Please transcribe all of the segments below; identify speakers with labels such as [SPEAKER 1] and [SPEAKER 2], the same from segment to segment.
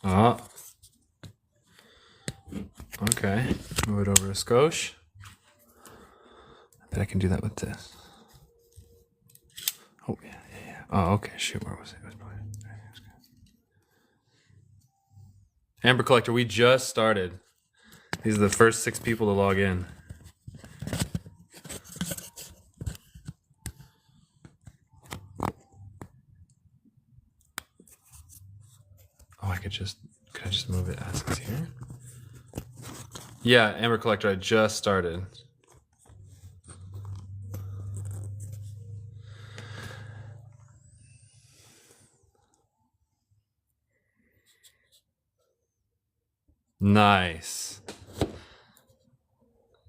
[SPEAKER 1] Oh. Okay. Move it over a skosh. I bet I can do that with this. Oh, yeah. Oh, okay. Shoot, where was it? It was probably... Amber Collector, we just started. These are the first 6 people to log in. Oh, could I just move it as it's here? Yeah, Amber Collector, I just started. Nice.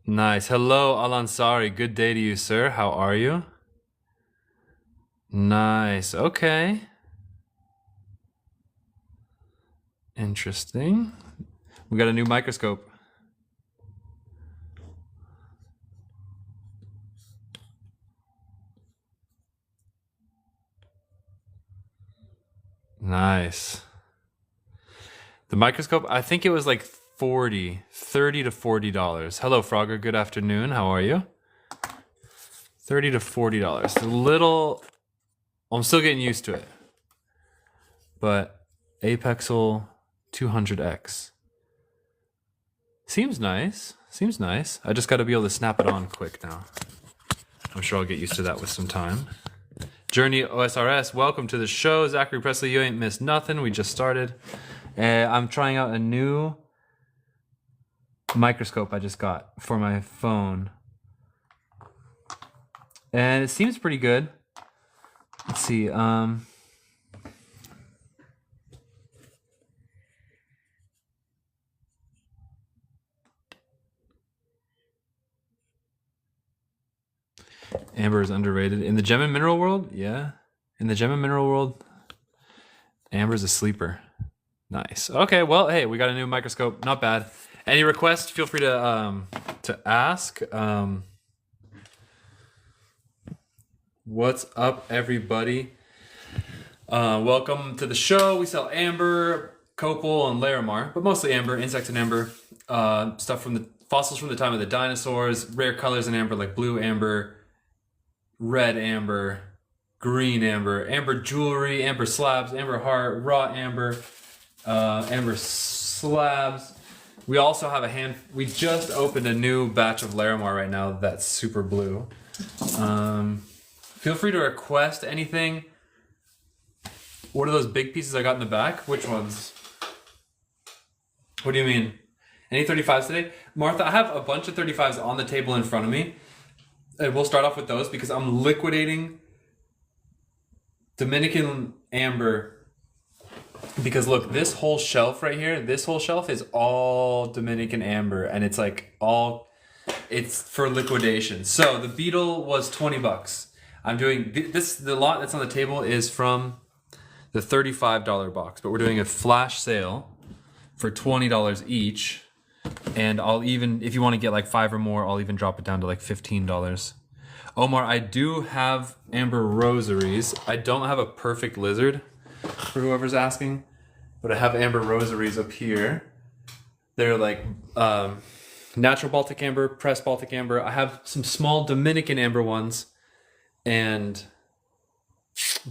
[SPEAKER 1] Nice. Hello, Alansari. Good day to you, sir. How are you? Nice. Okay. Interesting. We got a new microscope. Nice. The microscope, I think it was like $30 to $40. Hello, Frogger. Good afternoon. How are you? $30 to $40. A little... I'm still getting used to it. But Apexel 200X. Seems nice. Seems nice. I just got to be able to snap it on quick now. I'm sure I'll get used to that with some time. Journey OSRS, welcome to the show. Zachary Presley, you ain't missed nothing. We just started. I'm trying out a new microscope I just got for my phone. And it seems pretty good. Let's see. Amber is underrated. In the gem and mineral world? Yeah. In the gem and mineral world, Amber's a sleeper. Nice. Okay, well, hey, we got a new microscope. Not bad. Any requests, feel free to ask. What's up, everybody? Welcome to the show. We sell amber, copal, and larimar, but mostly amber, insects and amber. Stuff from the fossils from the time of the dinosaurs, rare colors in amber like blue amber, red amber, green amber, amber jewelry, amber slabs, amber heart, raw amber, amber slabs. We also have we just opened a new batch of larimar right now that's super blue. Feel free to request anything. What are those big pieces I got in the back? Which ones? What do you mean? Any 35s today? Martha, I have a bunch of 35s on the table in front of me. And we'll start off with those because I'm liquidating Dominican amber. Because look, this whole shelf right here, this whole shelf is all Dominican amber. And it's like it's for liquidation. So the beetle was $20. I'm doing this, the lot that's on the table is from the $35 box, but we're doing a flash sale for $20 each. And I'll even, if you want to get like 5 or more, I'll even drop it down to like $15. Omar, I do have amber rosaries. I don't have a perfect lizard for whoever's asking, but I have amber rosaries up here. They're like natural Baltic amber, pressed Baltic amber. I have some small Dominican amber ones, and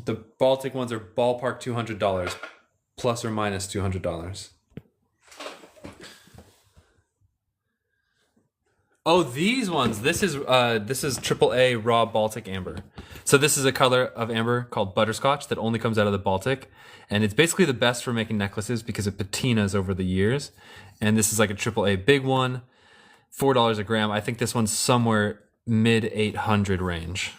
[SPEAKER 1] the Baltic ones are ballpark $200, plus or minus $200. Oh, these ones. This is AAA raw Baltic amber. So this is a color of amber called butterscotch that only comes out of the Baltic, and it's basically the best for making necklaces because it patinas over the years. And this is like a AAA big one, $4 a gram. I think this one's somewhere mid 800 range.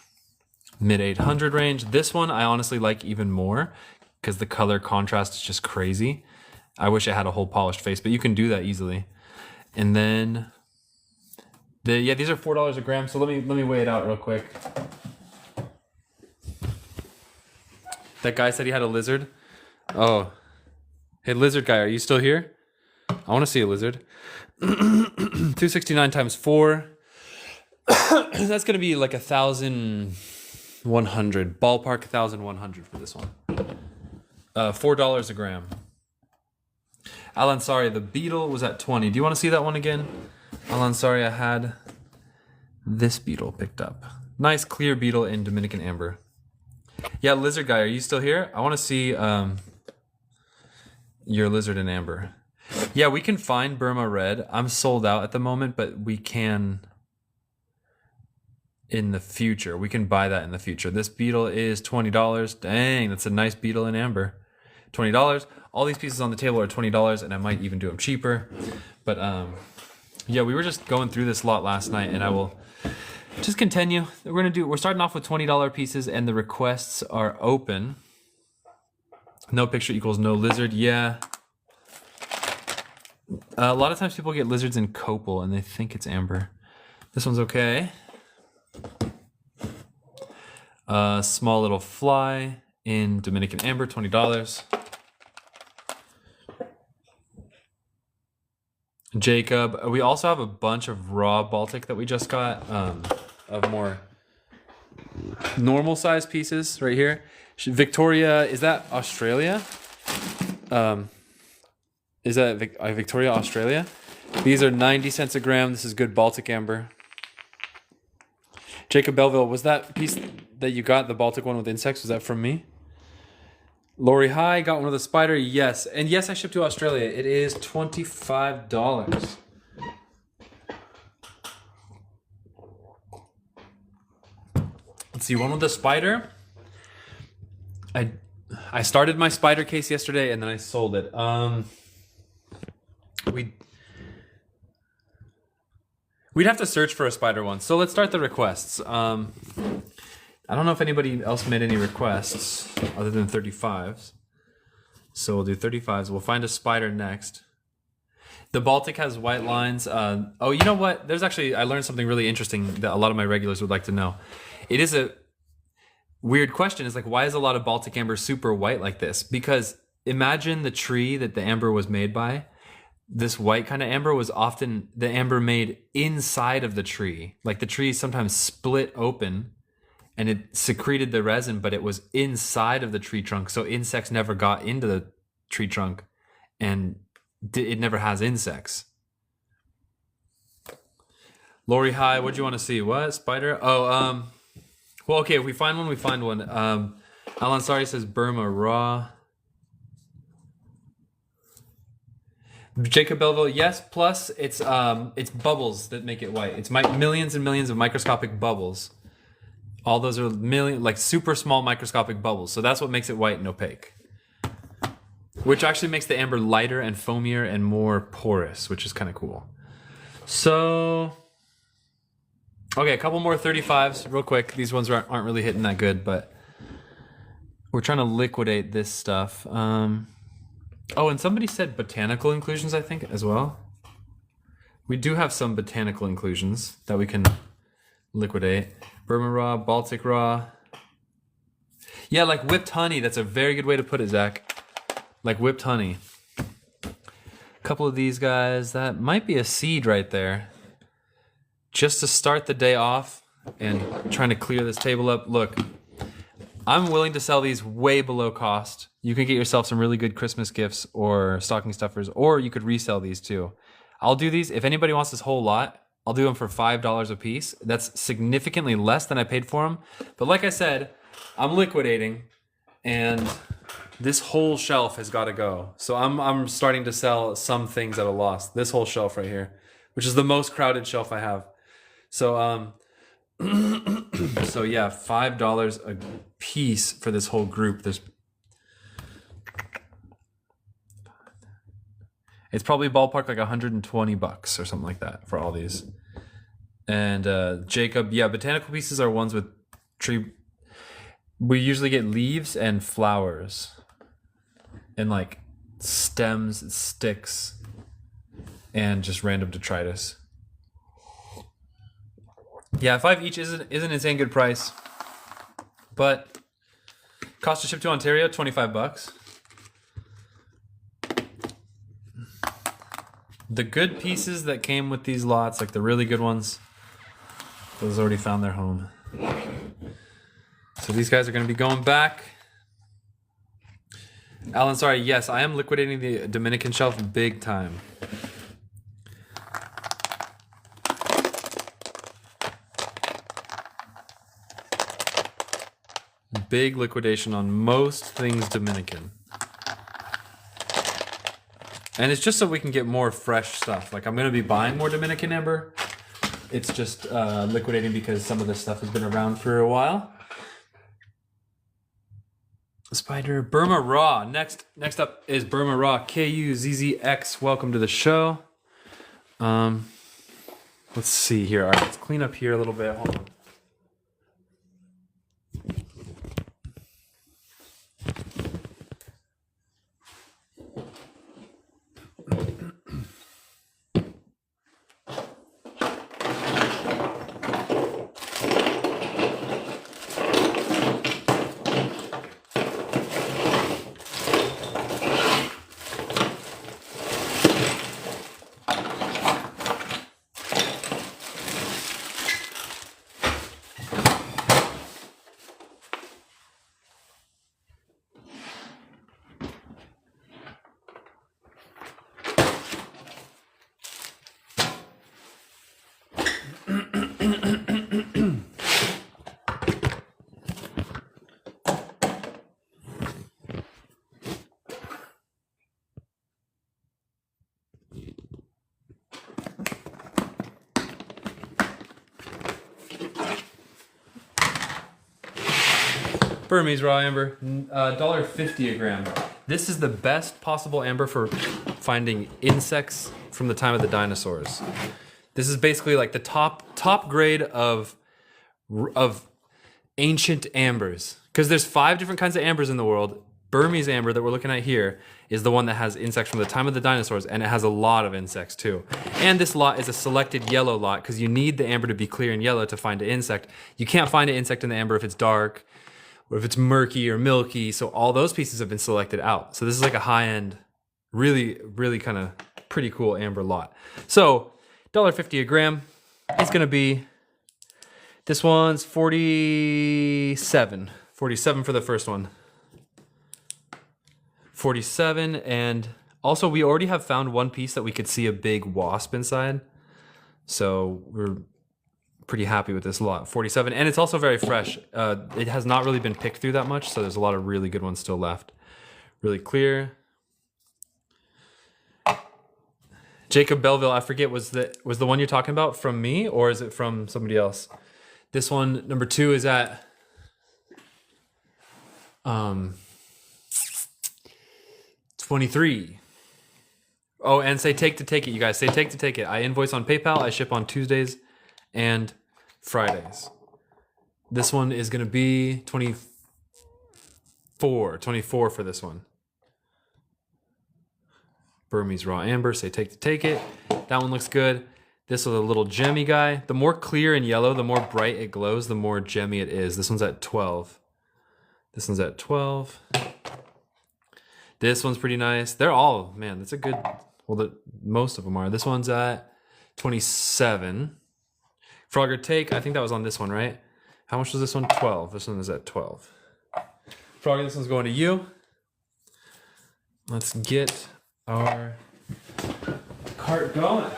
[SPEAKER 1] Mid 800 range. This one I honestly like even more because the color contrast is just crazy. I wish I had a whole polished face, but you can do that easily. And then these are $4 a gram. So let me weigh it out real quick. That guy said he had a lizard. Oh, hey, lizard guy, are you still here? I want to see a lizard. 269 times 4. That's gonna be like 1,100. Ballpark 1,100 for this one. $4 a gram. Alan, sorry, the beetle was at 20. Do you want to see that one again? Alan, sorry, I had this beetle picked up. Nice clear beetle in Dominican amber. Yeah, lizard guy, are you still here? I want to see your lizard in amber. Yeah, we can find Burma red. I'm sold out at the moment, but we can in the future. We can buy that in the future. This beetle is $20. Dang, that's a nice beetle in amber. $20. All these pieces on the table are $20, and I might even do them cheaper. But yeah, we were just going through this lot last night, and I will just continue. We're starting off with $20 pieces, and the requests are open. No picture equals no lizard. Yeah. A lot of times people get lizards in copal, and they think it's amber. This one's okay. Small little fly in Dominican amber, $20. Jacob. We also have a bunch of raw Baltic that we just got, of more normal size pieces right here. Victoria, is that Australia? Is that Victoria, Australia? These are 90 cents a gram. This is good Baltic amber. Jacob Belleville, was that piece that you got, the Baltic one with insects, was that from me? Lori High got one of the spider. Yes. And yes, I shipped to Australia. It is $25. Let's see, one with the spider. I started my spider case yesterday and then I sold it. We'd have to search for a spider one. So let's start the requests. I don't know if anybody else made any requests other than 35s. So we'll do 35s. We'll find a spider next. The Baltic has white lines. Oh, you know what? There's actually, I learned something really interesting that a lot of my regulars would like to know. It is a weird question. It's like, why is a lot of Baltic amber super white like this? Because imagine the tree that the amber was made by. This white kind of amber was often the amber made inside of the tree. Like the tree sometimes split open and it secreted the resin, but it was inside of the tree trunk. So insects never got into the tree trunk and it never has insects. Lori High, what do you want to see? What? Spider? Oh, well, okay, if we find one, we find one. Alan Sari says Burma raw. Jacob Belleville, yes, plus it's bubbles that make it white. It's millions and millions of microscopic bubbles. All those are like super small microscopic bubbles. So that's what makes it white and opaque. Which actually makes the amber lighter and foamier and more porous, which is kind of cool. So, okay, a couple more 35s real quick. These ones aren't really hitting that good, but we're trying to liquidate this stuff. Oh, and somebody said botanical inclusions, I think, as well. We do have some botanical inclusions that we can liquidate. Burma raw, Baltic raw. Yeah, like whipped honey. That's a very good way to put it, Zach. Like whipped honey. A couple of these guys. That might be a seed right there. Just to start the day off and trying to clear this table up. Look, I'm willing to sell these way below cost. You can get yourself some really good Christmas gifts or stocking stuffers, or you could resell these too. I'll do these. If anybody wants this whole lot, I'll do them for $5 a piece. That's significantly less than I paid for them. But like I said, I'm liquidating and this whole shelf has got to go. So I'm starting to sell some things at a loss. This whole shelf right here, which is the most crowded shelf I have. So so yeah, $5 a piece for this whole group. It's probably ballpark like $120 or something like that for all these. And Jacob, yeah, botanical pieces are ones with tree. We usually get leaves and flowers. and like stems, sticks, and just random detritus. Yeah, 5 each isn't an insane good price, but cost to ship to Ontario, $25. The good pieces that came with these lots, like the really good ones, those already found their home. So these guys are going to be going back. Alan, sorry, yes, I am liquidating the Dominican shelf big time. Big liquidation on most things Dominican. And it's just so we can get more fresh stuff. Like, I'm going to be buying more Dominican amber. It's just liquidating because some of this stuff has been around for a while. Spider Burma Raw. Next up is Burma Raw KUZZX. Welcome to the show. Let's see here. All right, let's clean up here a little bit. Hold on. Burmese raw amber, $1.50 a gram. This is the best possible amber for finding insects from the time of the dinosaurs. This is basically like the top grade of ancient ambers. Because there's 5 different kinds of ambers in the world. Burmese amber that we're looking at here is the one that has insects from the time of the dinosaurs, and it has a lot of insects too. And this lot is a selected yellow lot because you need the amber to be clear and yellow to find an insect. You can't find an insect in the amber if it's dark, or if it's murky or milky, so all those pieces have been selected out. So this is like a high-end, really, really kind of pretty cool amber lot. So $1.50 a gram is gonna be, this one's 47 for the first one. 47, and also we already have found one piece that we could see a big wasp inside. So we're pretty happy with this lot. 47, and it's also very fresh. It has not really been picked through that much, so there's a lot of really good ones still left. Really clear. Jacob Belleville, I forget, was the one you're talking about from me, or is it from somebody else? This one, number 2, is at 23. Oh, and say take to take it, you guys. Say take to take it. I invoice on PayPal. I ship on Tuesdays and Fridays. This one is going to be 24 for this one. Burmese raw amber, say take to take it. That one looks good. This is a little gemmy guy. The more clear and yellow, the more bright it glows, the more gemmy it is. This one's at 12. This one's at 12. This one's pretty nice. They're all, man, that's a good, well, most of them are. This one's at 27. Frogger take, I think that was on this one, right? How much was this one? 12. This one is at 12. Frogger, this one's going to you. Let's get our cart going.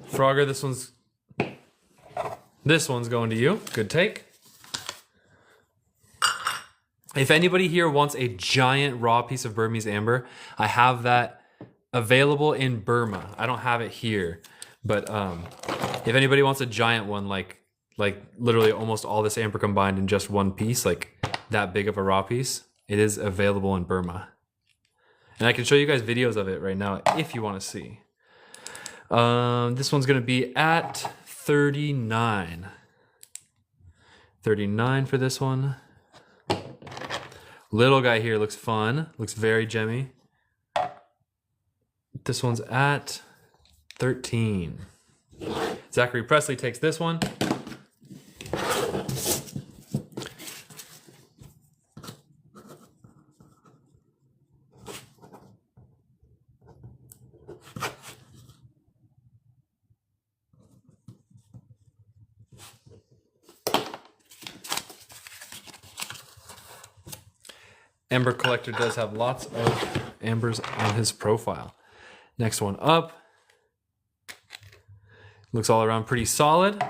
[SPEAKER 1] Frogger, this one's going to you. Good take. If anybody here wants a giant raw piece of Burmese amber, I have that available in Burma. I don't have it here, but if anybody wants a giant one, like literally almost all this amber combined in just one piece, like that big of a raw piece, It is available in Burma. And I can show you guys videos of it right now if you want to see. This one's going to be at 39. 39 for this one. Little guy here looks fun. Looks very gemmy. This one's at 13. Zachary Presley takes this one. Amber Collector does have lots of ambers on his profile. Next one up. Looks all around pretty solid.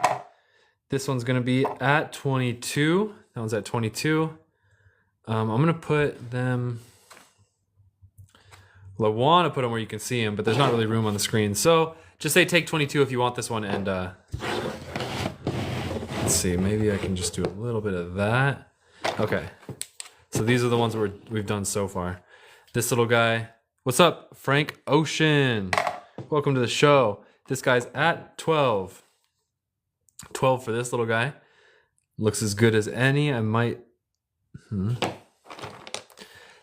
[SPEAKER 1] This one's going to be at 22. That one's at 22. I'm going to put them... Well, I want to put them where you can see them, but there's not really room on the screen. So just say take 22 if you want this one. And let's see, maybe I can just do a little bit of that. Okay. So these are the ones we've done so far. This little guy. What's up, Frank Ocean? Welcome to the show. This guy's at 12. 12 for this little guy. Looks as good as any. I might...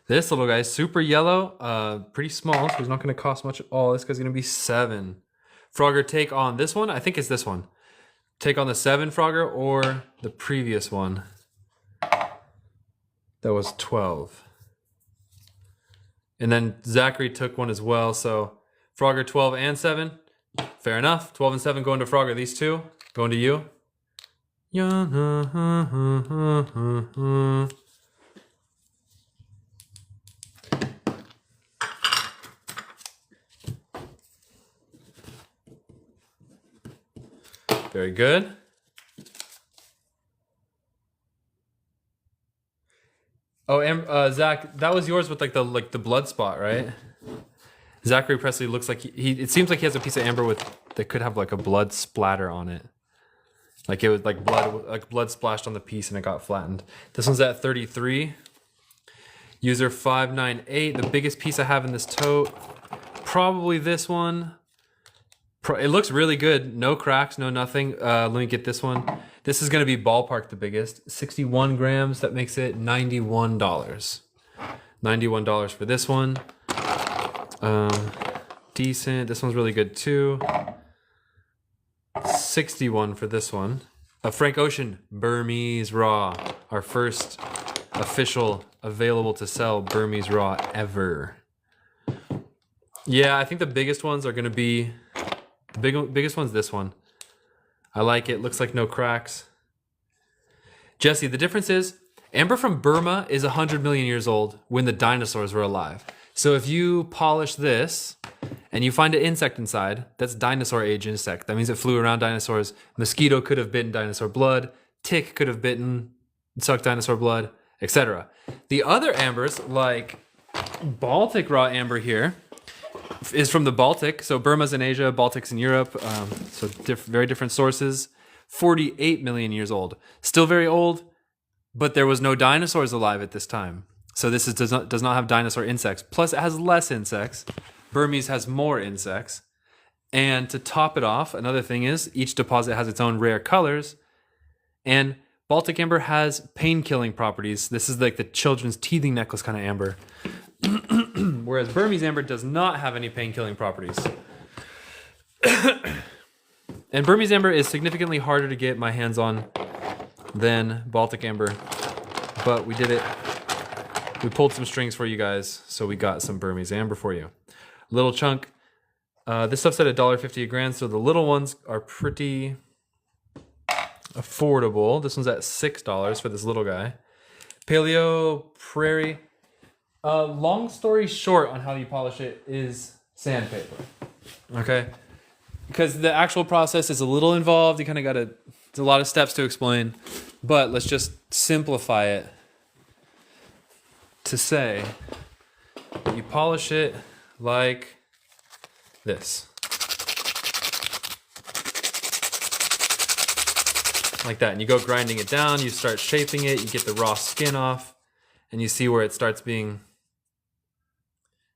[SPEAKER 1] This little guy is super yellow. Pretty small, so he's not going to cost much at all. This guy's going to be 7. Frogger, take on this one. I think it's this one. Take on the 7, Frogger, or the previous one. That was 12. And then Zachary took one as well. So Frogger 12 and 7. Fair enough. 12 and 7 going to Frogger. These two going to you. Very good. Oh, Zach, that was yours with like the blood spot, right? Zachary Presley looks like it seems like he has a piece of amber that could have like a blood splatter on it. Like it was like blood splashed on the piece and it got flattened. This one's at 33. User 598. The biggest piece I have in this tote, probably this one. It looks really good. No cracks, no nothing. Let me get this one. This is going to be ballpark the biggest. 61 grams. That makes it $91. $91 for this one. Decent. This one's really good too. 61 for this one. Frank Ocean, Burmese Raw. Our first official available to sell Burmese Raw ever. Yeah, I think the biggest ones are going to be... The biggest one's this one. I like it. Looks like no cracks. Jesse, the difference is amber from Burma is 100 million years old when the dinosaurs were alive. So if you polish this and you find an insect inside, that's dinosaur age insect. That means it flew around dinosaurs. Mosquito could have bitten dinosaur blood. Tick could have sucked dinosaur blood, etc. The other ambers, like Baltic raw amber here, is from the Baltic. So Burma's in Asia, Baltic's in Europe. So very different sources. 48 million years old. Still very old, but there was no dinosaurs alive at this time. So this does not have dinosaur insects. Plus it has less insects. Burmese has more insects. And to top it off, another thing is each deposit has its own rare colors. And Baltic amber has pain-killing properties. This is like the children's teething necklace kind of amber. Whereas Burmese amber does not have any pain-killing properties. And Burmese amber is significantly harder to get my hands on than Baltic amber. But we did it. We pulled some strings for you guys, so we got some Burmese amber for you. Little chunk. This stuff's at $1.50 a gram, so the little ones are pretty affordable. This one's at $6 for this little guy. Paleo Prairie. Long story short on how you polish it is sandpaper. Okay? Because the actual process is a little involved. You kind of got to, there's a lot of steps to explain. But let's just simplify it to say you polish it like this. Like that. And you go grinding it down. You start shaping it. You get the raw skin off. and you see where it starts being,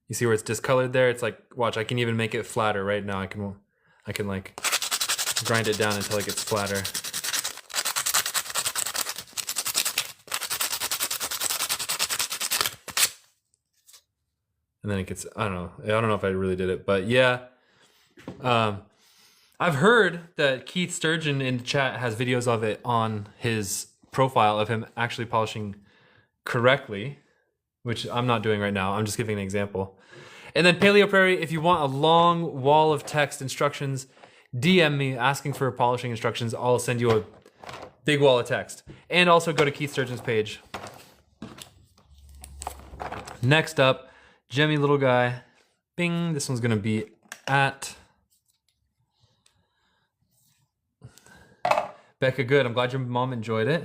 [SPEAKER 1] you see where it's discolored there? It's like, watch, I can even make it flatter right now. I can like grind it down until it gets flatter. And then it gets, I don't know if I really did it, but yeah. I've heard that Keith Sturgeon in the chat has videos of it on his profile of him actually polishing correctly, which I'm not doing right now. I'm just giving an example. And then Paleo Prairie, if you want a long wall of text instructions, DM me asking for polishing instructions. I'll send you a big wall of text. And also go to Keith Sturgeon's page. Next up, Jemmy Little Guy. Bing, this one's gonna be at Becca Good. I'm glad your mom enjoyed it.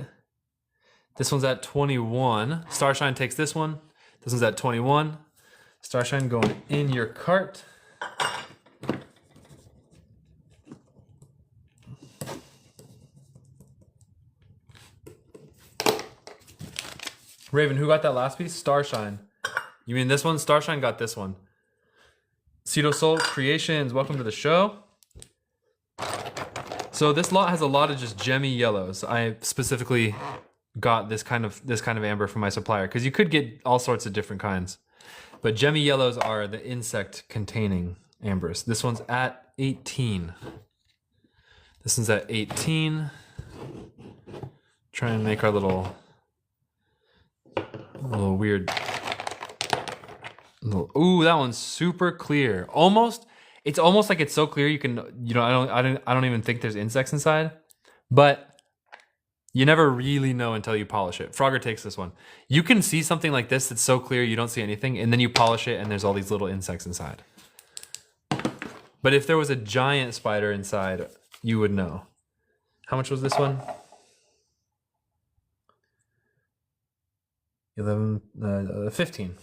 [SPEAKER 1] This one's at 21. Starshine takes this one. This one's at 21. Starshine going in your cart. Raven, who got that last piece? Starshine. You mean this one? Starshine got this one. Cedo Soul Creations, welcome to the show. So this lot has a lot of just gemmy yellows. I specifically got this kind of amber from my supplier because you could get all sorts of different kinds. But gemmy yellows are the insect containing ambers. This one's at 18. This one's at 18. Try and make our little weird ooh, that one's super clear. It's almost like it's so clear you can, I don't even think there's insects inside, but you never really know until you polish it. Frogger takes this one. You can see something like this that's so clear you don't see anything, and then you polish it and there's all these little insects inside. But if there was a giant spider inside, you would know. How much was this one? 15.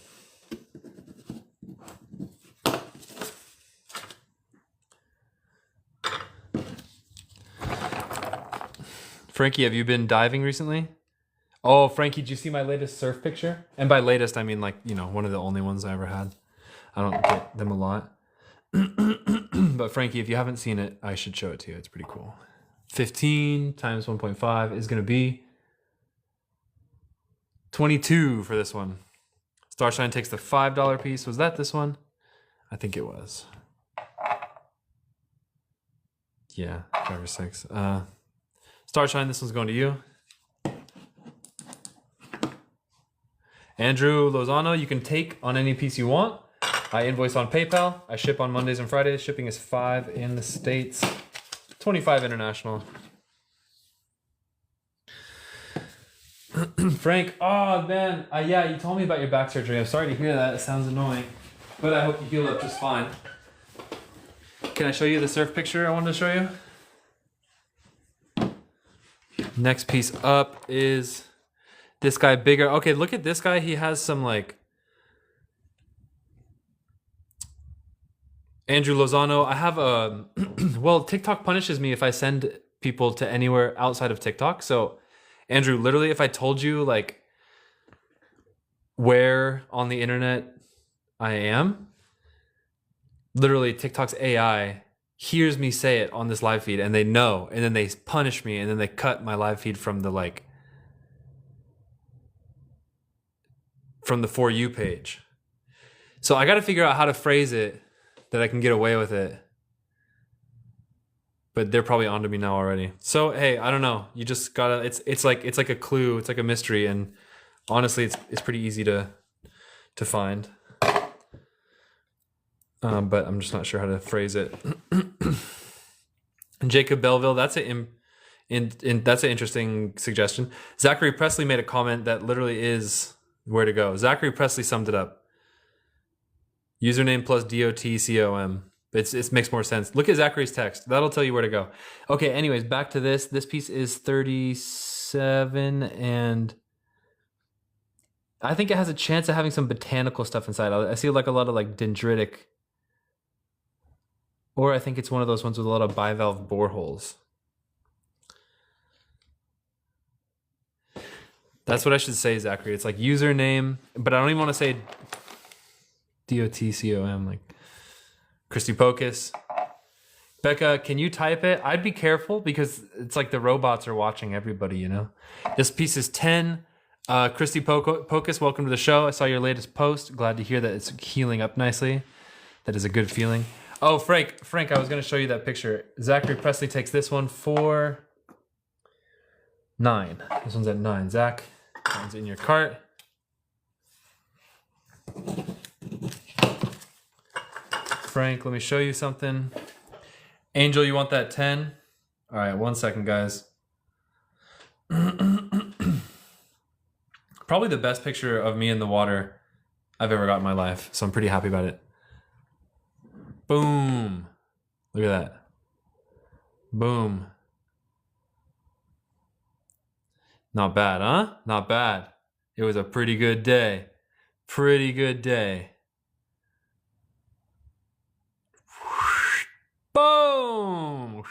[SPEAKER 1] Frankie, have you been diving recently? Oh, Frankie, did you see my latest surf picture? And by latest, I mean like, one of the only ones I ever had. I don't get them a lot. But Frankie, if you haven't seen it, I should show it to you. It's pretty cool. 15 times 1.5 is going to be 22 for this one. Starshine takes the $5 piece. Was that this one? I think it was. Yeah, 5 or 6. Starshine, this one's going to you. Andrew Lozano, you can take on any piece you want. I invoice on PayPal. I ship on Mondays and Fridays. Shipping is $5 in the States, $25 international. Frank, oh man, yeah, you told me about your back surgery. I'm sorry to hear that. It sounds annoying, but I hope you heal up just fine. Can I show you the surf picture I wanted to show you? Next piece up is this guy bigger. Okay, look at this guy. He has some like Andrew Lozano. I have a well, TikTok punishes me if I send people to anywhere outside of TikTok. So Andrew, literally, if I told you like where on the internet I am, literally TikTok's AI hears me say it on this live feed and they know, and then they punish me, and then they cut my live feed from the For You page. So I got to figure out how to phrase it that I can get away with it. But they're probably onto me now already. So hey, I don't know. You just gotta. It's like a clue. It's like a mystery, and honestly, it's pretty easy to find. But I'm just not sure how to phrase it. Jacob Belleville, that's an interesting suggestion. Zachary Presley made a comment that literally is where to go. Zachary Presley summed it up. Username plus DOTCOM. It makes more sense. Look at Zachary's text. That'll tell you where to go. Okay, anyways, back to this. This piece is 37, and I think it has a chance of having some botanical stuff inside. I see like a lot of like dendritic, or I think it's one of those ones with a lot of bivalve boreholes. That's what I should say, Zachary. It's like username, but I don't even want to say DOTCOM, like Christy Pocus. Becca, can you type it? I'd be careful because it's like the robots are watching everybody, you know? This piece is 10. Christy Pocus, welcome to the show. I saw your latest post. Glad to hear that it's healing up nicely. That is a good feeling. Oh, Frank, I was going to show you that picture. Zachary Presley takes this one for 9. This one's at 9. Zach, that one's in your cart. Frank, let me show you something. Angel, you want that 10? All right, 1 second, guys. Probably the best picture of me in the water I've ever got in my life, so I'm pretty happy about it. Boom. Look at that. Boom. Not bad, huh? Not bad. It was a pretty good day. Pretty good day. Boom!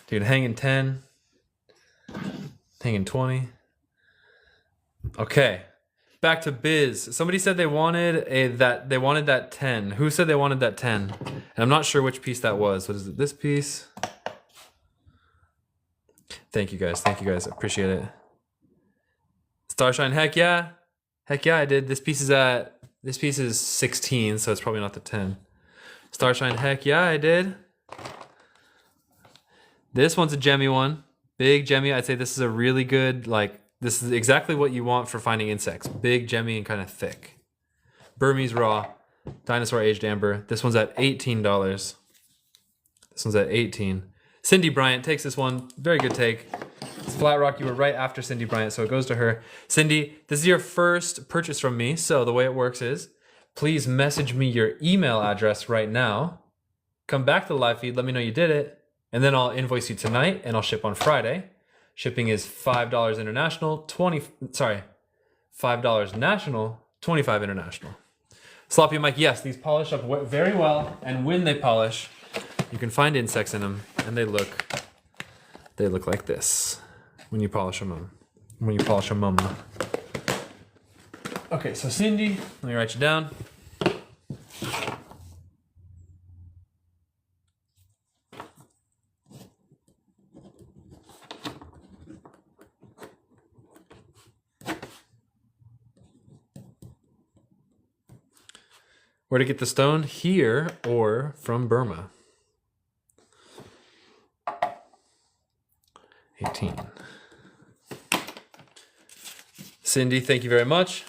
[SPEAKER 1] Dude, hanging 10. Hanging 20. Okay. Back to biz. Somebody said they wanted that 10. Who said they wanted that 10? And I'm not sure which piece that was. What is it? This piece? Thank you guys. Thank you guys. I appreciate it. Starshine, heck yeah. Heck yeah, I did. This piece is 16, so it's probably not the 10. Starshine, heck yeah, I did. This one's a gemmy one. Big gemmy. I'd say this is a really good, like, this is exactly what you want for finding insects. Big, gemmy, and kind of thick. Burmese raw. Dinosaur aged amber. This one's at $18. This one's at 18. Cindy Bryant takes this one. Very good take. It's Flat Rock. You were right after Cindy Bryant, so it goes to her. Cindy, this is your first purchase from me, so the way it works is, please message me your email address right now. Come back to the live feed, let me know you did it, and then I'll invoice you tonight, and I'll ship on Friday. Shipping is $5 international, $5 national, $25 international. Sloppy Mike, yes, these polish up very well, and when they polish, you can find insects in them, and they look like this when you polish them. Okay, so Cindy, let me write you down. Where to get the stone? Here or from Burma. 18. Cindy, thank you very much.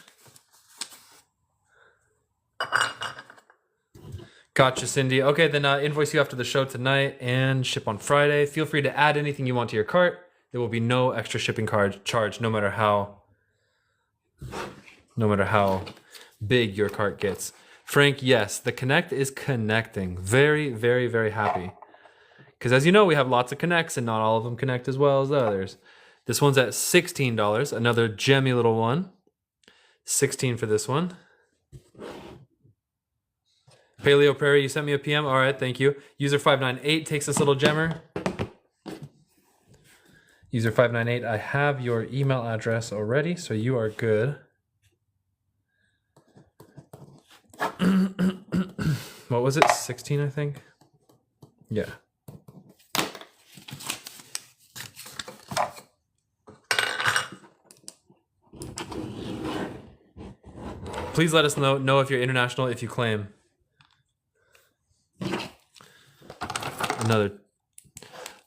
[SPEAKER 1] Gotcha, Cindy. Okay, then invoice you after the show tonight and ship on Friday. Feel free to add anything you want to your cart. There will be no extra shipping charge, no matter how big your cart gets. Frank, yes, the Connect is connecting. Very, very, very happy. Because as you know, we have lots of Connects and not all of them connect as well as the others. This one's at $16, another gemmy little one. 16 for this one. Paleo Prairie, you sent me a PM. All right, thank you. User 598 takes this little gemmer. User 598, I have your email address already, so you are good. What was it? 16, I think? Yeah. Please let us know if you're international, if you claim. Another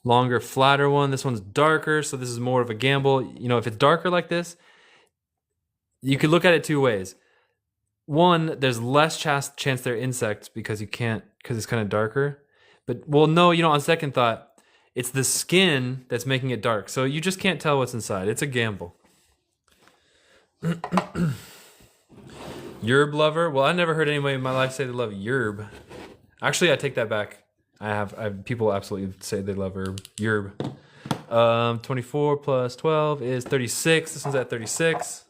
[SPEAKER 1] longer, flatter one. This one's darker, so this is more of a gamble. You know, if it's darker like this, you could look at it two ways. One, there's less chance they're insects because it's kind of darker. But, well, no, on second thought, it's the skin that's making it dark. So you just can't tell what's inside. It's a gamble. Yerb lover? Well, I never heard anybody in my life say they love yerb. Actually, I take that back. I have people absolutely say they love yerb. 24 plus 12 is 36. This one's at 36.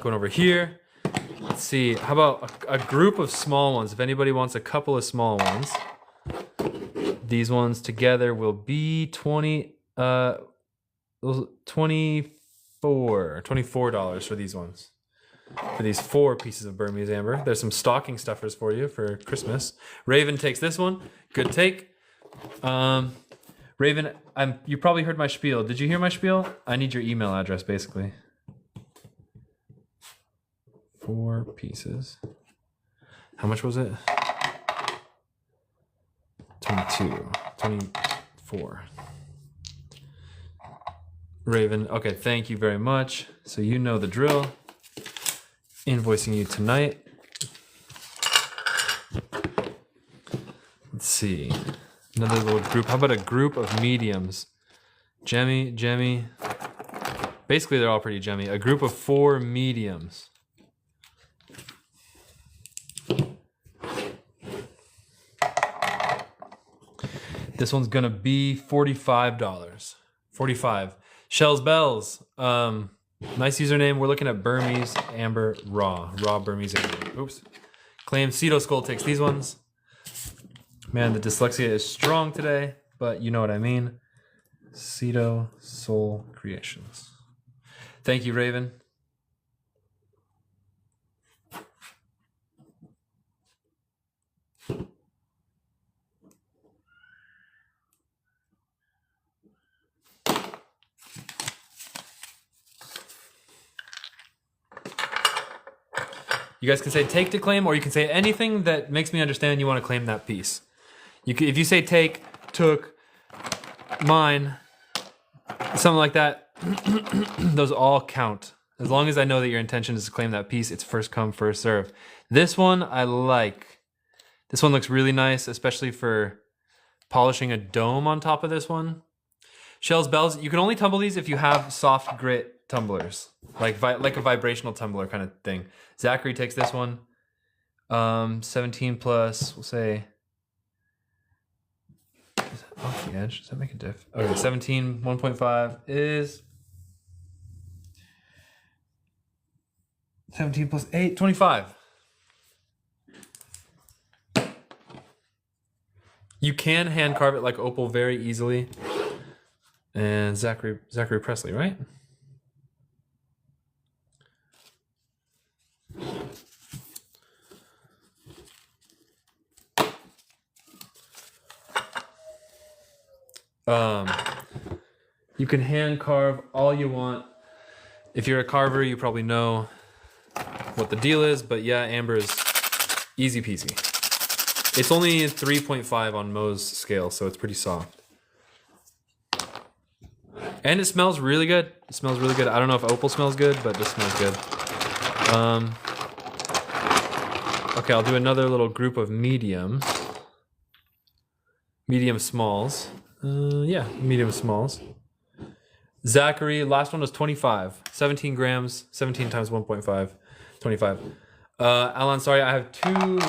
[SPEAKER 1] Going over here. Let's see. How about a group of small ones? If anybody wants a couple of small ones. These ones together will be $24 for these ones. For these 4 pieces of Burmese amber. There's some stocking stuffers for you for Christmas. Raven takes this one. Good take. Raven, you probably heard my spiel. Did you hear my spiel? I need your email address, basically. 4 pieces. How much was it? 22. 24. Raven, okay, thank you very much. So you know the drill. Invoicing you tonight. Let's see. Another little group. How about a group of mediums? Gemmy. Basically, they're all pretty gemmy. A group of 4 mediums. This one's gonna be $45. 45. Shells Bells. Nice username. We're looking at Burmese Amber Raw Burmese Amber. Oops. Claim Cedo Skull takes these ones. Man, the dyslexia is strong today, but you know what I mean. Cedo Soul Creations. Thank you, Raven. You guys can say take to claim, or you can say anything that makes me understand you want to claim that piece. If you say take, took, mine, something like that, those all count. As long as I know that your intention is to claim that piece, it's first come, first serve. This one I like. This one looks really nice, especially for polishing a dome on top of this one. Shells Bells, you can only tumble these if you have soft grit tumblers, like a vibrational tumbler kind of thing. Zachary takes this one. 17 plus, we'll say. Off the edge, does that make a diff? Okay, 17, 1.5 is 17 plus 8, 25. You can hand carve it like opal very easily. And Zachary Presley, right? You can hand carve all you want. If you're a carver, you probably know what the deal is, but yeah, amber is easy peasy. It's only 3.5 on Mohs scale, so it's pretty soft. And it smells really good. It smells really good. I don't know if opal smells good, but this smells good. Okay, I'll do another little group of mediums. Medium smalls. Yeah, medium smalls. Zachary, last one was 25. 17 grams, 17 times 1.5, 25. Alan, sorry, I have 2...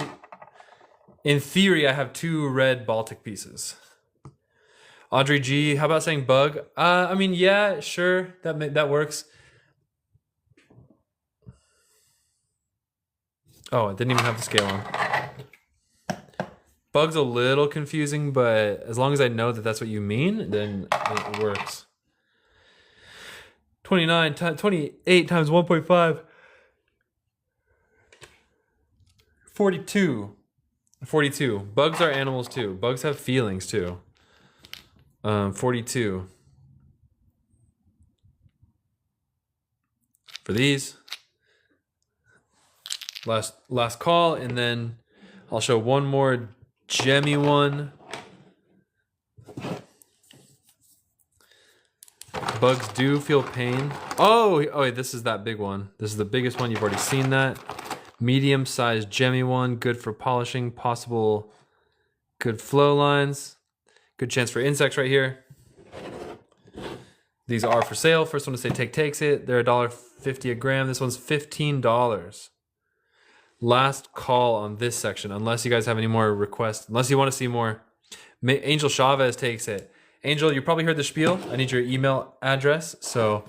[SPEAKER 1] In theory, I have 2 red Baltic pieces. Audrey G, how about saying bug? I mean, yeah, sure, that works. Oh, it didn't even have the scale on. Bug's a little confusing, but as long as I know that that's what you mean, then it works. 28 times 1.5. 42. 42. Bugs are animals too. Bugs have feelings too. 42. For these. Last call, and then I'll show one more gemmy one. Bugs do feel pain. Oh, this is that big one. This is the biggest one. You've already seen that. Medium-sized gemmy one. Good for polishing. Possible good flow lines. Good chance for insects right here. These are for sale. First one to say take takes it. They're $1.50 a gram. This one's $15. Last call on this section, unless you guys have any more requests. Unless you want to see more. Angel Chavez takes it. Angel, you probably heard the spiel. I need your email address. So,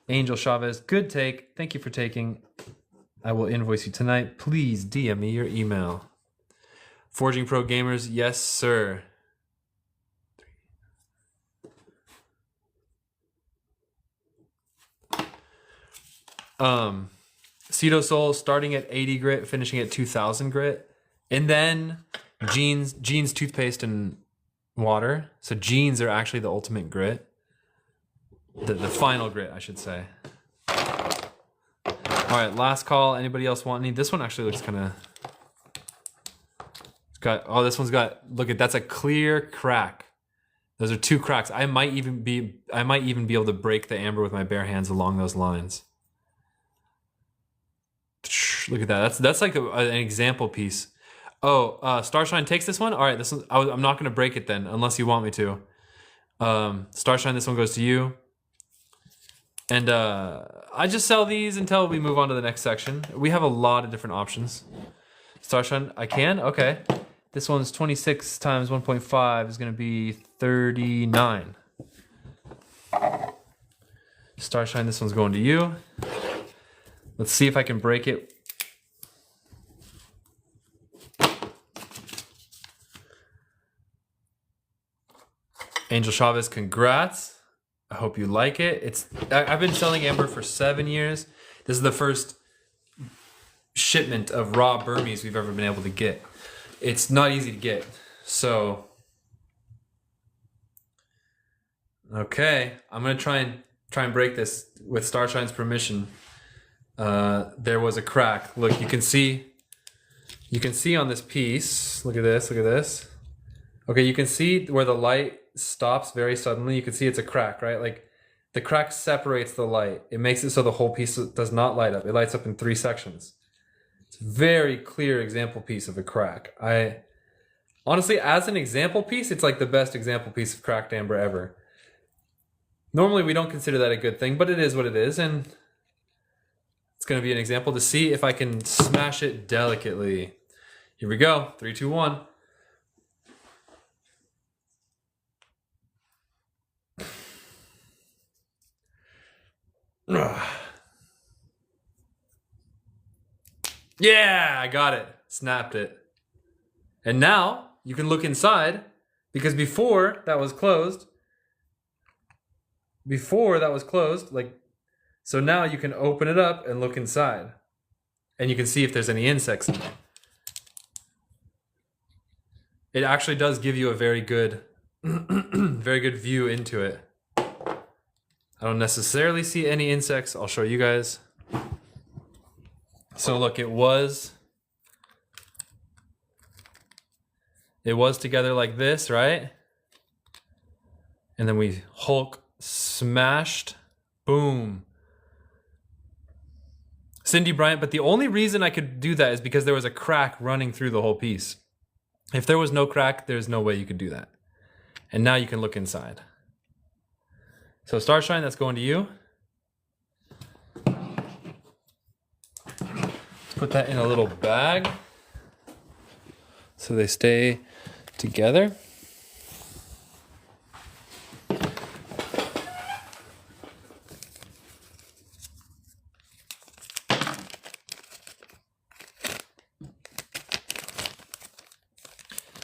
[SPEAKER 1] Angel Chavez, good take. Thank you for taking. I will invoice you tonight. Please DM me your email. Forging Pro Gamers, yes, sir. Cetosol starting at 80 grit, finishing at 2000 grit. And then Jeans toothpaste and water. So Jeans are actually the ultimate grit. The final grit, I should say. All right, last call. Anybody else want any? This one actually looks kind of... this one's got, look at, that's a clear crack. Those are 2 cracks. I might even be able to break the amber with my bare hands along those lines. Look at that. That's like an example piece. Oh, Starshine takes this one. All right, this one, I'm not going to break it then, unless you want me to. Starshine, this one goes to you. And I just sell these until we move on to the next section. We have a lot of different options. Starshine, I can? Okay. This one's 26 times 1.5 is going to be 39. Starshine, this one's going to you. Let's see if I can break it. Angel Chavez, congrats. I hope you like it. I've been selling amber for 7 years. This is the first shipment of raw Burmese we've ever been able to get. It's not easy to get. So, okay, I'm gonna try and break this with Starshine's permission. There was a crack. Look, you can see on this piece. Look at this. Look at this. Okay, you can see where the light stops very suddenly. You can see it's a crack, right? Like the crack separates the light. It makes it so the whole piece does not light up. It lights up in 3 sections. It's a very clear example piece of a crack. Honestly, as an example piece, it's like the best example piece of cracked amber ever. Normally, we don't consider that a good thing, but it is what it is, and it's going to be an example to see if I can smash it delicately. Here we go. 3, 2, 1. Yeah, I got it. Snapped it. And now you can look inside, because before that was closed, like, so now you can open it up and look inside. And you can see if there's any insects in there. It actually does give you a very good, very good view into it. I don't necessarily see any insects. I'll show you guys. So look, it was together like this, right? And then we Hulk smashed, boom. Cindy Bryant, but the only reason I could do that is because there was a crack running through the whole piece. If there was no crack, there's no way you could do that. And now you can look inside. So Starshine, that's going to you. Put that in a little bag so they stay together.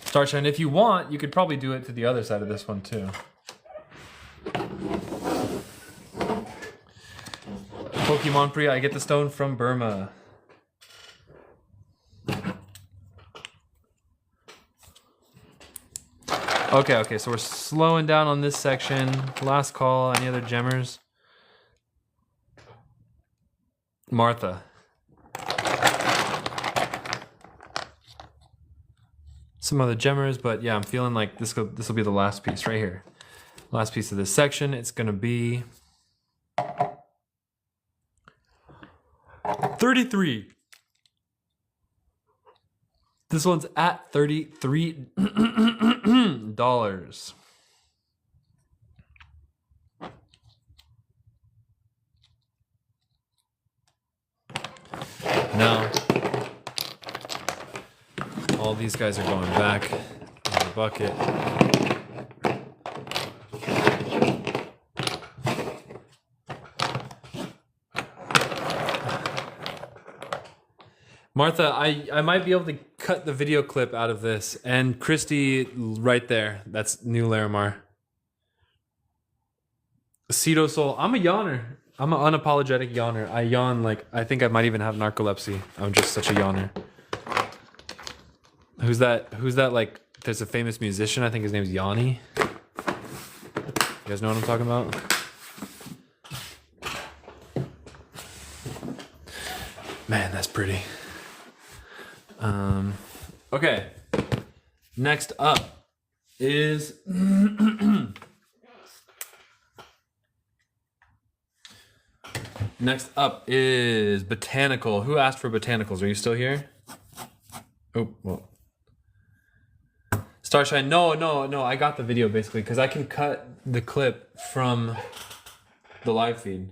[SPEAKER 1] Starshine, if you want, you could probably do it to the other side of this one too. Pokemon Priya, I get the stone from Burma. Okay, so we're slowing down on this section. Last call, any other gemmers? Martha. Some other gemmers, but yeah, I'm feeling like this will be the last piece right here. Last piece of this section. It's gonna be 33. This one's at $33. Now, all these guys are going back in the bucket. Martha, I might be able to cut the video clip out of this. And Christy, right there. That's New Larimar. Cetosol. I'm a yawner. I'm an unapologetic yawner. I yawn like I think I might even have narcolepsy. I'm just such a yawner. Who's that? Who's that? Like, there's a famous musician. I think his name's Yanni. You guys know what I'm talking about? Man, that's pretty. Okay. Next up is next up is botanical. Who asked for botanicals? Are you still here? Oh, well. Starshine, no. I got the video basically because I can cut the clip from the live feed.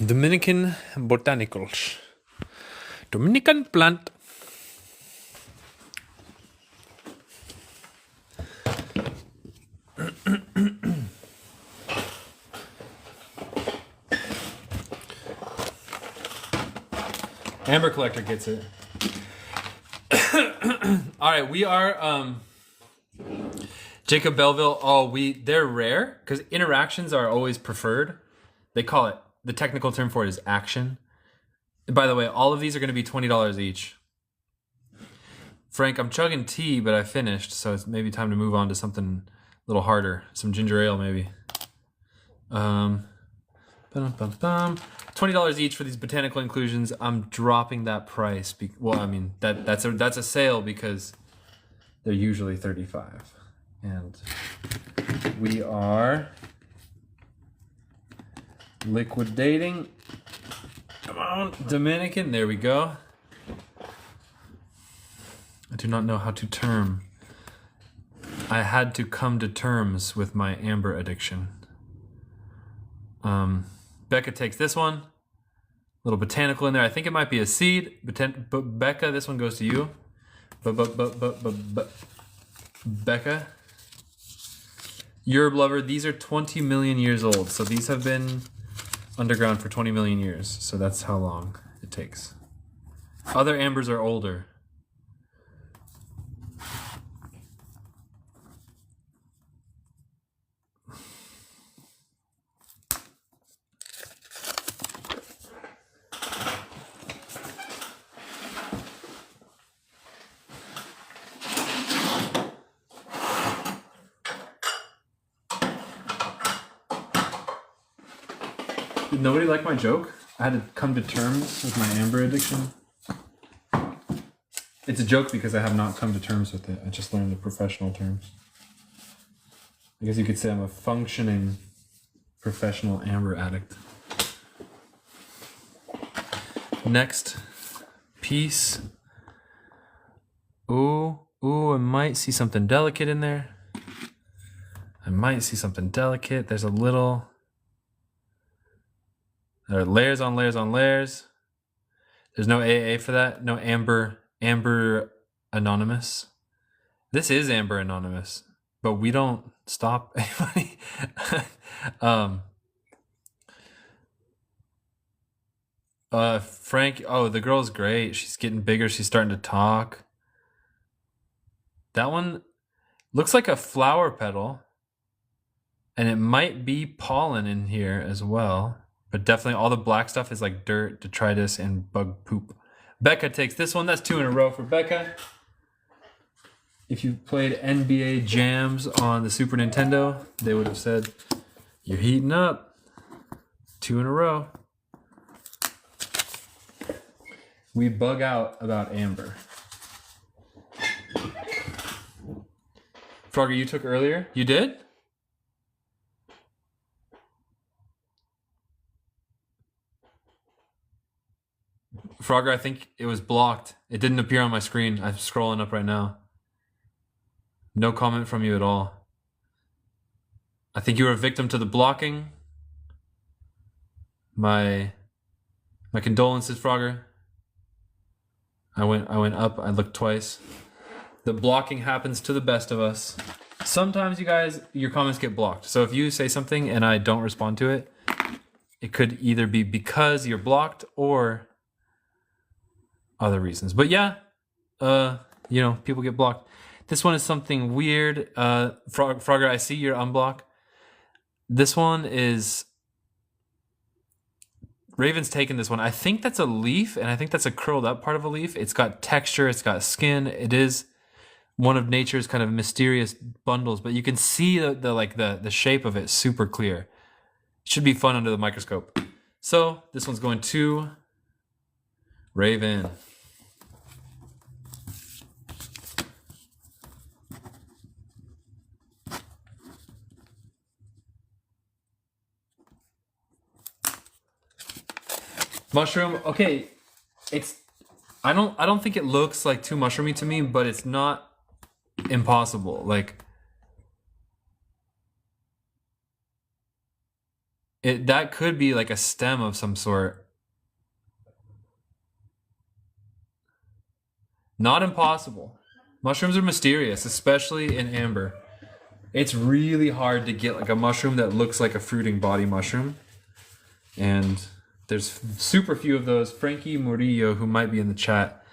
[SPEAKER 1] Dominican botanicals. Dominican plant. Amber Collector gets it. All right, we are Jacob Belleville. Oh, they're rare because interactions are always preferred. They call it, the technical term for it is action. And by the way, all of these are going to be $20 each. Frank, I'm chugging tea, but I finished, so it's maybe time to move on to something a little harder. Some ginger ale, maybe. $20 each for these botanical inclusions. I'm dropping that price. Well, I mean that's a sale because they're usually $35, and we are liquidating. Come on, Dominican. There we go. I do not know how to term. I had to come to terms with my amber addiction. Becca takes this one. A little botanical in there. I think it might be a seed. But Becca, this one goes to you. Becca. Yerb lover, these are 20 million years old. So these have been underground for 20 million years. So that's how long it takes. Other ambers are older. Did nobody like my joke? I had to come to terms with my amber addiction. It's a joke because I have not come to terms with it. I just learned the professional terms. I guess you could say I'm a functioning professional amber addict. Next piece. Ooh, I might see something delicate in there. There's a little... There are layers on layers on layers. There's no AA for that. No Amber Anonymous. This is Amber Anonymous, but we don't stop anybody. Frank, oh, the girl's great. She's getting bigger. She's starting to talk. That one looks like a flower petal, and it might be pollen in here as well. But definitely all the black stuff is like dirt, detritus, and bug poop. Becca takes this one. That's 2 in a row for Becca. If you played NBA Jams on the Super Nintendo, they would have said, you're heating up. 2 in a row. We bug out about amber. Frogger, you took earlier? You did? Frogger, I think it was blocked. It didn't appear on my screen. I'm scrolling up right now. No comment from you at all. I think you were a victim to the blocking. My condolences, Frogger. I went up. I looked twice. The blocking happens to the best of us. Sometimes, you guys, your comments get blocked. So if you say something and I don't respond to it, it could either be because you're blocked or other reasons. But yeah, you know, people get blocked. This one is something weird. Frogger, I see your unblock. This one is Raven's taken this one. I think that's a leaf, and I think that's a curled up part of a leaf. It's got texture, it's got skin. It is one of nature's kind of mysterious bundles, but you can see the shape of it super clear. It should be fun under the microscope. So this one's going to Raven. Mushroom, okay, I don't think it looks like too mushroomy to me, but it's not impossible. Like that could be like a stem of some sort. Not impossible. Mushrooms are mysterious, especially in amber. It's really hard to get like a mushroom that looks like a fruiting body mushroom. And there's super few of those. Frankie Murillo, who might be in the chat,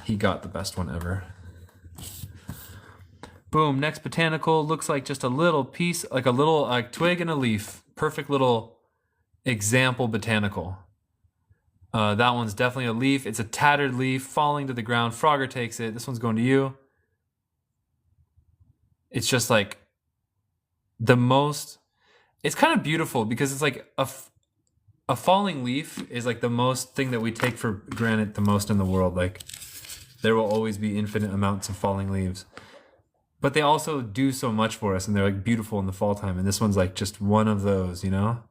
[SPEAKER 1] he got the best one ever. Boom, next botanical. Looks like just a little piece, like a little twig and a leaf. Perfect little example botanical. That one's definitely a leaf. It's a tattered leaf falling to the ground. Frogger takes it. This one's going to you. It's just like the most... It's kind of beautiful because it's like a falling leaf is like the most thing that we take for granted the most in the world. Like there will always be infinite amounts of falling leaves, but they also do so much for us and they're like beautiful in the fall time. And this one's like just one of those, you know?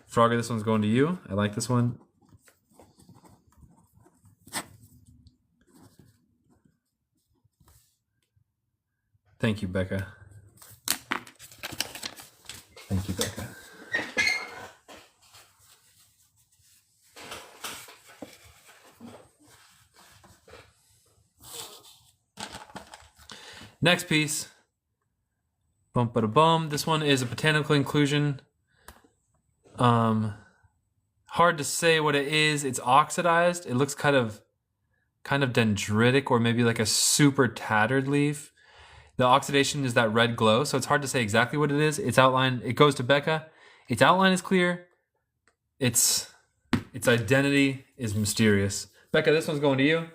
[SPEAKER 1] Frogger, this one's going to you. I like this one. Thank you, Becca. Thank you, Becca. Next piece. Bum ba da bum. This one is a botanical inclusion. Hard to say what it is. It's oxidized. It looks kind of dendritic or maybe like a super tattered leaf. The oxidation is that red glow, so it's hard to say exactly what it is. Its outline, it goes to Becca. Its outline is clear. Its identity is mysterious. Becca, this one's going to you.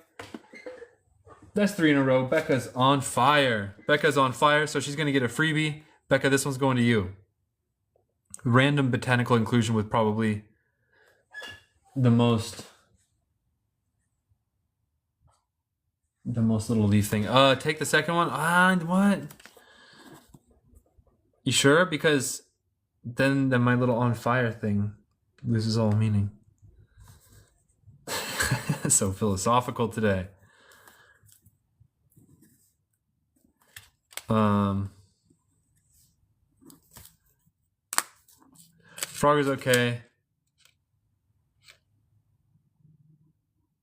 [SPEAKER 1] That's 3 in a row. Becca's on fire. Becca's on fire, so she's going to get a freebie. Becca, this one's going to you. Random botanical inclusion with probably the most little leaf thing. Take the second one. What? You sure? Because then my little on fire thing loses all meaning. So philosophical today. Frogger's okay.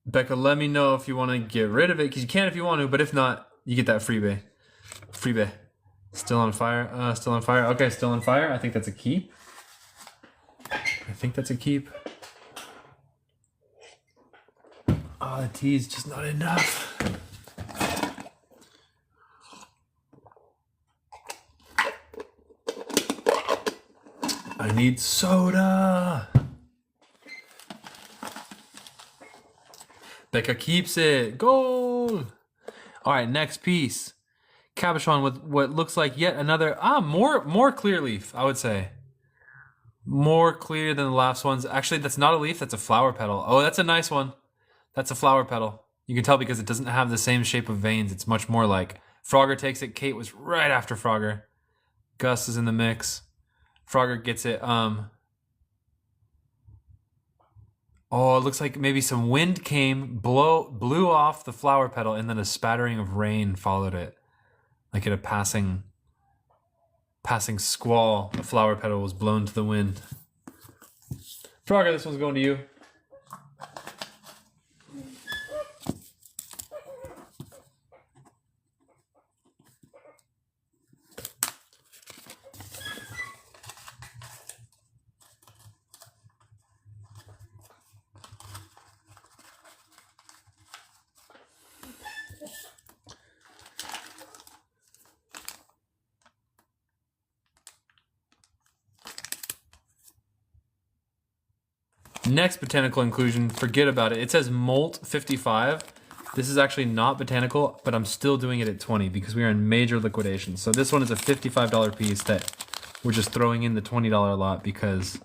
[SPEAKER 1] Becca, let me know if you want to get rid of it, because you can if you want to, but if not, you get that freebie. Freebie. Still on fire? Still on fire. Okay, still on fire. I think that's a keep. Oh, the tea is just not enough. I need soda. Becca keeps it. Goal. All right, next piece. Cabochon with what looks like yet another more clear leaf, I would say. More clear than the last ones. Actually, that's not a leaf, that's a flower petal. Oh, that's a nice one. That's a flower petal. You can tell because it doesn't have the same shape of veins. It's much more like Frogger takes it. Kate was right after Frogger. Gus is in the mix. Frogger gets it. Oh, it looks like maybe some wind came, blew off the flower petal, and then a spattering of rain followed it. Like in a passing squall, a flower petal was blown to the wind. Frogger, this one's going to you. Next botanical inclusion, forget about it. It says Molt 55. This is actually not botanical, but I'm still doing it at 20 because we are in major liquidation. So this one is a $55 piece that we're just throwing in the $20 lot because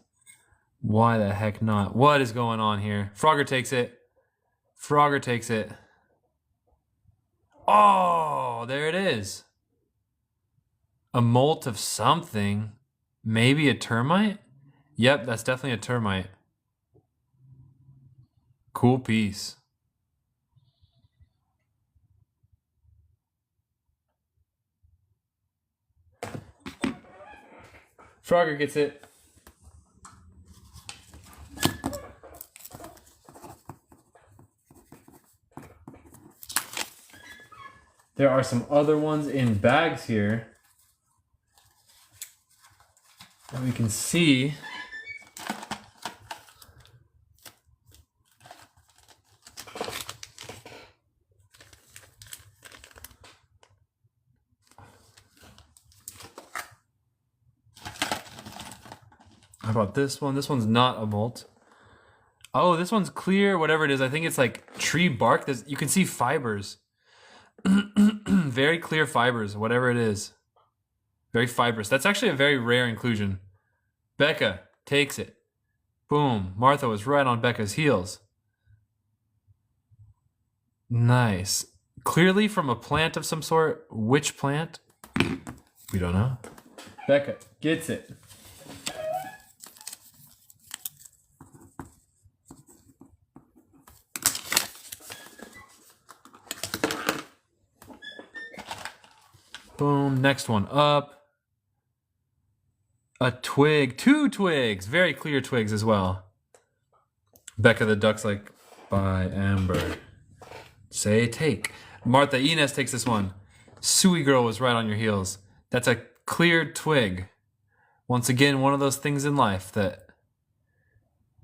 [SPEAKER 1] why the heck not? What is going on here? Frogger takes it. Frogger takes it. Oh, there it is. A molt of something. Maybe a termite? Yep, that's definitely a termite. Cool piece. Frogger gets it. There are some other ones in bags here that we can see. How about this one? This one's not a molt. Oh, this one's clear, whatever it is. I think it's like tree bark. You can see fibers. Very clear fibers, whatever it is. Very fibrous. That's actually a very rare inclusion. Becca takes it. Boom. Martha was right on Becca's heels. Nice. Clearly from a plant of some sort. Which plant? We don't know. Becca gets it. Boom. Next one up. A twig. 2 twigs. Very clear twigs as well. Becca the duck's like, bye, Amber. Say take. Martha Inez takes this one. Suey girl was right on your heels. That's a cleared twig. Once again, one of those things in life that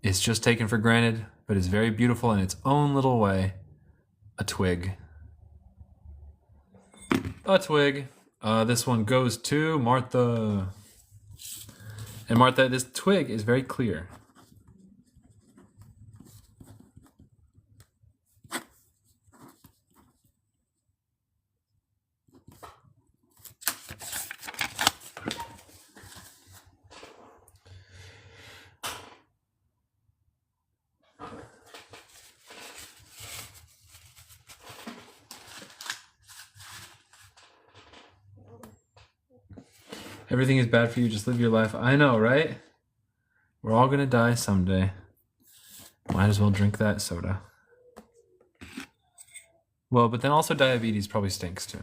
[SPEAKER 1] is just taken for granted, but is very beautiful in its own little way. A twig. A twig. This one goes to Martha. And Martha, this twig is very clear. Everything is bad for you, just live your life. I know, right? We're all gonna die someday. Might as well drink that soda. Well, but then also diabetes probably stinks too.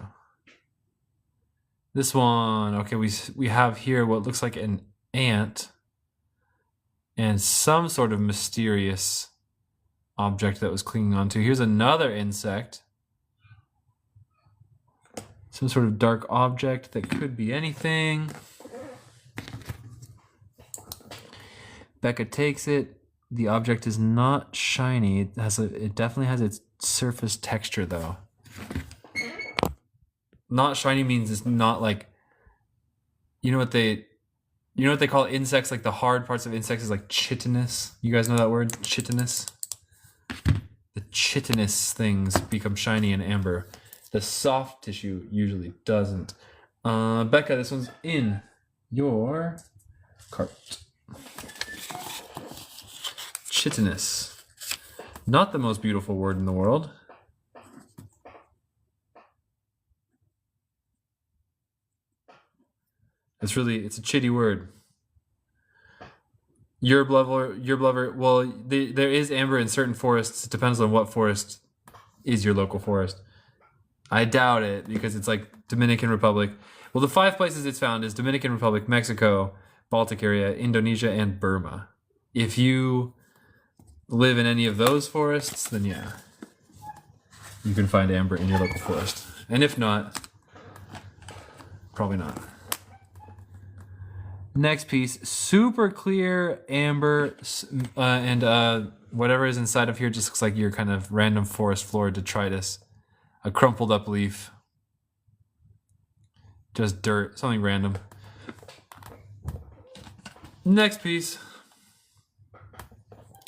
[SPEAKER 1] This one, okay, we have here what looks like an ant and some sort of mysterious object that was clinging onto. Here's another insect. Some sort of dark object that could be anything. Becca takes it. The object is not shiny. It definitely has its surface texture though. Not shiny means it's not like, you know what they call insects, like the hard parts of insects is like chitinous. You guys know that word? Chitinous? The chitinous things become shiny and amber. The soft tissue usually doesn't. Becca, this one's in your cart. Chitinous. Not the most beautiful word in the world. It's a chitty word. Your blubber. Well, there is amber in certain forests. It depends on what forest is your local forest. I doubt it because it's like Dominican Republic. Well, the 5 places it's found is Dominican Republic, Mexico, Baltic area, Indonesia, and Burma. If you live in any of those forests, then yeah, you can find amber in your local forest. And if not, probably not. Next piece, super clear amber, and whatever is inside of here just looks like your kind of random forest floor detritus. A crumpled up leaf. Just dirt, something random. Next piece.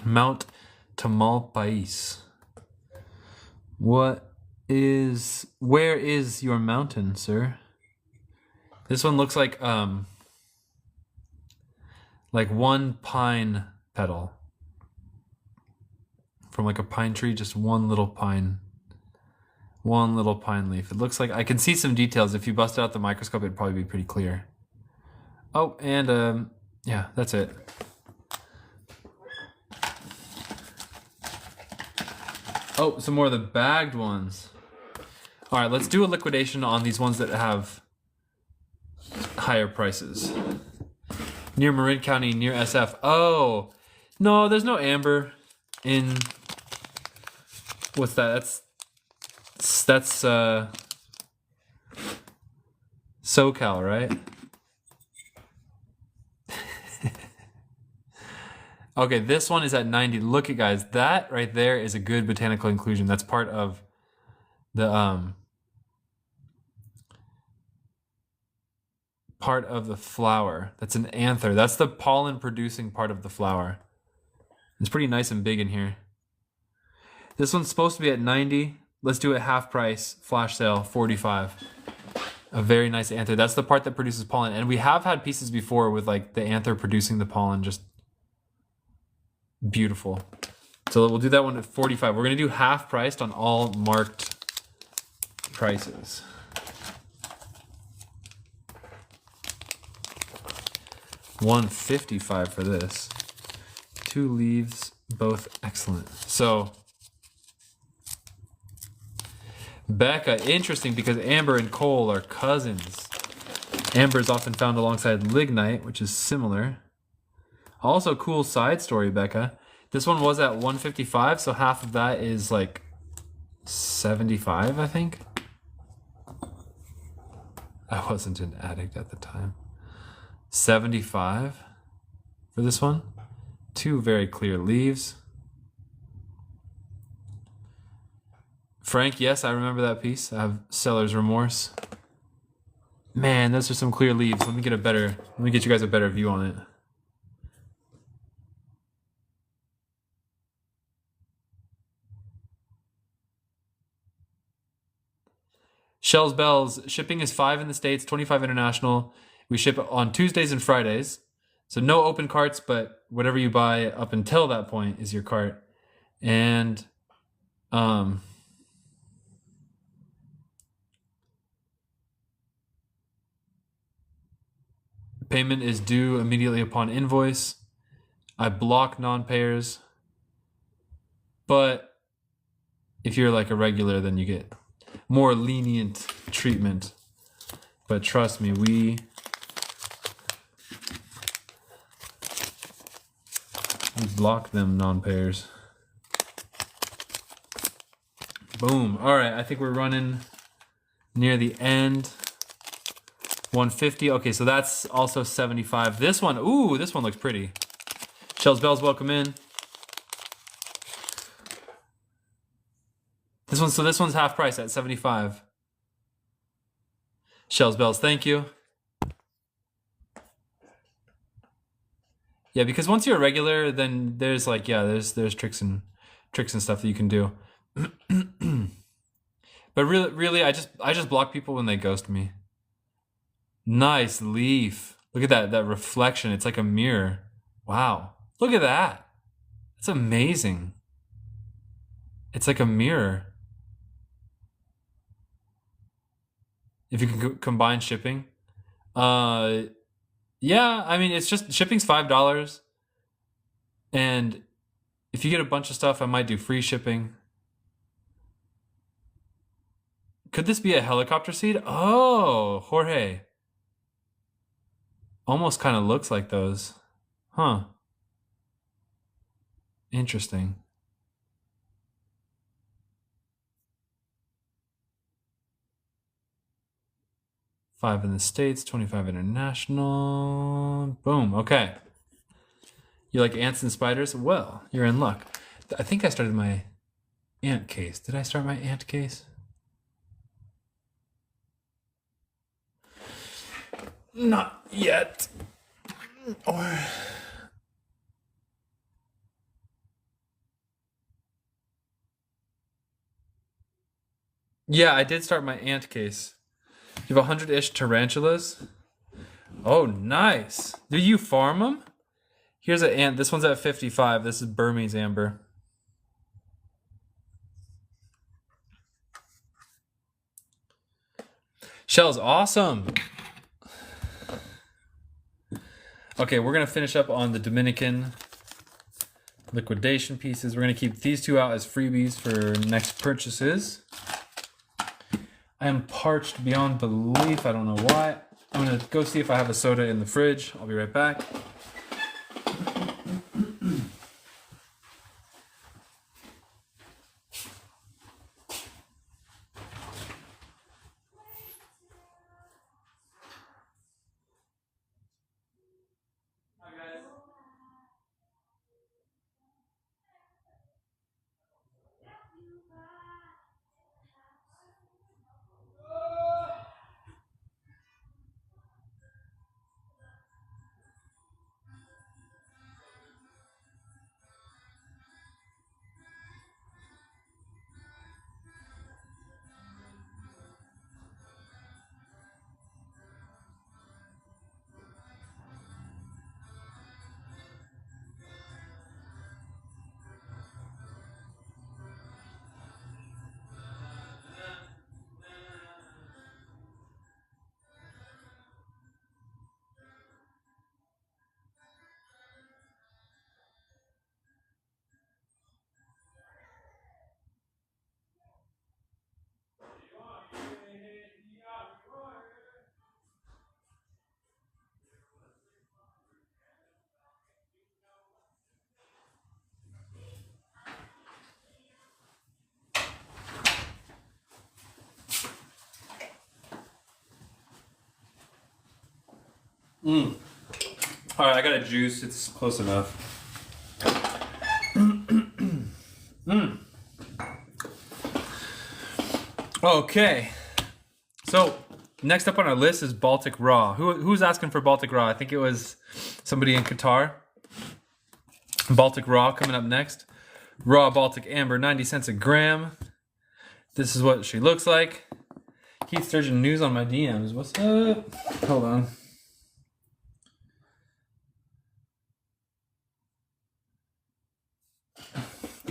[SPEAKER 1] Mount Tamalpais. Where is your mountain, sir? This one looks like one pine petal from like a pine tree, just one little pine leaf. It looks like, I can see some details. If you busted out the microscope, it'd probably be pretty clear. Oh, and yeah, that's it. Oh, some more of the bagged ones. All right, let's do a liquidation on these ones that have higher prices. Near Marin County, near SF. Oh, no, there's no amber in, what's that? That's SoCal, right? Okay, this one is at 90. Look at, guys, that right there is a good botanical inclusion. That's part of the flower. That's an anther. That's the pollen producing part of the flower. It's pretty nice and big in here. This one's supposed to be at 90. Let's do it half price, flash sale, 45. A very nice anther. That's the part that produces pollen. And we have had pieces before with like the anther producing the pollen, just beautiful. So we'll do that one at 45. We're gonna do half priced on all marked prices. $155 for this. 2 leaves, both excellent. So Becca, interesting because amber and coal are cousins. Amber is often found alongside lignite, which is similar. Also, cool side story, Becca. This one was at 155, so half of that is like 75, I think. I wasn't an addict at the time. 75 for this one. 2 very clear leaves. Frank, yes, I remember that piece. I have seller's remorse. Man, those are some clear leaves. Let me get you guys a better view on it. Shells Bells, shipping is $5 in the States, $25 international. We ship on Tuesdays and Fridays. So no open carts, but whatever you buy up until that point is your cart. And payment is due immediately upon invoice. I block non-payers. But if you're like a regular, then you get more lenient treatment. But trust me, we block them non-payers. Boom. All right, I think we're running near the end. 150. Okay, so that's also 75. This one, ooh, this one looks pretty. Shells Bells, welcome in. This one's half price at 75. Shells Bells, thank you. Yeah, because once you're a regular, then there's like, yeah, there's tricks and stuff that you can do. But really, I just block people when they ghost me. Nice leaf. Look at that reflection. It's like a mirror. Wow. Look at that. It's amazing. It's like a mirror. If you can combine shipping. Yeah, I mean, it's just, shipping's $5. And if you get a bunch of stuff, I might do free shipping. Could this be a helicopter seed? Oh, Jorge. Almost kind of looks like those. Huh. Interesting. $5 in the States, $25 international. Boom. Okay. You like ants and spiders? Well, you're in luck. I think I started my ant case. Did I start my ant case? Not yet. Or Yeah, I did start my ant case. You have 100-ish tarantulas. Oh, nice. Do you farm them? Here's an ant. This one's at 55. This is Burmese amber. Shell's awesome. Okay, we're gonna finish up on the Dominican liquidation pieces. We're gonna keep these two out as freebies for next purchases. I am parched beyond belief. I don't know why. I'm gonna go see if I have a soda in the fridge. I'll be right back. All right, I got a juice. It's close enough. Okay. So next up on our list is Baltic Raw. Who's asking for Baltic Raw? I think it was somebody in Qatar. Baltic Raw coming up next. Raw Baltic Amber, 90 cents a gram. This is what she looks like. Keith Sturgeon news on my DMs. What's up? Hold on.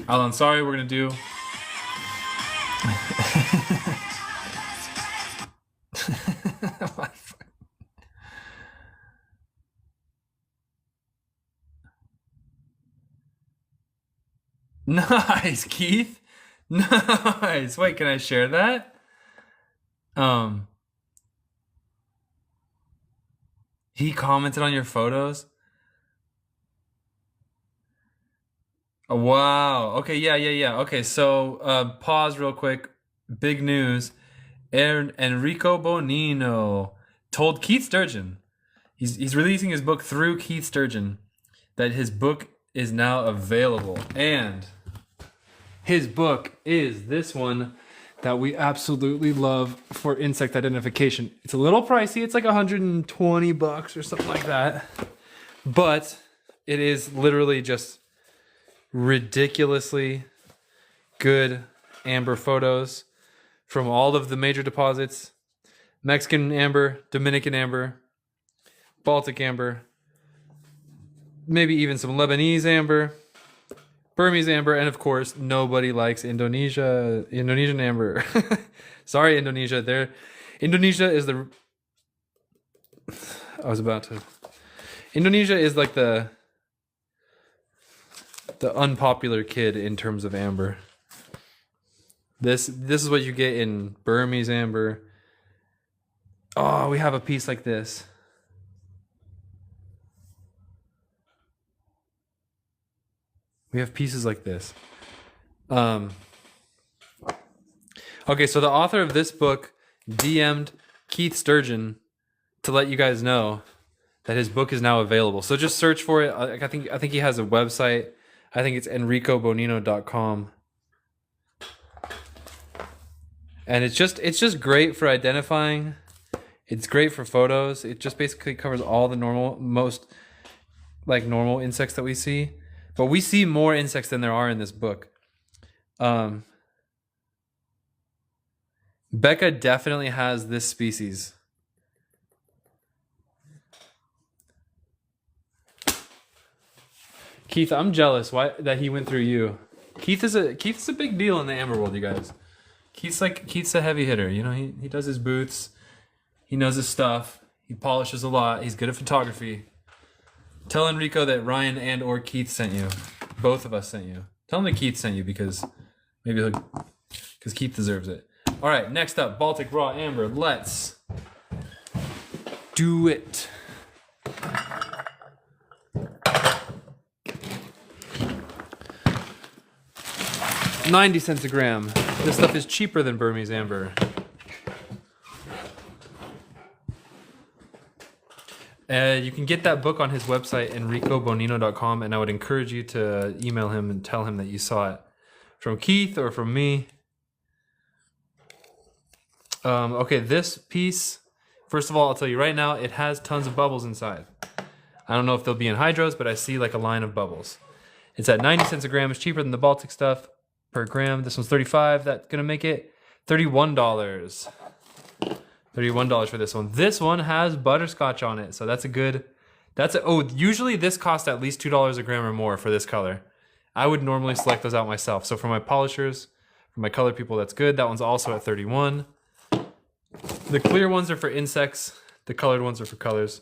[SPEAKER 1] Alan, sorry, we're gonna do. Nice, Keith. Nice. Wait, can I share that? He commented on your photos. Oh, wow. Okay, yeah. Okay, so pause real quick. Big news. Enrico Bonino told Keith Sturgeon, he's releasing his book through Keith Sturgeon, that his book is now available. And his book is this one that we absolutely love for insect identification. It's a little pricey. It's like $120 or something like that. But it is literally just ridiculously good amber photos from all of the major deposits: Mexican amber, Dominican amber, Baltic amber, maybe even some Lebanese amber, Burmese amber, and of course, nobody likes Indonesian amber. Sorry, Indonesia. Indonesia is the... Indonesia is like the unpopular kid in terms of amber. This is what you get in Burmese amber. Oh, we have a piece like this. We have pieces like this. Okay, so the author of this book DM'd Keith Sturgeon to let you guys know that his book is now available. So just search for it. I think he has a website. I think it's enricobonino.com. And it's just great for identifying. It's great for photos. It just basically covers all the normal insects that we see. But we see more insects than there are in this book. Becca definitely has this species. Keith, I'm jealous that he went through you. Keith's a big deal in the amber world, you guys. Keith's a heavy hitter. You know, he does his boots. He knows his stuff. He polishes a lot. He's good at photography. Tell Enrico that Ryan and or Keith sent you. Both of us sent you. Tell him that Keith sent you because Keith deserves it. All right, next up, Baltic Raw Amber. Let's do it. $0.90 a gram. This stuff is cheaper than Burmese Amber. You can get that book on his website, enricobonino.com, and I would encourage you to email him and tell him that you saw it from Keith or from me. Okay, this piece, first of all, I'll tell you right now, it has tons of bubbles inside. I don't know if they'll be in hydros, but I see like a line of bubbles. It's at 90 cents a gram. It's cheaper than the Baltic stuff per gram. This one's 35. That's going to make it $31. $31 for this one. This one has butterscotch on it, so usually this costs at least $2 a gram or more for this color. I would normally select those out myself. So for my polishers, for my color people, that's good. That one's also at 31. The clear ones are for insects. The colored ones are for colors.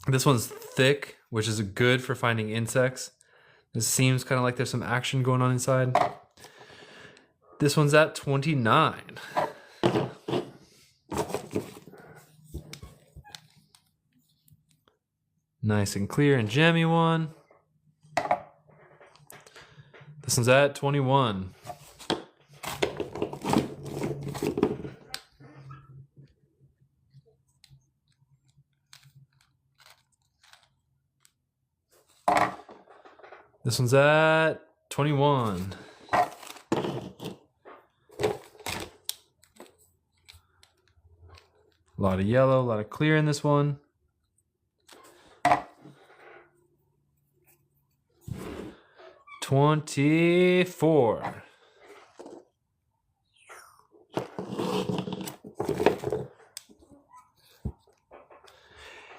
[SPEAKER 1] This one's thick, which is good for finding insects. This seems kind of like there's some action going on inside. This one's at 29. Nice and clear and jammy one. This one's at 21. This one's at 21. A lot of yellow, a lot of clear in this one. $24.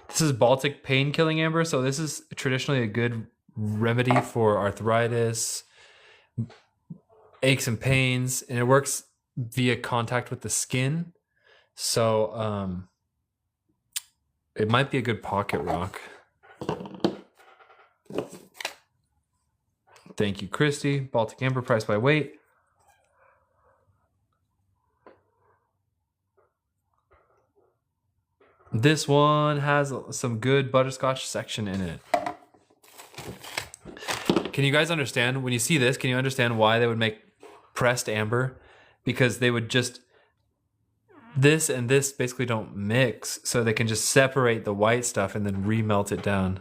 [SPEAKER 1] This is Baltic pain killing amber, so this is traditionally a good remedy for arthritis, aches and pains, and it works via contact with the skin. So it might be a good pocket rock. Thank you, Christy. Baltic Amber, price by weight. This one has some good butterscotch section in it. Can you guys understand, when you see this, can you understand why they would make pressed amber? Because they would just, this and this basically don't mix, so they can just separate the white stuff and then remelt it down.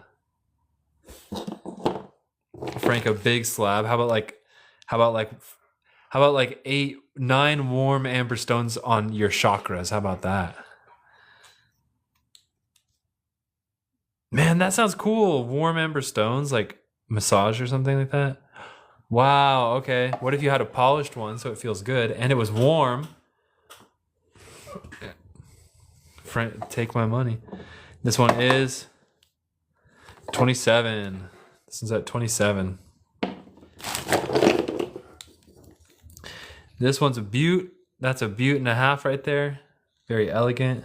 [SPEAKER 1] Frank, a big slab. How about like 9 warm amber stones on your chakras? How about that? Man, that sounds cool. Warm amber stones, like massage or something like that. Wow, okay. What if you had a polished one so it feels good and it was warm? Frank, take my money. This one is 27. This is at 27. This one's a beaut. That's a beaut and a half right there. Very elegant.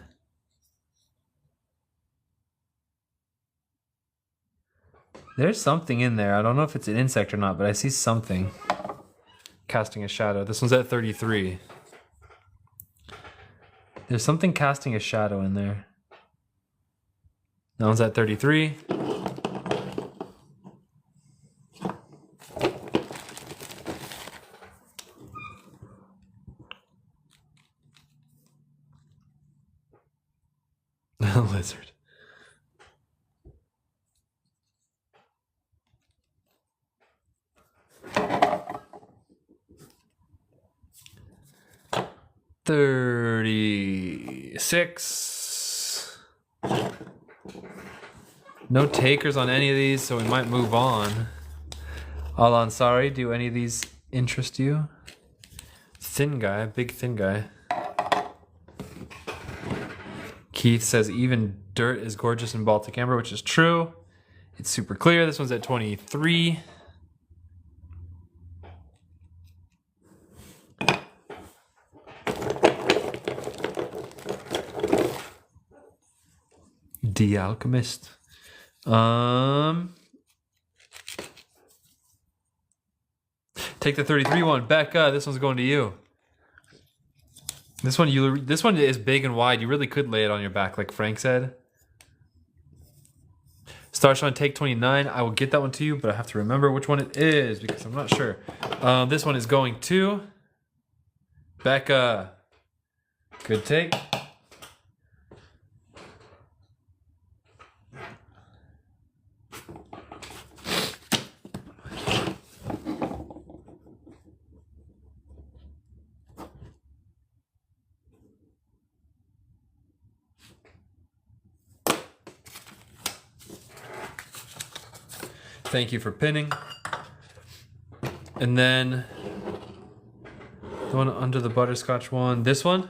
[SPEAKER 1] There's something in there. I don't know if it's an insect or not, but I see something casting a shadow. This one's at 33. There's something casting a shadow in there. That one's at 33. Lizard. $36. No takers on any of these, so we might move on. Al Ansari, do any of these interest you? Thin guy, big thin guy. Keith says even dirt is gorgeous in Baltic Amber, which is true. It's super clear. This one's at 23. The Alchemist. Take the 33 one. Becca, this one's going to you. This one is big and wide. You really could lay it on your back, like Frank said. Starshine, take 29. I will get that one to you, but I have to remember which one it is because I'm not sure. This one is going to Becca. Good take. Thank you for pinning. And then the one under the butterscotch one. This one.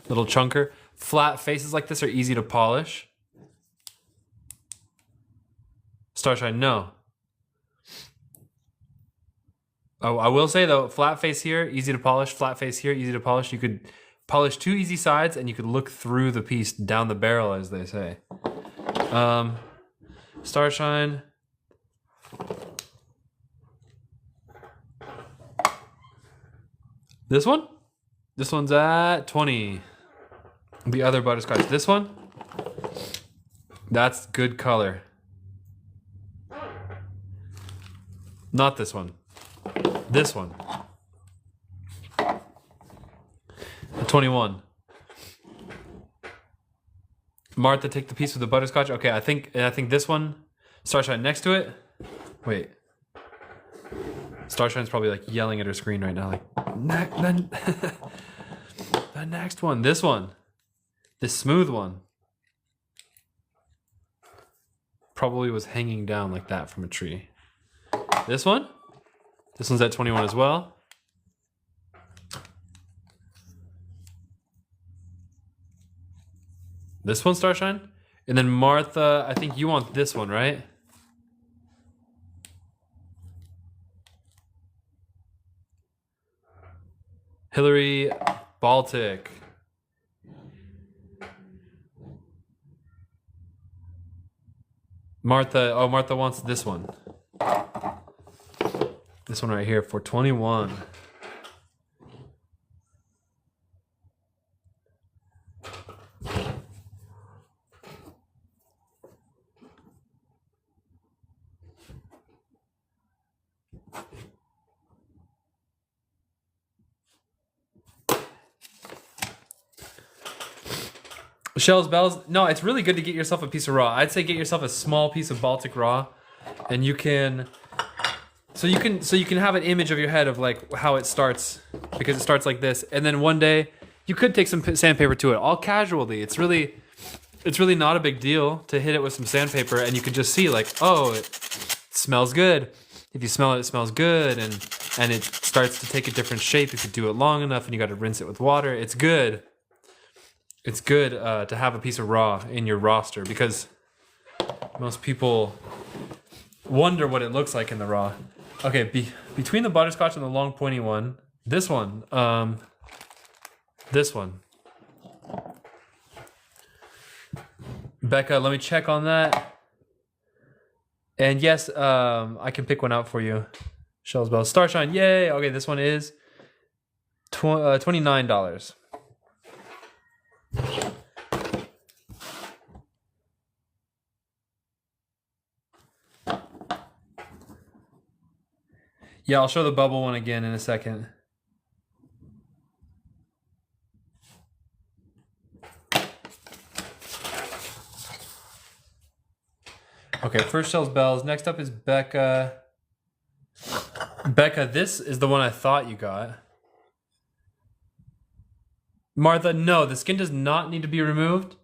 [SPEAKER 1] Little chunker. Flat faces like this are easy to polish. Starshine, no. Oh, I will say though, flat face here, easy to polish. Flat face here, easy to polish. You could polish two easy sides and you could look through the piece down the barrel, as they say. Starshine. This one? This one's at 20. The other butterscotch. This one? That's good color. Not this one. This one. 21. Martha, take the piece with the butterscotch. Okay, I think this one, Starshine next to it. Wait. Starshine's probably like yelling at her screen right now, like the next one. This one. This smooth one. Probably was hanging down like that from a tree. This one? This one's at 21 as well. This one, Starshine? And then Martha, I think you want this one, right? Hillary, Baltic. Martha, oh, Martha wants this one. This one right here for 21. Shells, bells. No, it's really good to get yourself a piece of raw. I'd say get yourself a small piece of Baltic raw, and you can have an image of your head of like how it starts, because it starts like this, and then one day you could take some sandpaper to it, all casually. It's really not a big deal to hit it with some sandpaper, and you can just see like, oh, it smells good. If you smell it, it smells good, and it starts to take a different shape if you do it long enough, and you got to rinse it with water. It's good. It's good to have a piece of raw in your roster, because most people wonder what it looks like in the raw. Okay, between the butterscotch and the long pointy one, this one. Becca, let me check on that. And yes, I can pick one out for you. Shells, bells, Starshine, yay! Okay, this one is $29. Yeah, I'll show the bubble one again in a second. Okay, first Shells, bells. Next up is Becca. Becca, this is the one I thought you got. Martha, no, the skin does not need to be removed.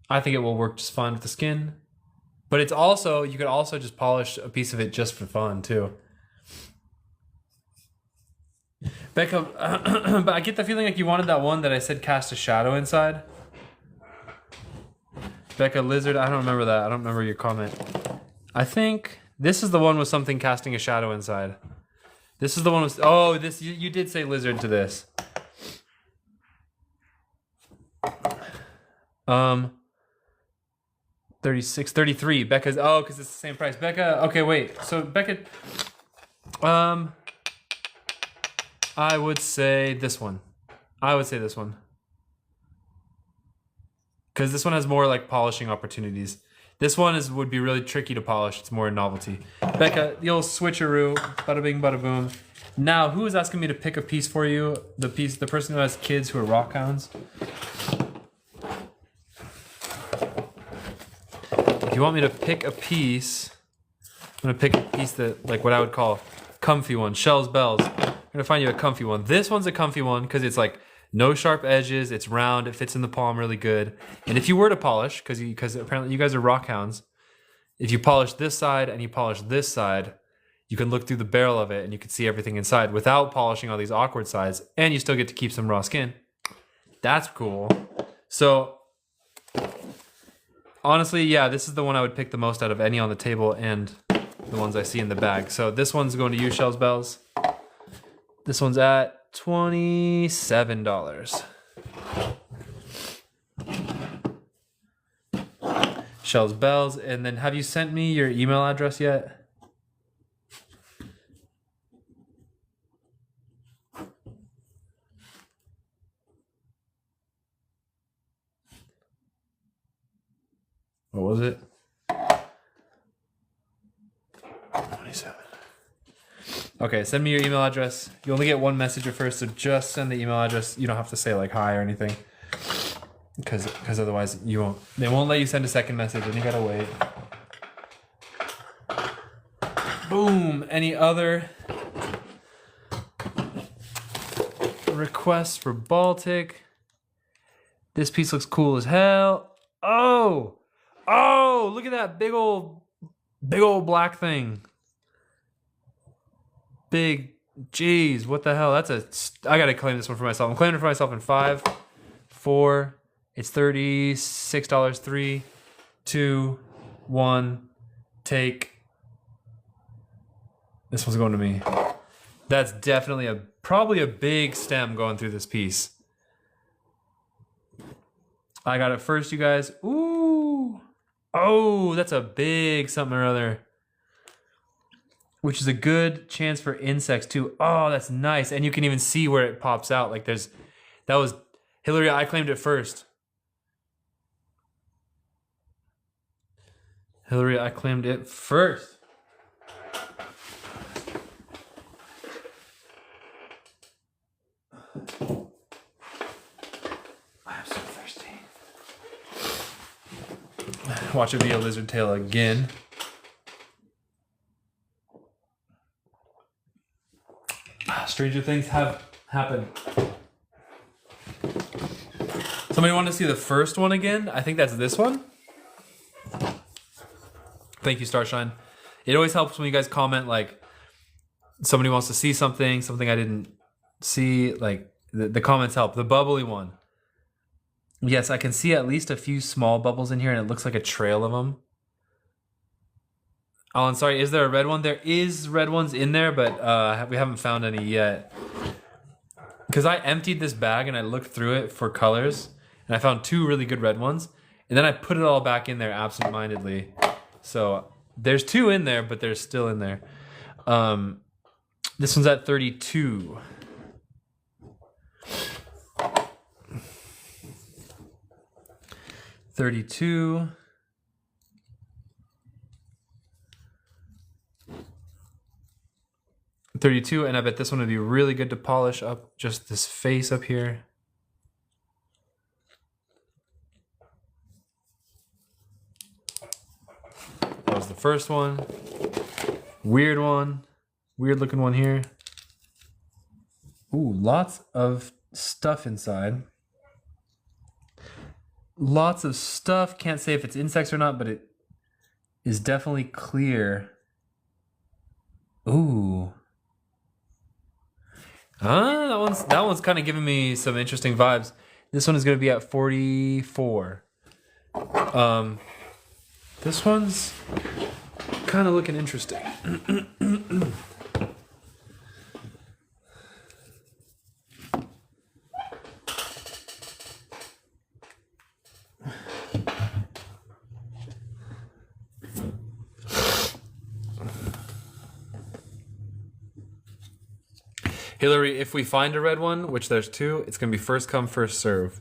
[SPEAKER 1] I think it will work just fine with the skin. But it's also, you could also just polish a piece of it just for fun too. Becca, but I get the feeling like you wanted that one that I said cast a shadow inside. Becca Lizard, I don't remember that. I don't remember your comment. I think this is the one with something casting a shadow inside. This is the one with, oh, this, you did say Lizard to this. 36, 33. Becca's, oh, because it's the same price. Becca, okay, wait. So Becca, I would say this one. I would say this one. Because this one has more like polishing opportunities. This one would be really tricky to polish. It's more a novelty. Becca, the old switcheroo. Bada bing, bada boom. Now, who is asking me to pick a piece for you? The person who has kids who are rock hounds. If you want me to pick a piece, I'm gonna pick a piece that, like what I would call comfy one. Shells Bells. I'm gonna find you a comfy one. This one's a comfy one because it's like no sharp edges. It's round. It fits in the palm really good. And if you were to polish, because apparently you guys are rock hounds, if you polish this side and you polish this side, you can look through the barrel of it and you can see everything inside without polishing all these awkward sides, and you still get to keep some raw skin. That's cool. So honestly, yeah, this is the one I would pick the most out of any on the table and the ones I see in the bag. So this one's going to you, Shells Bells. This one's at $27. Shells Bells. And then have you sent me your email address yet? What was it? 27. Okay, send me your email address. You only get one message at first, so just send the email address. You don't have to say like hi or anything, because otherwise they won't let you send a second message, and you gotta wait. Boom. Any other requests for Baltic? This piece looks cool as hell. Oh, look at that big old black thing. Big, jeez, what the hell? I gotta claim this one for myself. I'm claiming it for myself in 5, 4, it's $36, 3, 2, 1, take. This one's going to me. That's definitely probably a big stem going through this piece. I got it first, you guys. Ooh. Oh, that's a big something or other. Which is a good chance for insects too. Oh, that's nice. And you can even see where it pops out. Like that was Hillary, I claimed it first. Hillary, I claimed it first. I'm so thirsty. Watch it be a lizard tail again. Stranger things have happened. Somebody want to see the first one again? I think that's this one. Thank you, Starshine. It always helps when you guys comment like somebody wants to see something I didn't see. Like the comments help. The bubbly one. Yes, I can see at least a few small bubbles in here, and it looks like a trail of them. Oh, I'm sorry, is there a red one? There is red ones in there, but we haven't found any yet. Because I emptied this bag and I looked through it for colors, and I found 2 really good red ones, and then I put it all back in there absent-mindedly. So there's 2 in there, but they're still in there. This one's at 32. $32. $32, and I bet this one would be really good to polish up just this face up here. That was the first one. Weird one. Weird looking one here. Ooh, lots of stuff inside. Lots of stuff. Can't say if it's insects or not, but it is definitely clear. Ooh. That one's kind of giving me some interesting vibes. This one is going to be at 44. This one's kind of looking interesting. Hillary, if we find a red one, which there's two, it's going to be first come, first serve.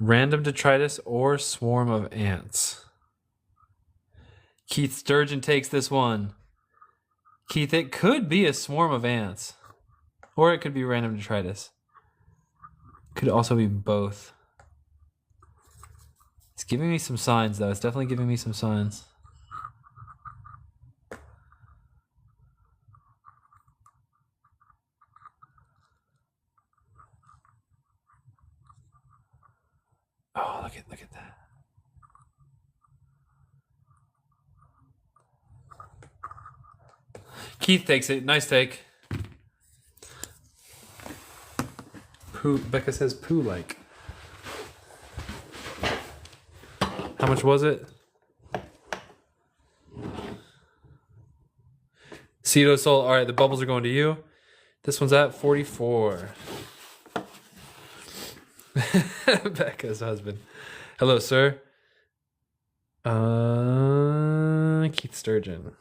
[SPEAKER 1] Random detritus or swarm of ants. Keith Sturgeon takes this one. Keith, it could be a swarm of ants. Or it could be random detritus. Could also be both. It's giving me some signs, though. It's definitely giving me some signs. Oh, look at that. Keith takes it. Nice take. Poo. Becca says poo-like. How much was it? Ceto Soul. All right, the bubbles are going to you. This one's at 44. Becca's husband. Hello, sir. Keith Sturgeon.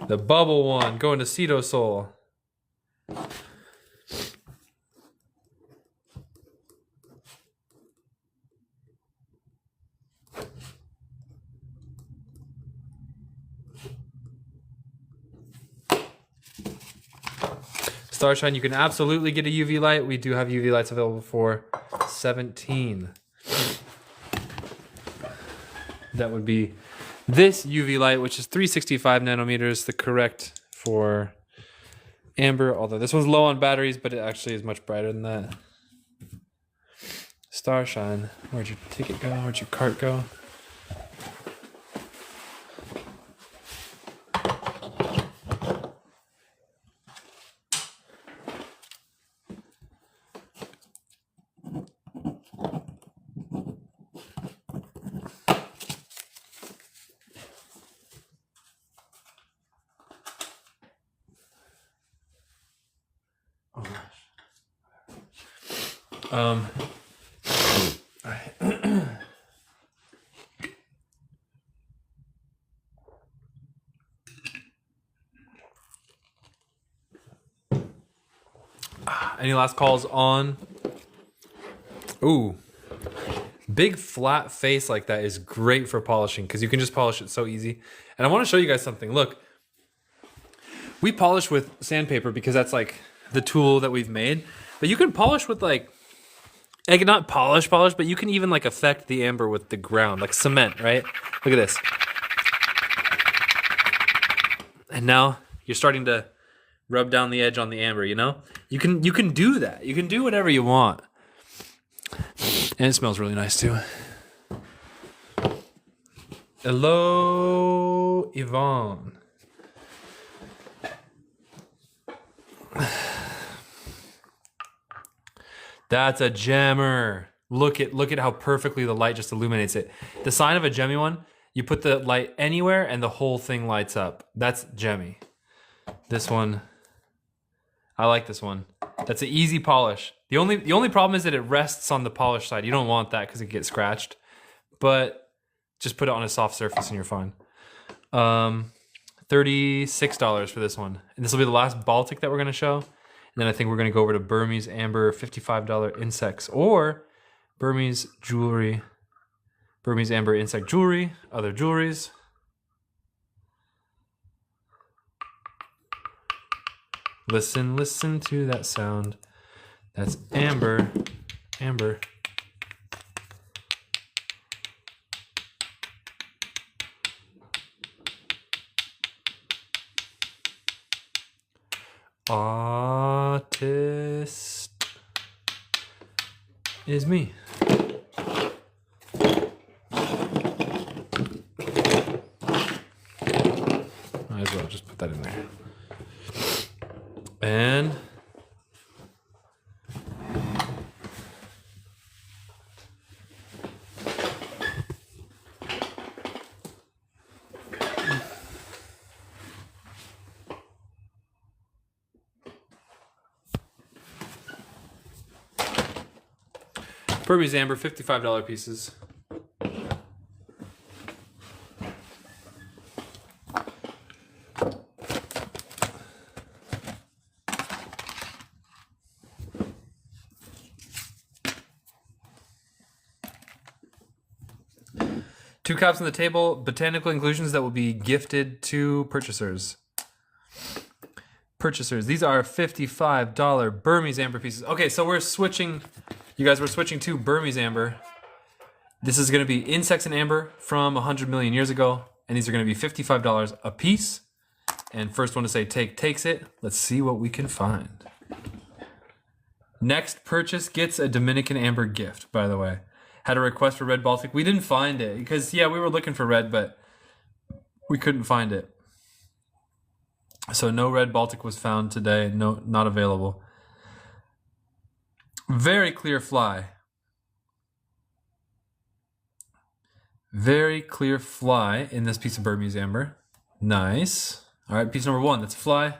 [SPEAKER 1] The bubble one going to Ceto Soul. Starshine, you can absolutely get a UV light. We do have UV lights available for 17. That would be this UV light, which is 365 nanometers, the correct for amber, although this one's low on batteries, but it actually is much brighter than that. Starshine, where'd your ticket go? Where'd your cart go? Any last calls on? Ooh. Big flat face like that is great for polishing because you can just polish it so easy. And I want to show you guys something. Look, we polish with sandpaper because that's like the tool that we've made. But you can polish with like not polish, but you can even like affect the amber with the ground, like cement, right? Look at this. And now you're starting to rub down the edge on the amber, you know? You can do that. You can do whatever you want. And it smells really nice too. Hello, Yvonne. That's a gemmer. Look at how perfectly the light just illuminates it. The sign of a gemmy one, you put the light anywhere and the whole thing lights up. That's gemmy. This one, I like this one. That's an easy polish. The only problem is that it rests on the polished side. You don't want that because it gets scratched. But just put it on a soft surface and you're fine. $36 for this one. And this will be the last Baltic that we're going to show. And then I think we're going to go over to Burmese Amber, $55 insects, or Burmese jewelry, Burmese Amber insect jewelry, other jewelries. Listen to that sound. That's amber amber. Artist is me. Might as well just put that in there. And Burmese amber, $55 pieces. Two caps on the table, botanical inclusions that will be gifted to purchasers. Purchasers, these are $55 Burmese amber pieces. Okay, so we're switching, you guys, we're switching to Burmese amber. This is going to be insects and amber from 100 million years ago, and these are going to be $55 a piece. And first one to say take takes it. Let's see what we can find. Next purchase gets a Dominican amber gift, by the way. Had a request for red Baltic. We didn't find it because, yeah, we were looking for red, but we couldn't find it. So no red Baltic was found today. No, not available. Very clear fly. Very clear fly in this piece of Burmese amber. Nice. All right, piece number one, that's a fly.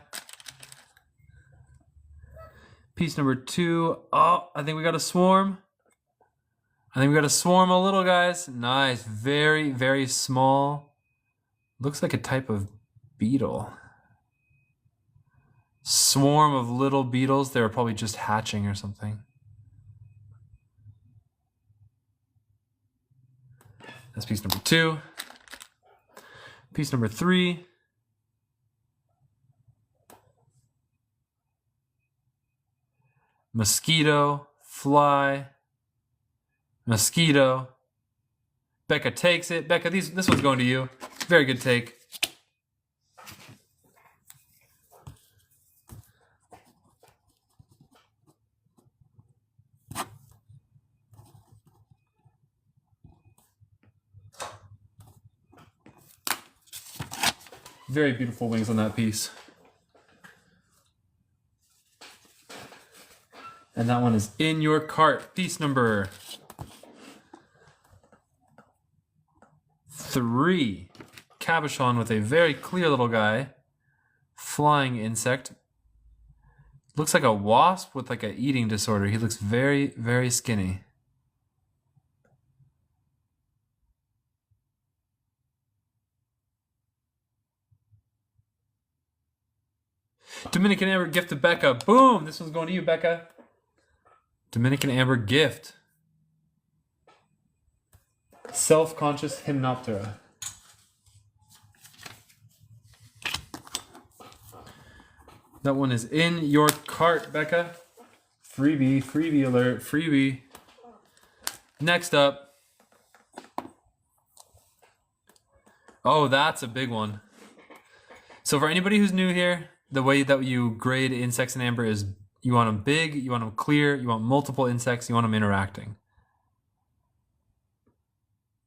[SPEAKER 1] Piece number two, oh, I think we got a swarm. I think we got a swarm of little guys. Nice, very, very small. Looks like a type of beetle. Swarm of little beetles. They were probably just hatching or something. That's piece number two. Piece number three. Mosquito, fly, mosquito. Becca takes it. Becca, this one's going to you. Very good take. Very beautiful wings on that piece. And that one is in your cart. Piece number 3. Cabochon with a very clear little guy. Flying insect. Looks like a wasp with like an eating disorder. He looks very, very skinny. Dominican Amber gift to Becca. Boom! This one's going to you, Becca. Dominican Amber gift. Self-conscious Hymenoptera. That one is in your cart, Becca. Freebie, freebie alert, freebie. Next up. Oh, that's a big one. So for anybody who's new here, the way that you grade insects in amber is you want them big, you want them clear, you want multiple insects, you want them interacting.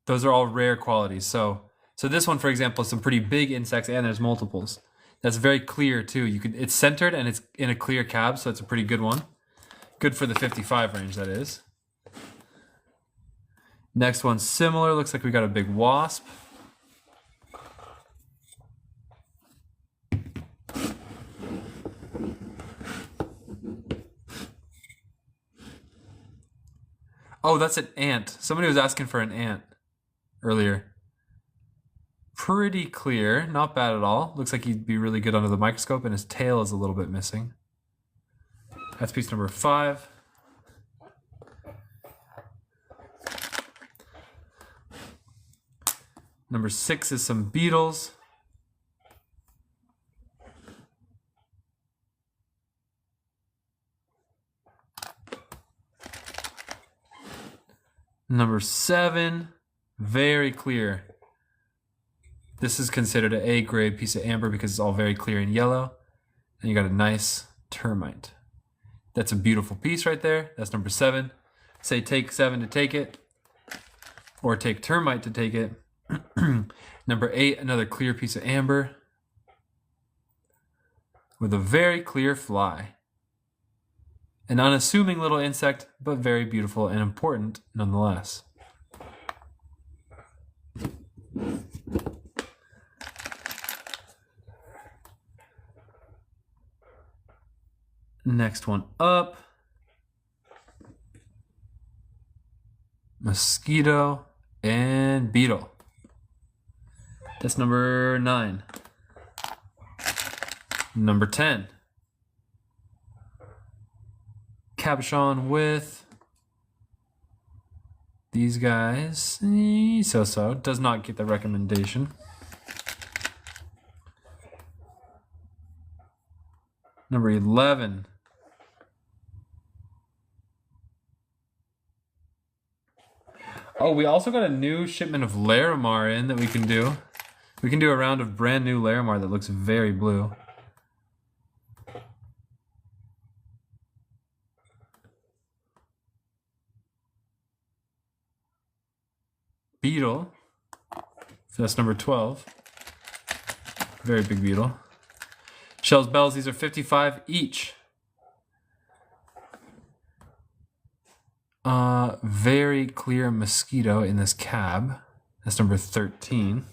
[SPEAKER 1] Those are all rare qualities. So this one, for example, is some pretty big insects and there's multiples. That's very clear too. It's centered and it's in a clear cab, so it's a pretty good one. Good for the 55 range, that is. Next one's similar. Looks like we got a big wasp. Oh, that's an ant. Somebody was asking for an ant earlier. Pretty clear. Not bad at all. Looks like he'd be really good under the microscope, and his tail is a little bit missing. That's piece number 5. Number 6 is some beetles. Number 7, very clear. This is considered an A grade piece of amber because it's all very clear and yellow. And you got a nice termite. That's a beautiful piece right there. That's number 7. Say take 7 to take it, or take termite to take it. Number 8, another clear piece of amber with a very clear fly. An unassuming little insect, but very beautiful and important nonetheless. Next one up. Mosquito and beetle. That's number 9. Number 10. Cabochon with these guys. So-so. Does not get the recommendation. Number 11. Oh, we also got a new shipment of Larimar in that we can do. We can do a round of brand new Larimar that looks very blue. Beetle. So that's number 12. Very big beetle. Shells, bells, these are 55 each. Very clear mosquito in this cab. That's number 13.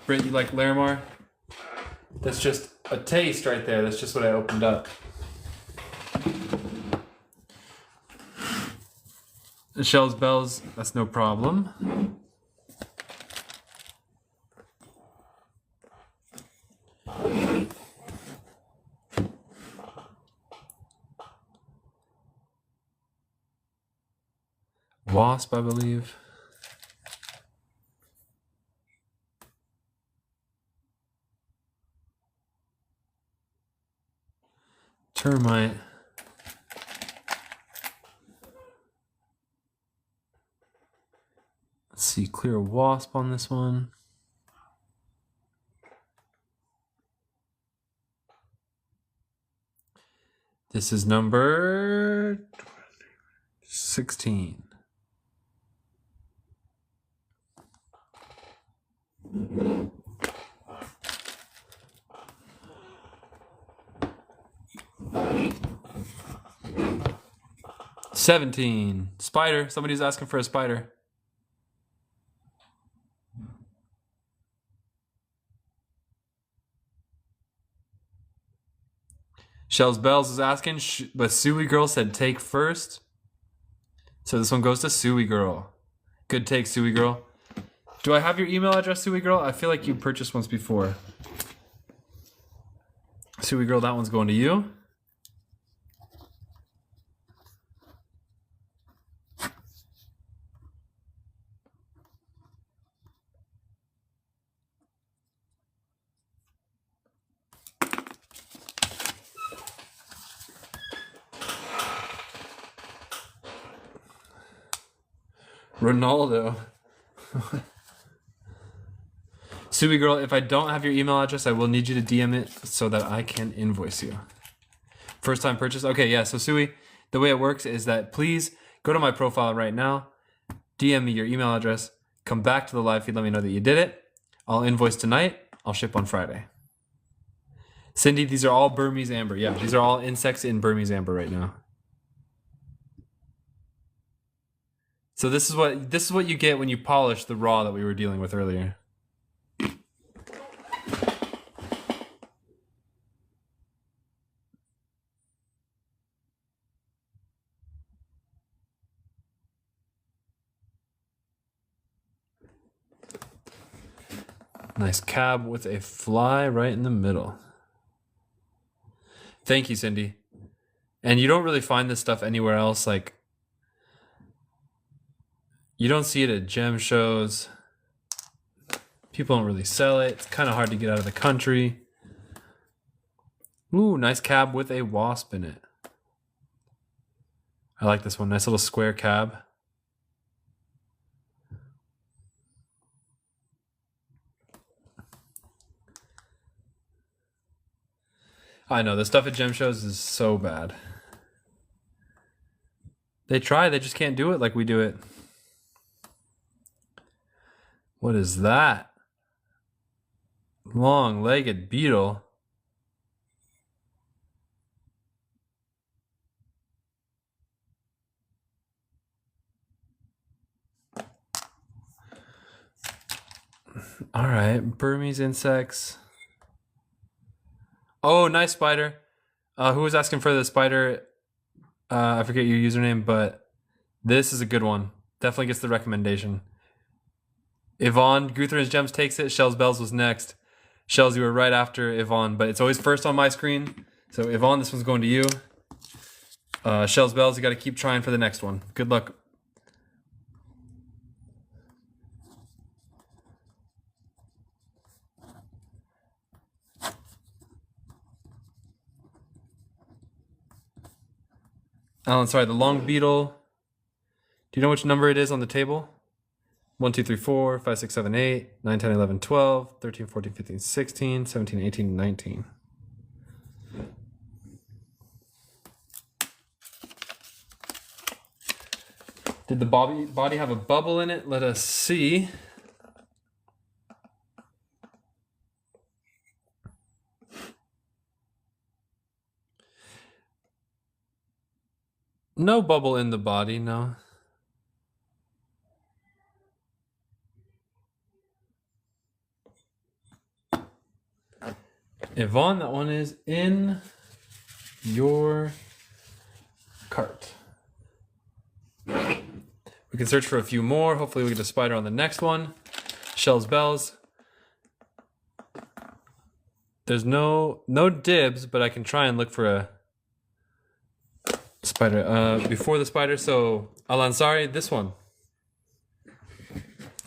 [SPEAKER 1] Britt, you like Larimar? That's just a taste right there. That's just what I opened up. The shells, bells, that's no problem. Wasp, I believe. Termite. Let's see, clear wasp on this one. This is number 16. $17. Spider. Somebody's asking for a spider. Shells Bells is asking, but Suey Girl said take first. So this one goes to Suey Girl. Good take, Suey Girl. Do I have your email address, Suey Girl? I feel like you purchased once before. Suey Girl, that one's going to you. Ronaldo. Suey Girl, if I don't have your email address, I will need you to DM it so that I can invoice you. First time purchase? Okay, yeah, so Suey, the way it works is that please go to my profile right now, DM me your email address, come back to the live feed, let me know that you did it. I'll invoice tonight, I'll ship on Friday. Cindy, these are all Burmese amber. Yeah, these are all insects in Burmese amber right now. So this is what you get when you polish the raw that we were dealing with earlier. Nice cab with a fly right in the middle. Thank you, Cindy. And you don't really find this stuff anywhere else. Like, you don't see it at gem shows. People don't really sell it. It's kind of hard to get out of the country. Ooh, nice cab with a wasp in it. I like this one. Nice little square cab. I know, the stuff at gem shows is so bad. They try, they just can't do it like we do it. What is that? Long-legged beetle. All right, Burmese insects. Oh, nice spider. Who was asking for the spider? I forget your username, but this is a good one. Definitely gets the recommendation. Yvonne, Gutherin's Gems takes it. Shells Bells was next. Shells, you were right after Yvonne, but it's always first on my screen. So Yvonne, this one's going to you. Shells Bells, you got to keep trying for the next one. Good luck. Alan, sorry, the long beetle. Do you know which number it is on the table? 1, 2, 3, 4, 5, 6, 7, 8, 9, 10, 11, 12, 13, 14, 15, 16, 17, 18, 19. Did the body have a bubble in it? Let us see. No bubble in the body, no. Yvonne, that one is in your cart. We can search for a few more. Hopefully we get a spider on the next one. Shells Bells. There's no dibs, but I can try and look for a spider. Before the spider, so Alansari, this one.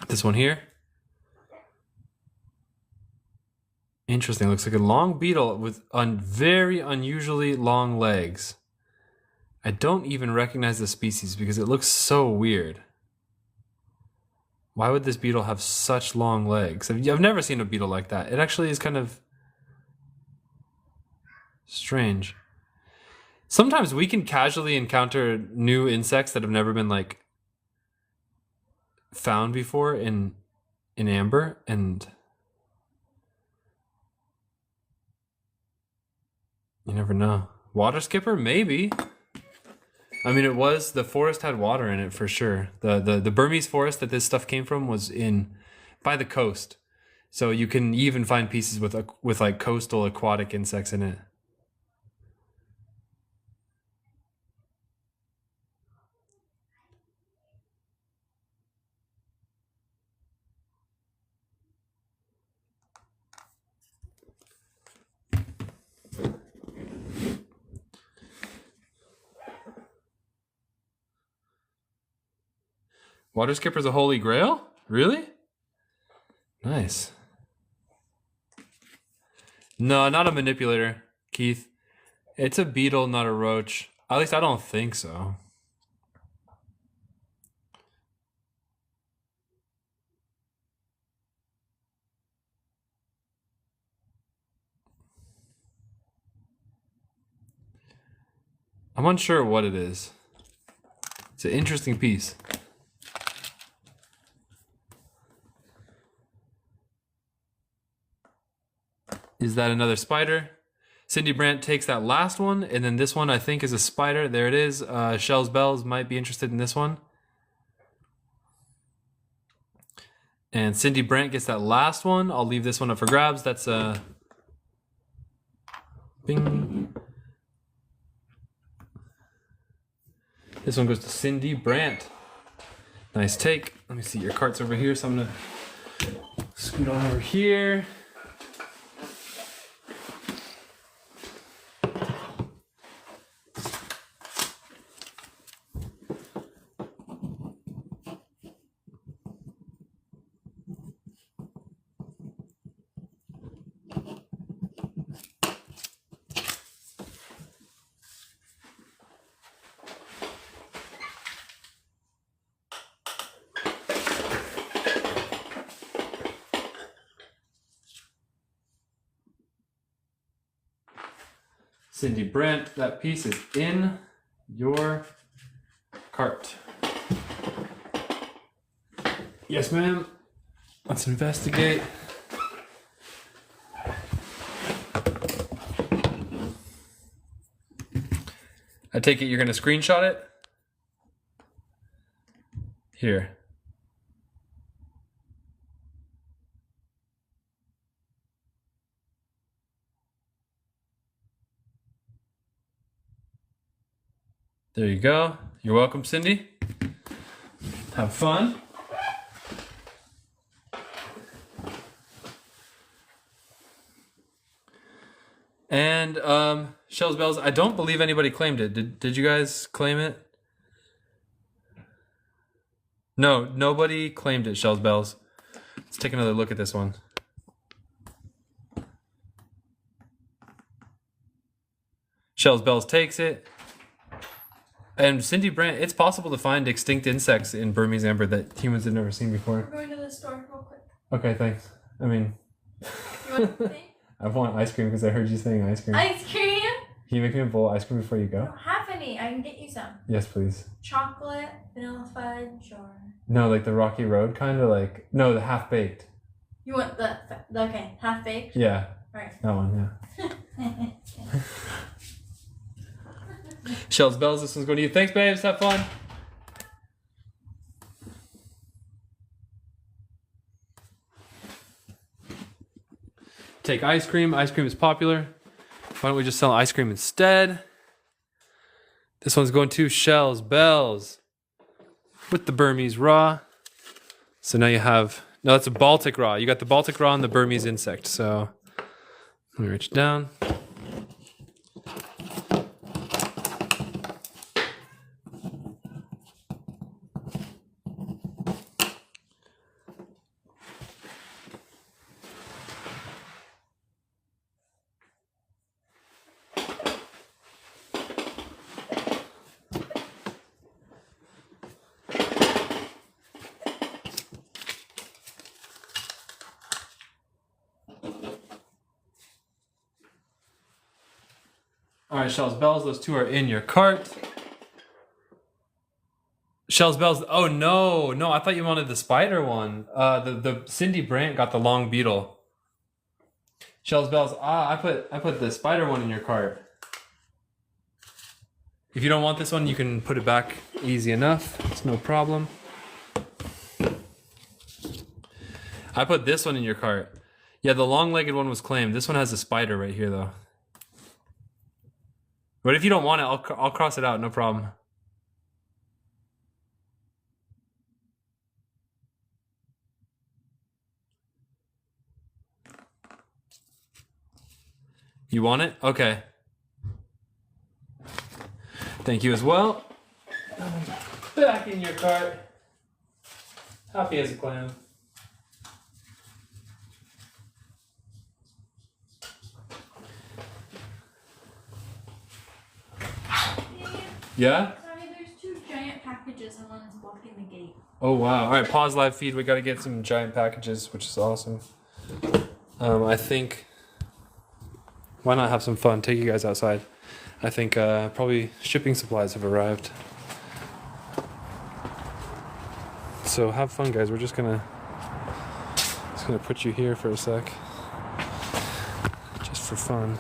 [SPEAKER 1] This one here. Interesting. Looks like a long beetle with very unusually long legs. I don't even recognize the species because it looks so weird. Why would this beetle have such long legs? I've never seen a beetle like that. It actually is kind of strange. Sometimes we can casually encounter new insects that have never been like found before in amber, and you never know. Water skipper, maybe. I mean, it was, the forest had water in it for sure. The Burmese forest that this stuff came from was by the coast, so you can even find pieces with like coastal aquatic insects in it. Water skipper's a holy grail? Really? Nice. No, not a manipulator, Keith. It's a beetle, not a roach. At least I don't think so. I'm unsure what it is. It's an interesting piece. Is that another spider? Cindy Brandt takes that last one, and then this one I think is a spider. There it is. Shells Bells might be interested in this one. And Cindy Brandt gets that last one. I'll leave this one up for grabs. That's a bing. This one goes to Cindy Brandt. Nice take. Let me see, your cart's over here, so I'm gonna scoot on over here. Cindy Brent, that piece is in your cart. Yes, ma'am. Let's investigate. I take it you're going to screenshot it? Here. There you go. You're welcome, Cindy. Have fun. And Shells Bells, I don't believe anybody claimed it. Did you guys claim it? No, nobody claimed it, Shells Bells. Let's take another look at this one. Shells Bells takes it. And Cindy Brant, it's possible to find extinct insects in Burmese amber that humans have never seen before.
[SPEAKER 2] We're going to the store real quick.
[SPEAKER 1] Okay, thanks. I mean,
[SPEAKER 2] You want anything?
[SPEAKER 1] I want ice cream because I heard you saying ice cream.
[SPEAKER 2] Ice cream?
[SPEAKER 1] Can you make me a bowl of ice cream before you
[SPEAKER 2] I
[SPEAKER 1] go?
[SPEAKER 2] don't have any. I can get you some.
[SPEAKER 1] Yes, please.
[SPEAKER 2] Chocolate, vanilla fudge, or...
[SPEAKER 1] No, like the Rocky Road kind of like... No, the half-baked.
[SPEAKER 2] You want the okay, half baked?
[SPEAKER 1] Yeah.
[SPEAKER 2] Alright.
[SPEAKER 1] That one, yeah. Shells Bells, this one's going to you. Thanks, babes. Have fun. Take ice cream. Ice cream is popular. Why don't we just sell ice cream instead? This one's going to Shells Bells with the Burmese raw. So now you have... No, that's a Baltic raw. You got the Baltic raw and the Burmese insect. So let me reach down. All right, Shells Bells, those two are in your cart. Shells Bells, oh no, I thought you wanted the spider one. The Cindy Brant got the long beetle. Shells Bells, I put the spider one in your cart. If you don't want this one, you can put it back easy enough. It's no problem. I put this one in your cart. Yeah, the long-legged one was claimed. This one has a spider right here, though. But if you don't want it, I'll cross it out, no problem. You want it? Okay. Thank you as well. Back in your cart. Happy as a clam. Yeah?
[SPEAKER 2] Sorry, there's two giant packages and one is blocking the gate.
[SPEAKER 1] Oh wow. Alright, pause live feed. We gotta get some giant packages, which is awesome. I think... Why not have some fun? Take you guys outside. I think probably shipping supplies have arrived. So have fun, guys. We're just gonna put you here for a sec. Just for fun.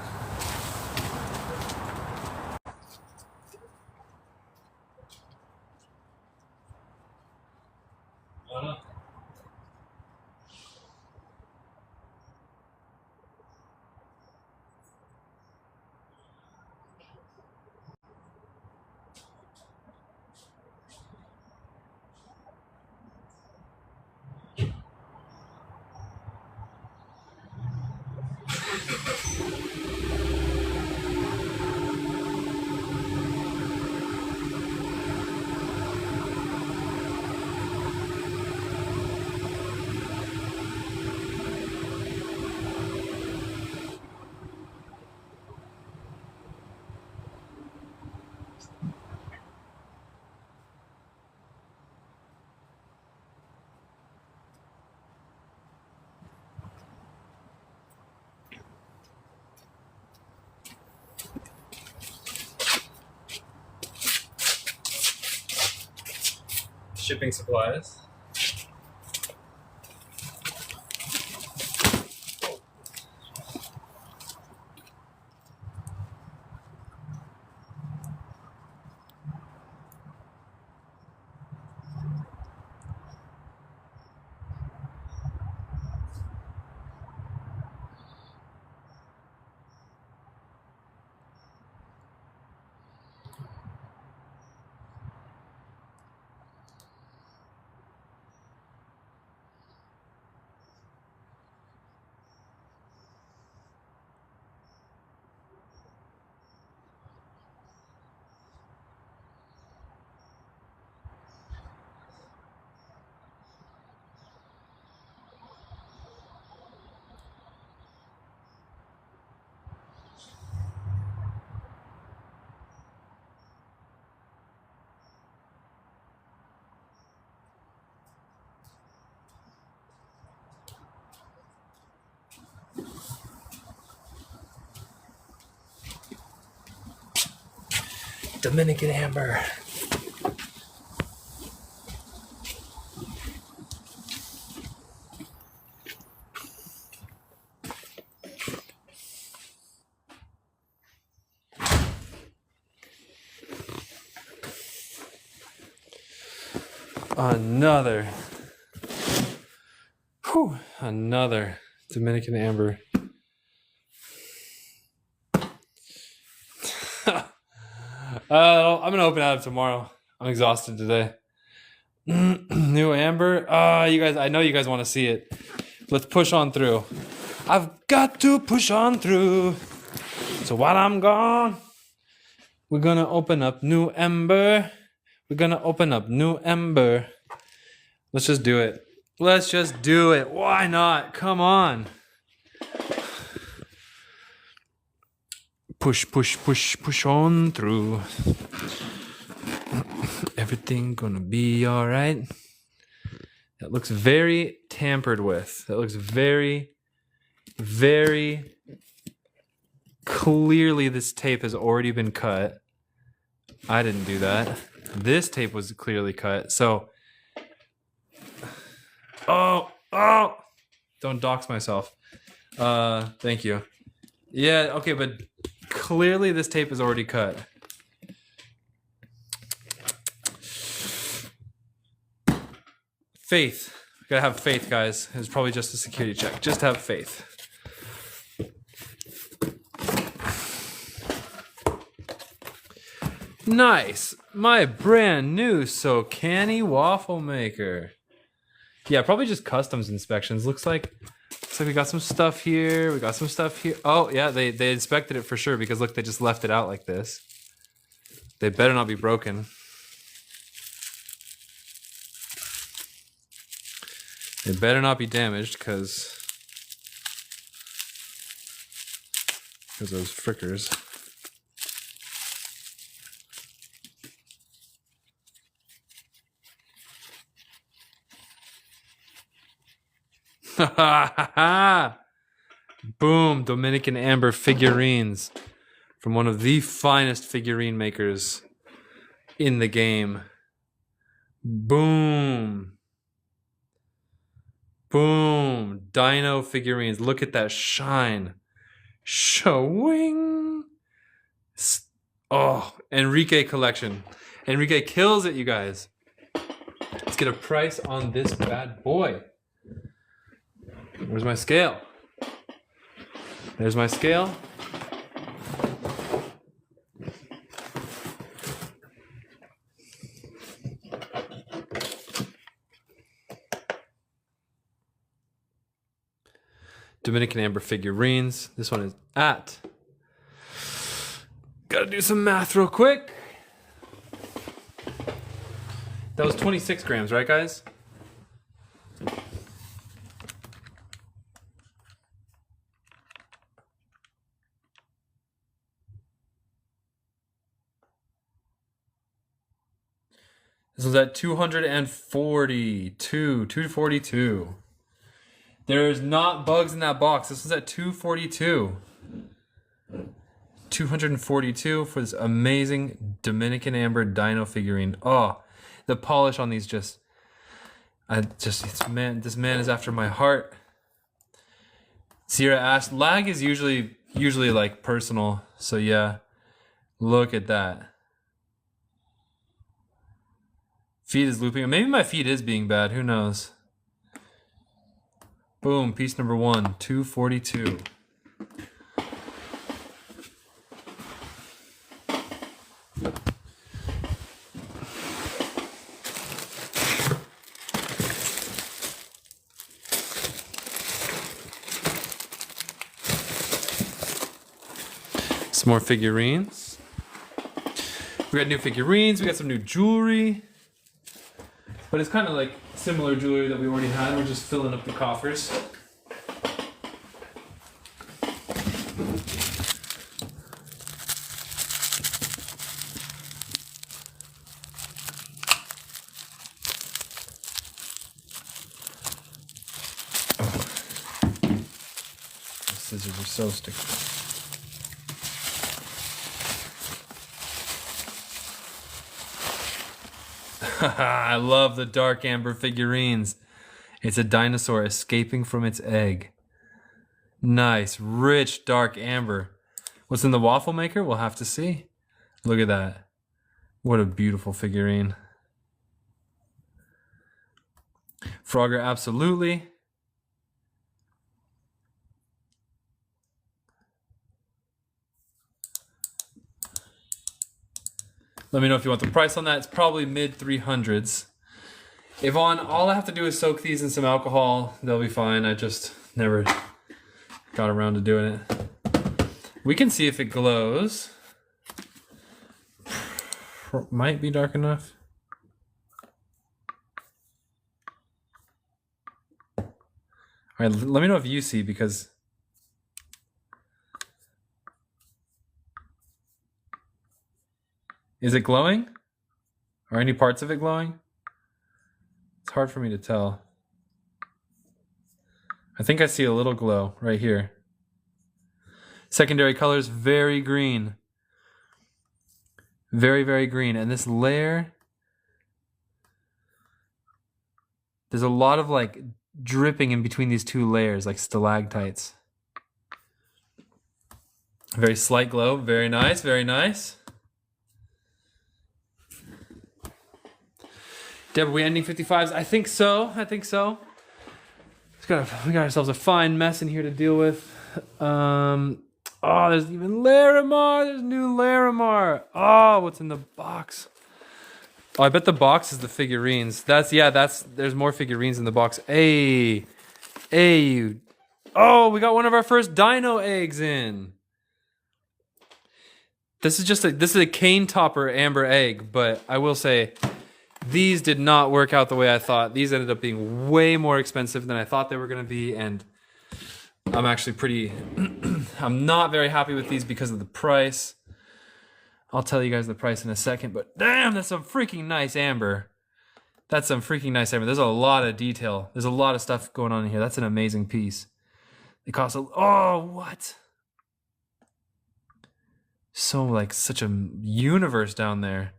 [SPEAKER 1] shipping supplies. Dominican amber. Another Dominican amber. I'm gonna open it up tomorrow. I'm exhausted today. New amber. You guys, I know you guys want to see it. Let's push on through. I've got to push on through. So while I'm gone, we're gonna open up new ember. We're gonna open up new ember. Let's just do it. Let's just do it. Why not? Come on. Push, push, push, push on through. Everything gonna be all right. That looks very tampered with. That looks very, very clearly this tape has already been cut. I didn't do that. This tape was clearly cut. So, oh, don't dox myself. Thank you. Yeah, okay, but clearly this tape is already cut. Faith. We gotta have faith, guys. It's probably just a security check. Just have faith. Nice. My brand new SoCanny waffle maker. Yeah, probably just customs inspections. Looks like we got some stuff here. We got some stuff here. Oh, yeah, they inspected it for sure because look, they just left it out like this. They better not be broken. They better not be damaged because those frickers. Boom, Dominican amber figurines from one of the finest figurine makers in the game. Boom. Boom. Dino figurines. Look at that shine. Showing. Oh, Enrique collection. Enrique kills it, you guys. Let's get a price on this bad boy. Where's my scale? There's my scale. Dominican amber figurines. This one is at. Gotta do some math real quick. That was 26 grams, right, guys? This was at 242. There's not bugs in that box. This was at 242. 242 for this amazing Dominican amber dino figurine. Oh, The polish on these this man is after my heart. Sierra asked, lag is usually like personal. So yeah, look at that. Feed is looping. Maybe my feed is being bad. Who knows? Boom. Piece number 1, 242. Some more figurines. We got new figurines. We got some new jewelry. But it's kind of like similar jewelry that we already had. We're just filling up the coffers. The scissors are so sticky. I love the dark amber figurines. It's a dinosaur escaping from its egg. Nice, rich, dark amber. What's in the waffle maker? We'll have to see. Look at that. What a beautiful figurine. Frogger, absolutely. Let me know if you want the price on that. It's probably mid 300s. Yvonne, all I have to do is soak these in some alcohol. They'll be fine. I just never got around to doing it. We can see if it glows. Might be dark enough. All right, let me know if you see, because is it glowing? Are any parts of it glowing? It's hard for me to tell. I think I see a little glow right here. Secondary colors, very green. Very, very green. And this layer, there's a lot of like dripping in between these two layers, like stalactites. Very slight glow. Very nice, very nice. Deb, are we ending 55s? I think so. I think so. We got ourselves a fine mess in here to deal with. Oh, there's even Larimar. There's new Larimar. Oh, what's in the box? Oh, I bet the box is the figurines. There's more figurines in the box. Hey. Oh, we got one of our first dino eggs in. This is a cane topper amber egg, but I will say these did not work out the way I thought. These ended up being way more expensive than I thought they were going to be, and I'm actually I'm not very happy with these because of the price. I'll tell you guys the price in a second, but damn, that's some freaking nice amber. That's some freaking nice amber. There's a lot of detail. There's a lot of stuff going on in here. That's an amazing piece. It costs what? So like such a universe down there.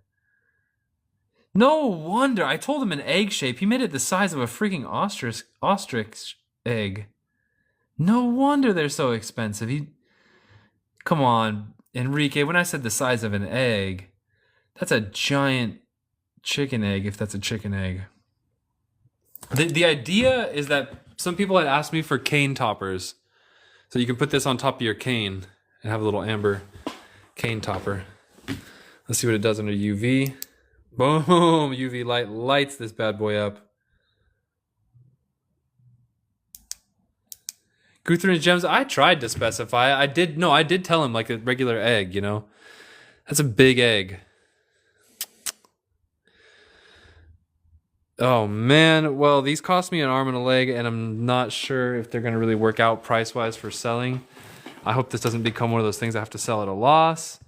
[SPEAKER 1] No wonder. I told him an egg shape. He made it the size of a freaking ostrich egg. No wonder they're so expensive. Come on, Enrique. When I said the size of an egg, that's a giant chicken egg, if that's a chicken egg. The idea is that some people had asked me for cane toppers. So you can put this on top of your cane and have a little amber cane topper. Let's see what it does under UV. Boom! UV light lights this bad boy up. Guthrie Gems, I tried to specify. I did tell him like a regular egg, you know? That's a big egg. Oh man, well these cost me an arm and a leg, and I'm not sure if they're gonna really work out price-wise for selling. I hope this doesn't become one of those things I have to sell at a loss.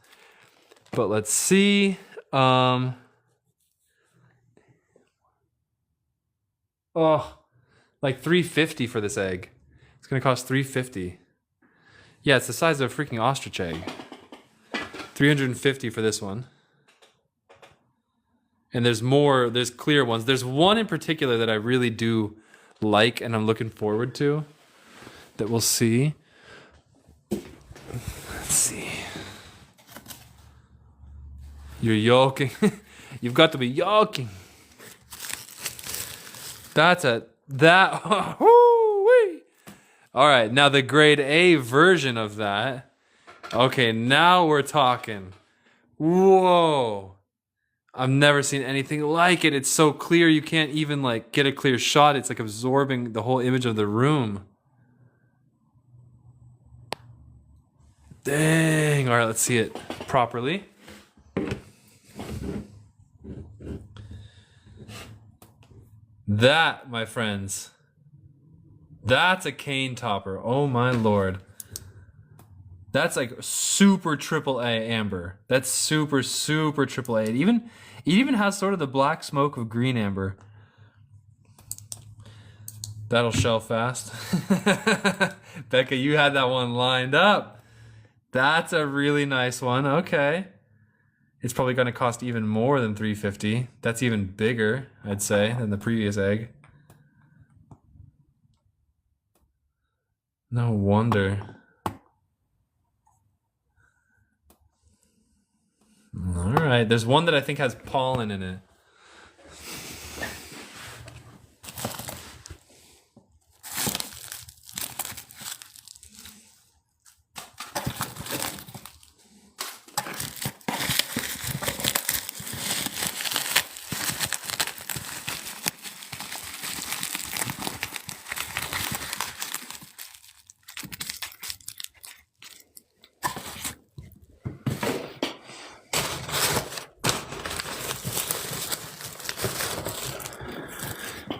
[SPEAKER 1] But let's see. Like $350 for this egg. It's gonna cost $350. Yeah, it's the size of a freaking ostrich egg. $350 for this one. And there's clear ones. There's one in particular that I really do like and I'm looking forward to that we'll see. Let's see. You're yolking. You've got to be yolking. All right, now the grade A version of that. Okay, now we're talking. Whoa. I've never seen anything like it. It's so clear you can't even like get a clear shot. It's like absorbing the whole image of the room. Dang. All right, let's see it properly. That, my friends, that's a cane topper. Oh my lord. That's like super triple A amber. That's super, super triple A. It even has sort of the black smoke of green amber. That'll shelf fast. Becca, you had that one lined up. That's a really nice one. Okay. It's probably going to cost even more than $350. That's even bigger, I'd say, than the previous egg. No wonder. All right, there's one that I think has pollen in it.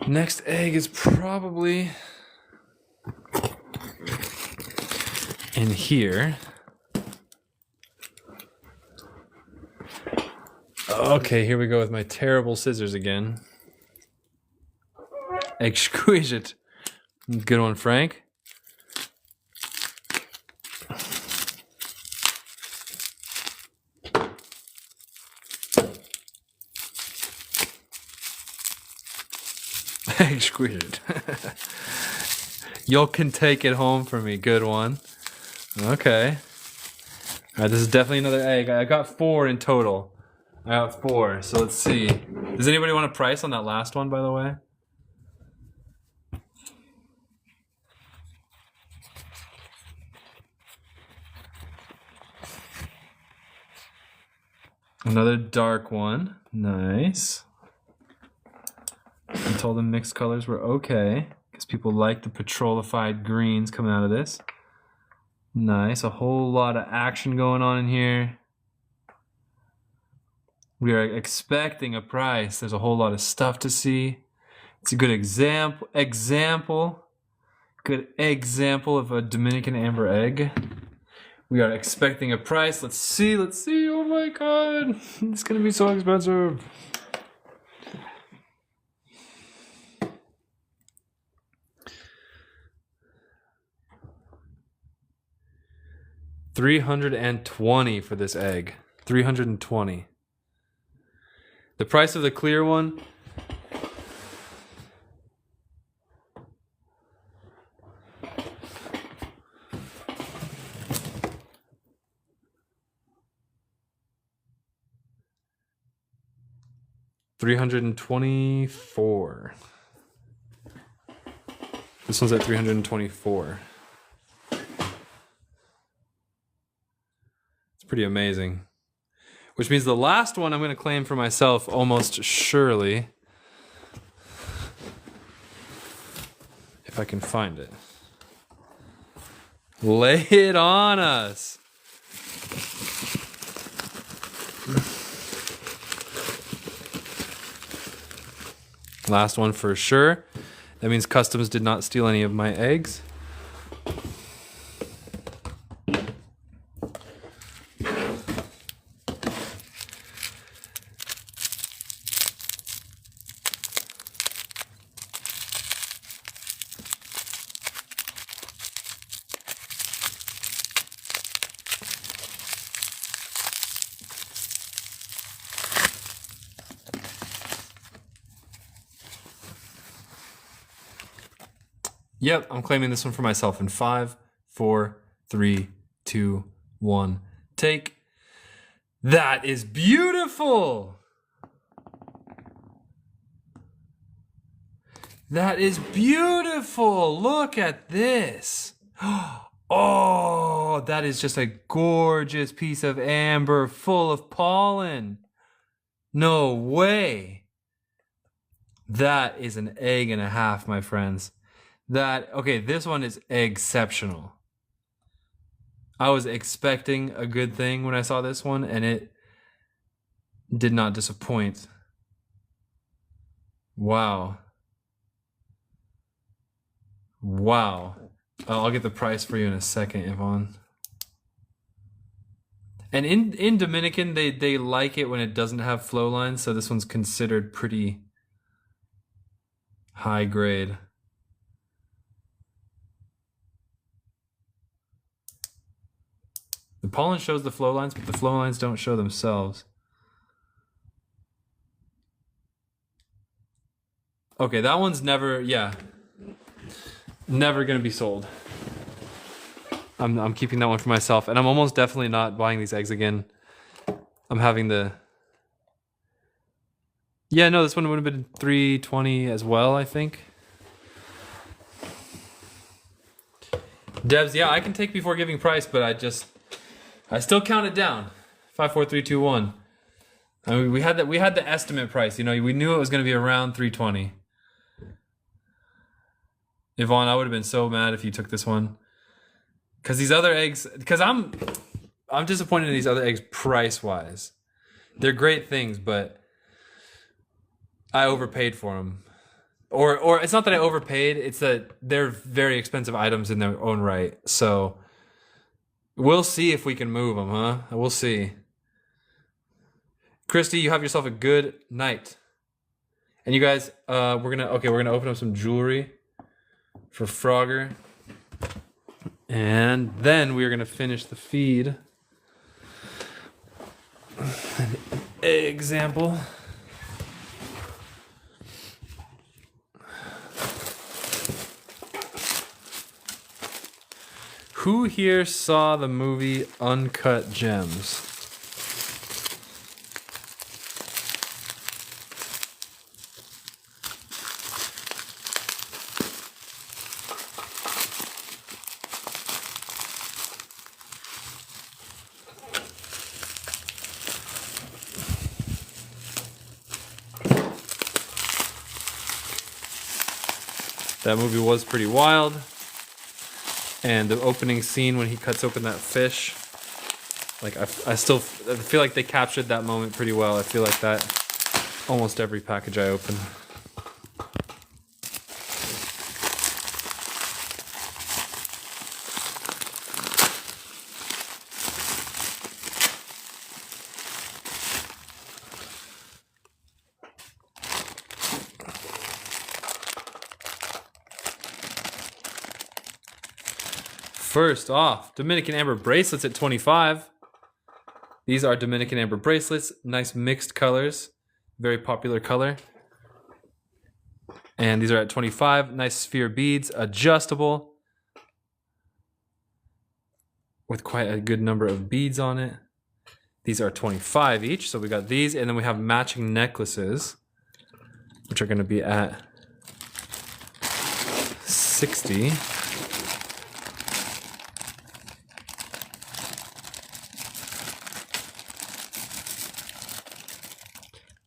[SPEAKER 1] Next egg is probably in here. Okay, here we go with my terrible scissors again. Exquisite. Good one, Frank. Exquisite. Y'all can take it home for me. Good one. Okay. All right, this is definitely another egg. I got 4 in total. I got 4. So let's see. Does anybody want a price on that last one, by the way? Another dark one. Nice. I told them mixed colors were okay because people like the petrolified greens coming out of this. Nice. A whole lot of action going on in here. We are expecting a price. There's a whole lot of stuff to see. It's a good good example of a Dominican amber egg. We are expecting a price. Let's see. Oh my god. It's gonna be so expensive. $320 for this egg. $320. The price of the clear one. $324. This one's at $324. Pretty amazing. Which means the last one I'm going to claim for myself almost surely. If I can find it. Lay it on us. Last one for sure. That means Customs did not steal any of my eggs. Yep, I'm claiming this one for myself in 5, 4, 3, 2, 1. Take. That is beautiful! That is beautiful! Look at this! Oh, that is just a gorgeous piece of amber full of pollen. No way. That is an egg and a half, my friends. Okay, this one is exceptional. I was expecting a good thing when I saw this one, and it did not disappoint. Wow. Wow. I'll get the price for you in a second, Yvonne. And in Dominican, they like it when it doesn't have flow lines, so this one's considered pretty high grade. The pollen shows the flow lines, but the flow lines don't show themselves. Okay, that one's never, yeah. Never gonna be sold. I'm keeping that one for myself, and I'm almost definitely not buying these eggs again. I'm having the... Yeah, no, this one would have been $320 as well, I think. Debs, yeah, I can take before giving price, but I still count it down. 5, 4, 3, 2, 1. I mean, we had the estimate price. You know, we knew it was going to be around $320. Yvonne, I would have been so mad if you took this one. Because these other eggs, because I'm disappointed in these other eggs price-wise. They're great things, but I overpaid for them. Or it's not that I overpaid, it's that they're very expensive items in their own right. So we'll see if we can move them, huh? We'll see. Christy, you have yourself a good night. And you guys, we're gonna open up some jewelry for Frogger. And then we're gonna finish the feed. An example. Who here saw the movie Uncut Gems? That movie was pretty wild. And the opening scene when he cuts open that fish, like I still feel like they captured that moment pretty well. I feel like that almost every package I open. First off, Dominican Amber bracelets at $25. These are Dominican Amber bracelets, nice mixed colors, very popular color. And these are at $25. Nice sphere beads, adjustable, with quite a good number of beads on it. These are $25 each, so we got these, and then we have matching necklaces, which are going to be at $60.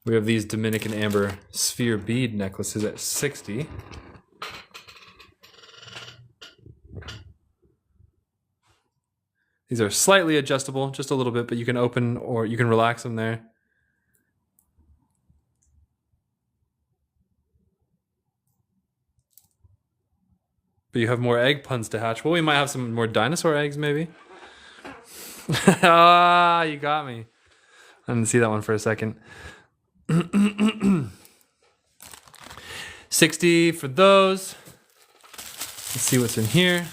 [SPEAKER 1] We have these Dominican Amber sphere bead necklaces at $60. These are slightly adjustable, just a little bit, but you can open or you can relax them there. But you have more egg puns to hatch. Well, we might have some more dinosaur eggs, maybe. Ah, you got me. I didn't see that one for a second. 60 for those. Let's see what's in here.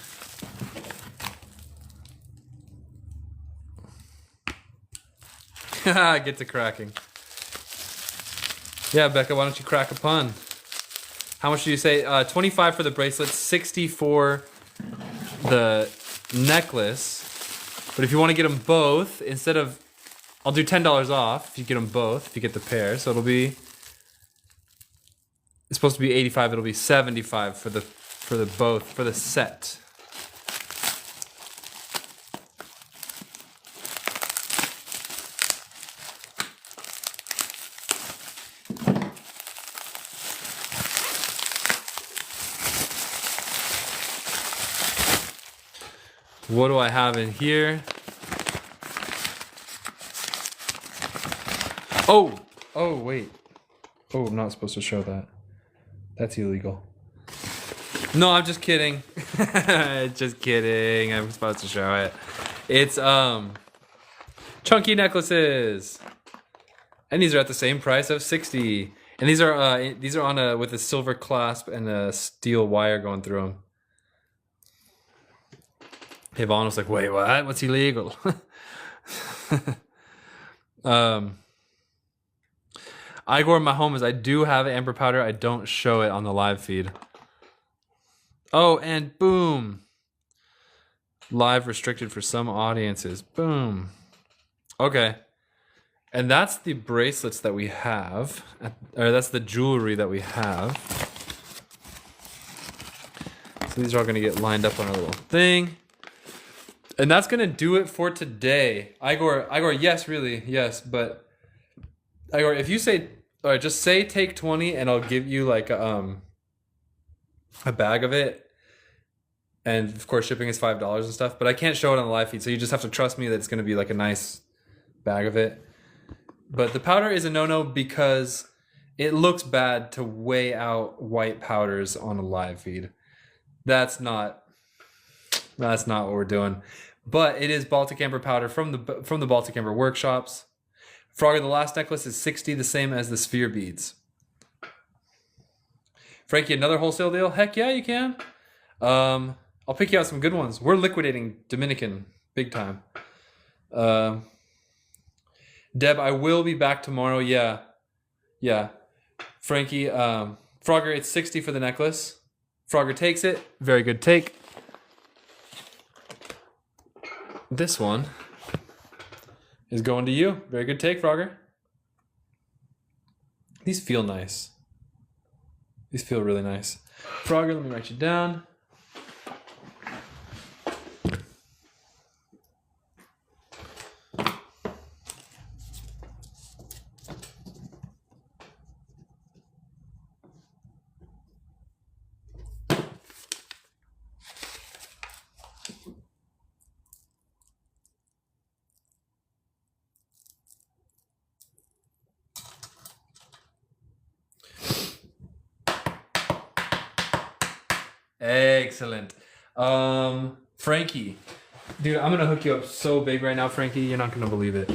[SPEAKER 1] Get to cracking. Yeah, Becca, why don't you crack a pun? How much do you say? 25 for the bracelet, 60 for the necklace. But if you want to get them both, instead of, I'll do $10 off if you get them both, if you get the pair. So it'll be, it's supposed to be 85. It'll be 75 for the both, for the set. What do I have in here? Oh, wait. Oh, I'm not supposed to show that. That's illegal. No, I'm just kidding. Just kidding. I'm supposed to show it. It's chunky necklaces. And these are at the same price of 60. And these are on a with a silver clasp and a steel wire going through them. Yvonne was like, wait, what? What's illegal? Igor Mahomes, I do have amber powder. I don't show it on the live feed. Oh, and boom. Live restricted for some audiences. Boom. Okay. And that's the bracelets that we have. Or that's the jewelry that we have. So these are all going to get lined up on our little thing. And that's going to do it for today. Igor, yes, really, yes. But, Igor, if you say, all right, just say take 20 and I'll give you like a bag of it. And, of course, shipping is $5 and stuff. But I can't show it on the live feed, so you just have to trust me that it's going to be like a nice bag of it. But the powder is a no-no because it looks bad to weigh out white powders on a live feed. That's not what we're doing. But it is Baltic Amber powder from the Baltic Amber workshops. Frogger, the last necklace is 60, the same as the sphere beads. Frankie, another wholesale deal? Heck yeah, you can. I'll pick you out some good ones. We're liquidating Dominican big time. Deb, I will be back tomorrow. Yeah. Frankie, Frogger, it's 60 for the necklace. Frogger takes it. Very good take. This one is going to you. Very good take, Frogger. These feel nice. These feel really nice. Frogger, let me write you down. Excellent. Frankie. Dude, I'm going to hook you up so big right now, Frankie. You're not going to believe it.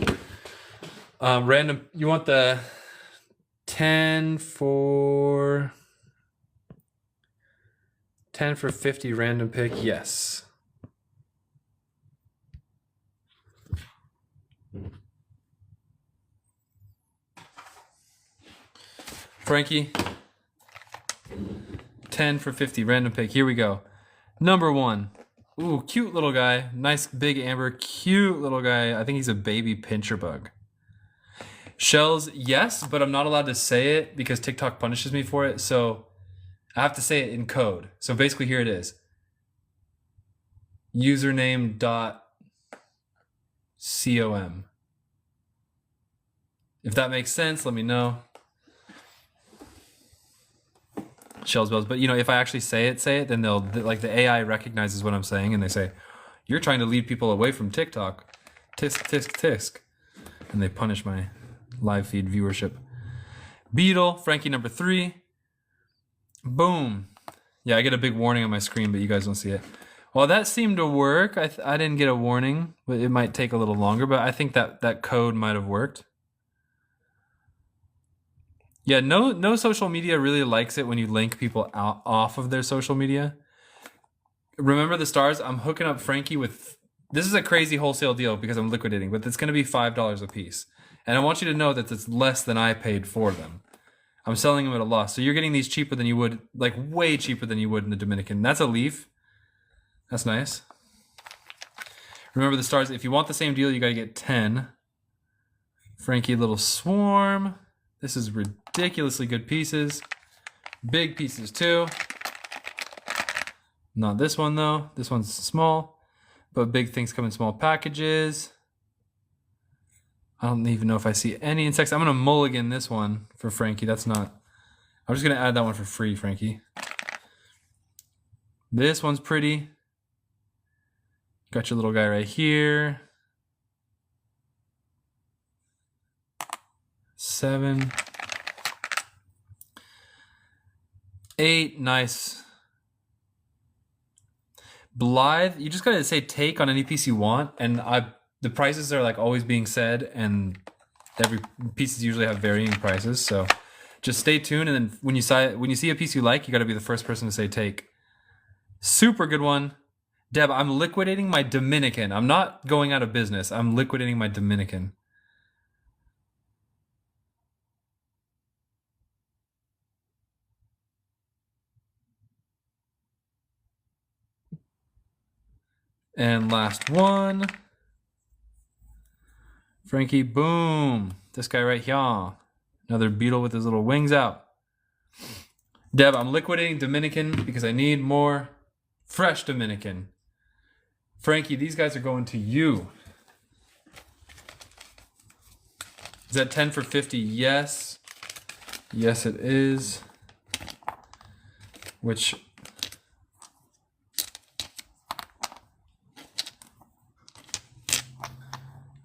[SPEAKER 1] Random. You want the 10 for 50 random pick? Yes. Frankie. 10 for 50 random pick. Here we go. Number 1. Ooh, cute little guy. Nice big amber. Cute little guy. I think he's a baby pincher bug. Shells, yes, but I'm not allowed to say it because TikTok punishes me for it. So I have to say it in code. So basically here it is. Username.com. If that makes sense, let me know. Shells bells, but if I actually say it, then they'll, like, the AI recognizes what I'm saying and they say, you're trying to lead people away from TikTok. Tisk, tisk, tisk. And they punish my live feed viewership. Beetle, Frankie number 3. Boom. Yeah, I get a big warning on my screen, but you guys don't see it. Well, that seemed to work. I didn't get a warning, but it might take a little longer, but I think that code might have worked. Yeah, no social media really likes it when you link people off of their social media. Remember the stars? I'm hooking up Frankie with... This is a crazy wholesale deal because I'm liquidating, but it's going to be $5 a piece. And I want you to know that it's less than I paid for them. I'm selling them at a loss. So you're getting these cheaper than you would, like way cheaper than you would in the Dominican. That's a leaf. That's nice. Remember the stars, if you want the same deal, you gotta get 10. Frankie Little Swarm. This is ridiculously good pieces. Big pieces too. Not this one though. This one's small, but big things come in small packages. I don't even know if I see any insects. I'm gonna mulligan this one for Frankie. That's not, I'm just gonna add that one for free, Frankie. This one's pretty. Got your little guy right here. 7. 8, nice. Blythe, you just gotta say take on any piece you want, and the prices are like always being said, and every pieces usually have varying prices, so just stay tuned, and then when you see a piece you like, you gotta be the first person to say take. Super good one. Deb, I'm liquidating my Dominican. I'm not going out of business. I'm liquidating my Dominican. And last one. Frankie, boom. This guy right here. Another beetle with his little wings out. Deb, I'm liquidating Dominican because I need more fresh Dominican. Frankie, these guys are going to you. Is that 10 for 50? Yes. Yes, it is. Which...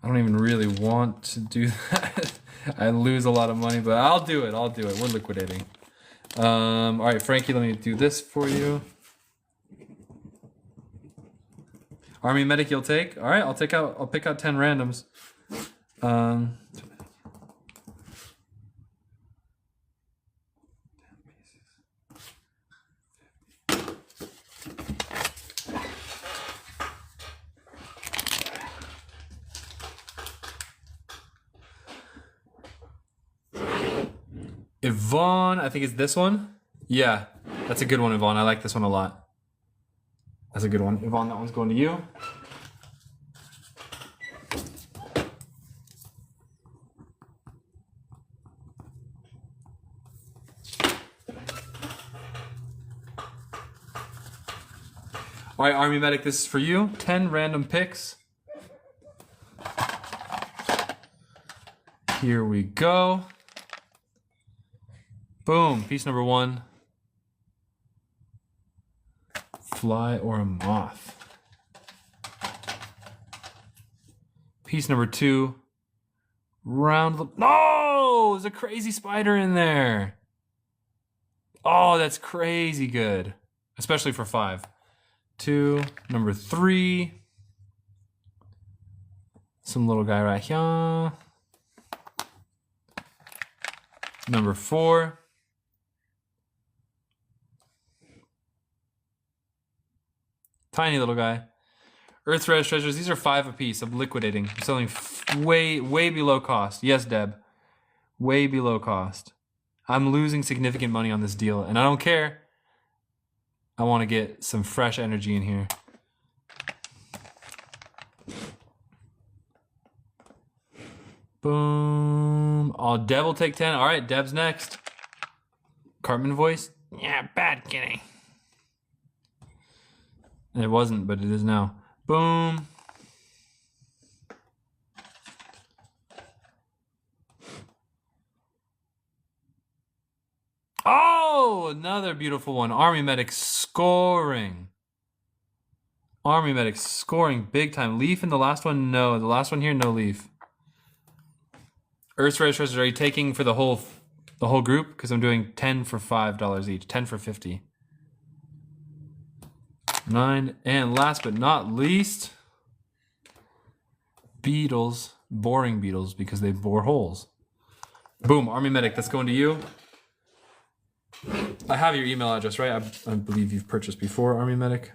[SPEAKER 1] I don't even really want to do that. I lose a lot of money, but I'll do it. I'll do it. We're liquidating. All right, Frankie, let me do this for you. Army Medic, you'll take. All right, I'll pick out 10 randoms. Yvonne, I think it's this one. Yeah, that's a good one, Yvonne. I like this one a lot. That's a good one. Yvonne, that one's going to you. All right, Army Medic, this is for you. 10 random picks. Here we go. Boom, piece number 1. Fly or a moth. Piece number 2. Round. No, there's a crazy spider in there. Oh, that's crazy good. Especially for 5. 2, number 3. Some little guy right here. Number 4. Tiny little guy. Earth's Rarest Treasures. These are 5 apiece. I'm liquidating. I'm selling way below cost. Yes, Deb. Way below cost. I'm losing significant money on this deal, and I don't care. I want to get some fresh energy in here. Boom. Oh, Deb will take 10. All right, Deb's next. Cartman voice. Yeah, bad kitty. It wasn't, but it is now. Boom. Oh, another beautiful one. Army Medic scoring. Army Medic scoring big time. Leaf in the last one? No. The last one here, no leaf. Earth's Rarest Treasures, are you taking for the whole group? Because I'm doing 10 for $5 each. 10 for 50. 9, and last but not least, beetles, boring beetles, because they bore holes. Boom, Army Medic, that's going to you. I have your email address, right? I believe you've purchased before, Army Medic.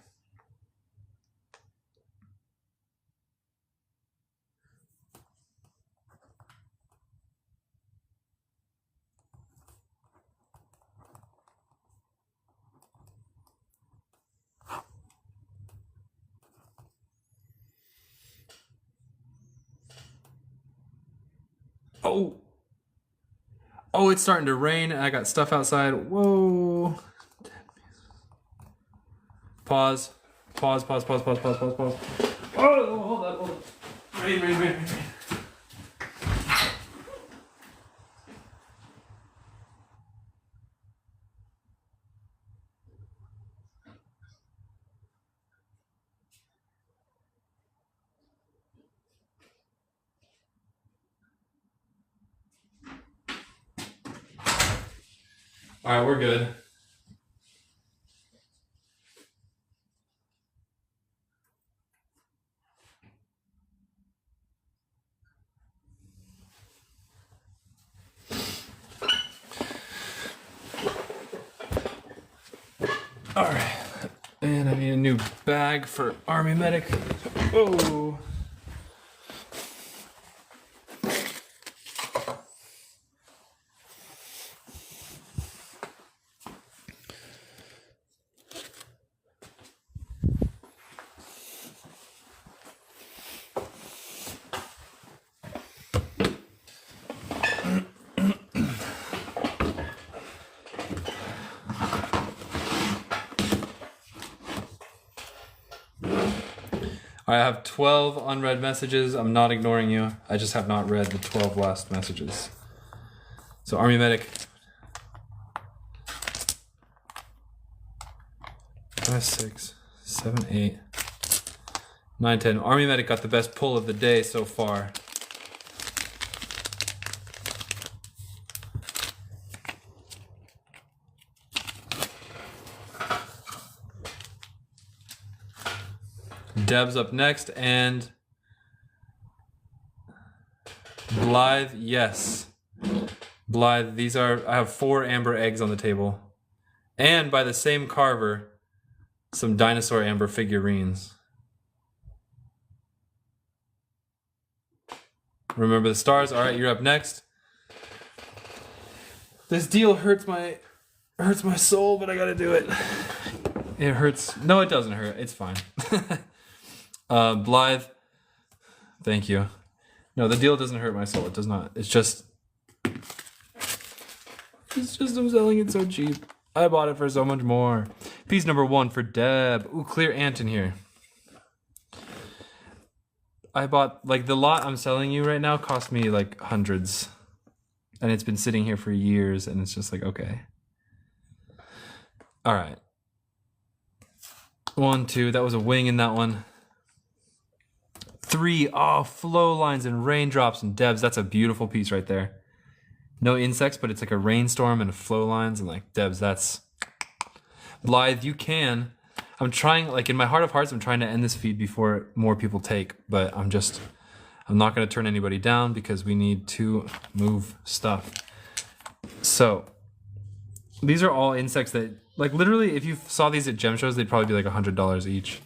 [SPEAKER 1] Oh. Oh, it's starting to rain. I got stuff outside. Whoa. Pause. Pause. Oh, hold on. Rain. All right, we're good. All right, and I need a new bag for Army Medic. Whoa. I have 12 unread messages. I'm not ignoring you. I just have not read the 12 last messages. So Army Medic. 5, 6, 7, 8, 9, 10. Army Medic got the best pull of the day so far. Deb's up next, and Blythe, yes. Blythe, I have 4 amber eggs on the table. And by the same carver, some dinosaur amber figurines. Remember the stars. All right, you're up next. This deal hurts my soul, but I gotta do it. It hurts. No, it doesn't hurt. It's fine. Blythe, thank you. No, the deal doesn't hurt my soul. It does not. It's just I'm selling it so cheap. I bought it for so much more. Piece number 1 for Deb. Ooh, clear ant in here. I bought, like, the lot I'm selling you right now cost me like hundreds. And it's been sitting here for years, and it's just like, okay. All right. 1, 2, that was a wing in that one. 3, oh, flow lines and raindrops and Debs. That's a beautiful piece right there. No insects, but it's like a rainstorm and flow lines, and like Debs, that's Blythe. You can. I'm trying, like, in my heart of hearts, I'm trying to end this feed before more people take, but I'm not going to turn anybody down because we need to move stuff. So these are all insects that, like, literally, if you saw these at gem shows, they'd probably be like $100 each.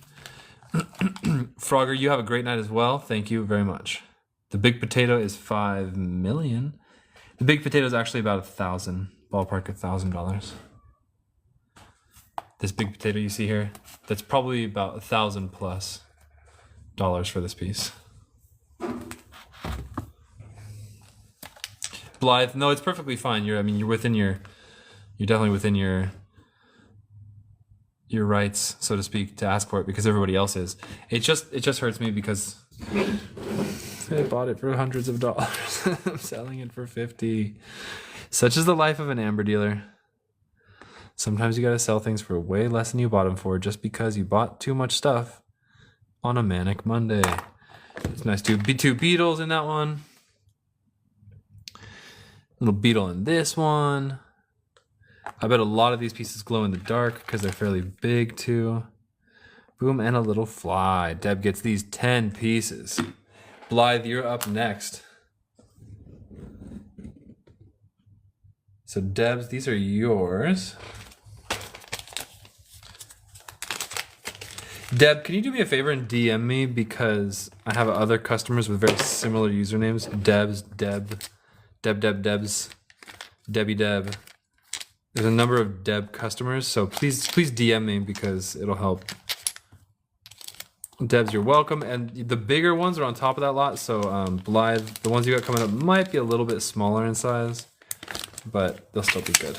[SPEAKER 1] Frogger, you have a great night as well. Thank you very much. The big potato is 5 million. The big potato is actually about 1,000, ballpark $1,000. This big potato you see here, that's probably about $1,000+ for this piece. Blythe, no, it's perfectly fine. You're definitely within your rights, so to speak, to ask for it because everybody else is. It just hurts me because I bought it for hundreds of dollars. I'm selling it for 50. Such is the life of an amber dealer. Sometimes you gotta sell things for way less than you bought them for just because you bought too much stuff on a manic Monday. It's nice to be 2 beetles in that one. Little beetle in this one. I bet a lot of these pieces glow in the dark because they're fairly big too. Boom, and a little fly. Deb gets these 10 pieces. Blythe, you're up next. So Debs, these are yours. Deb, can you do me a favor and DM me because I have other customers with very similar usernames. Debs, Debs, Debbie Deb. There's a number of Deb customers, so please DM me because it'll help Debs, you're welcome. And the bigger ones are on top of that lot. So Blythe, the ones you got coming up might be a little bit smaller in size, but they'll still be good.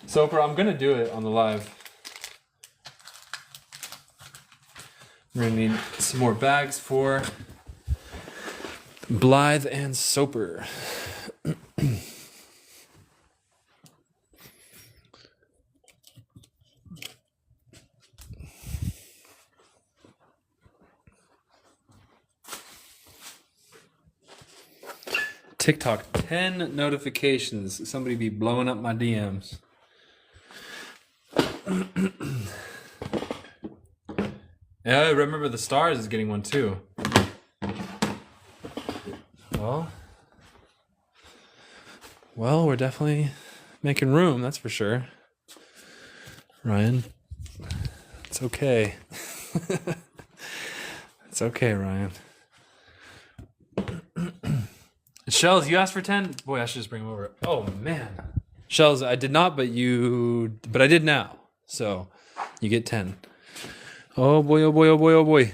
[SPEAKER 1] Soper, I'm gonna do it on the live. We're gonna need some more bags for Blythe and Soper. TikTok, 10 notifications. Somebody be blowing up my DMs. Yeah, I remember the Stars is getting one too. Well, we're definitely making room, that's for sure. Ryan, it's okay. It's okay, Ryan. Shells, you asked for 10? Boy, I should just bring them over. Oh, man. Shells, I did not, but I did now. So, you get 10. Oh, boy, oh, boy, oh, boy, oh, boy.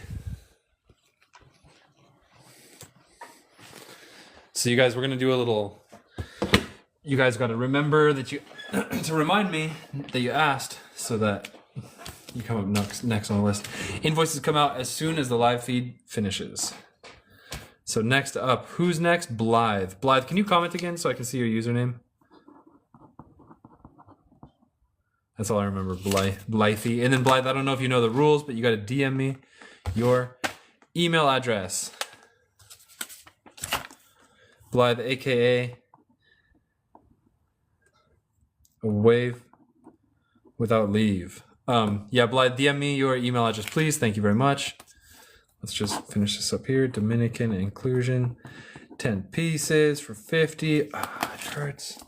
[SPEAKER 1] So, you guys, we're going to do a little... You guys got to remember that you... to remind me that you asked so that you come up next on the list. Invoices come out as soon as the live feed finishes. So next up, who's next? Blythe. Blythe, can you comment again so I can see your username? That's all I remember, Blythe. And then Blythe, I don't know if you know the rules, but you got to DM me your email address. Blythe, AKA a wave without leave. Yeah, Blythe, DM me your email address, please. Thank you very much. Let's just finish this up here. Dominican inclusion. 10 pieces for 50. Ah, it hurts.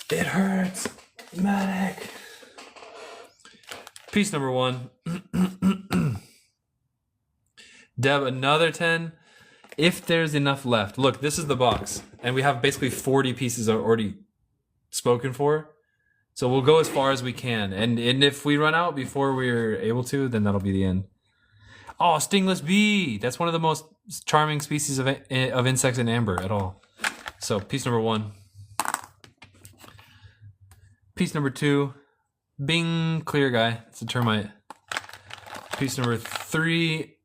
[SPEAKER 1] It hurts. Medic. Piece number 1. Deb, another 10. If there's enough left. Look, this is the box. And we have basically 40 pieces already spoken for. So we'll go as far as we can. And if we run out before we're able to, then that'll be the end. Oh, stingless bee. That's one of the most charming species of insects in amber at all. So, piece number 1. Piece number 2. Bing, clear guy. It's a termite. Piece number 3.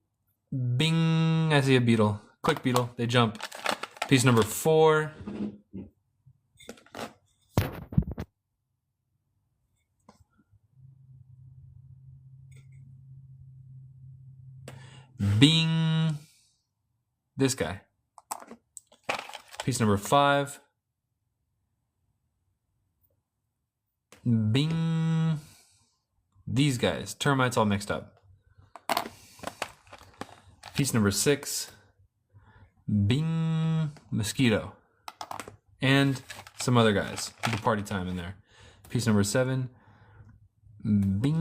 [SPEAKER 1] Bing, I see a beetle. Click beetle. They jump. Piece number 4. Bing, this guy. Piece number 5. Bing, these guys. Termites all mixed up. Piece number 6. Bing, mosquito. And some other guys. The party time in there. Piece number 7. Bing,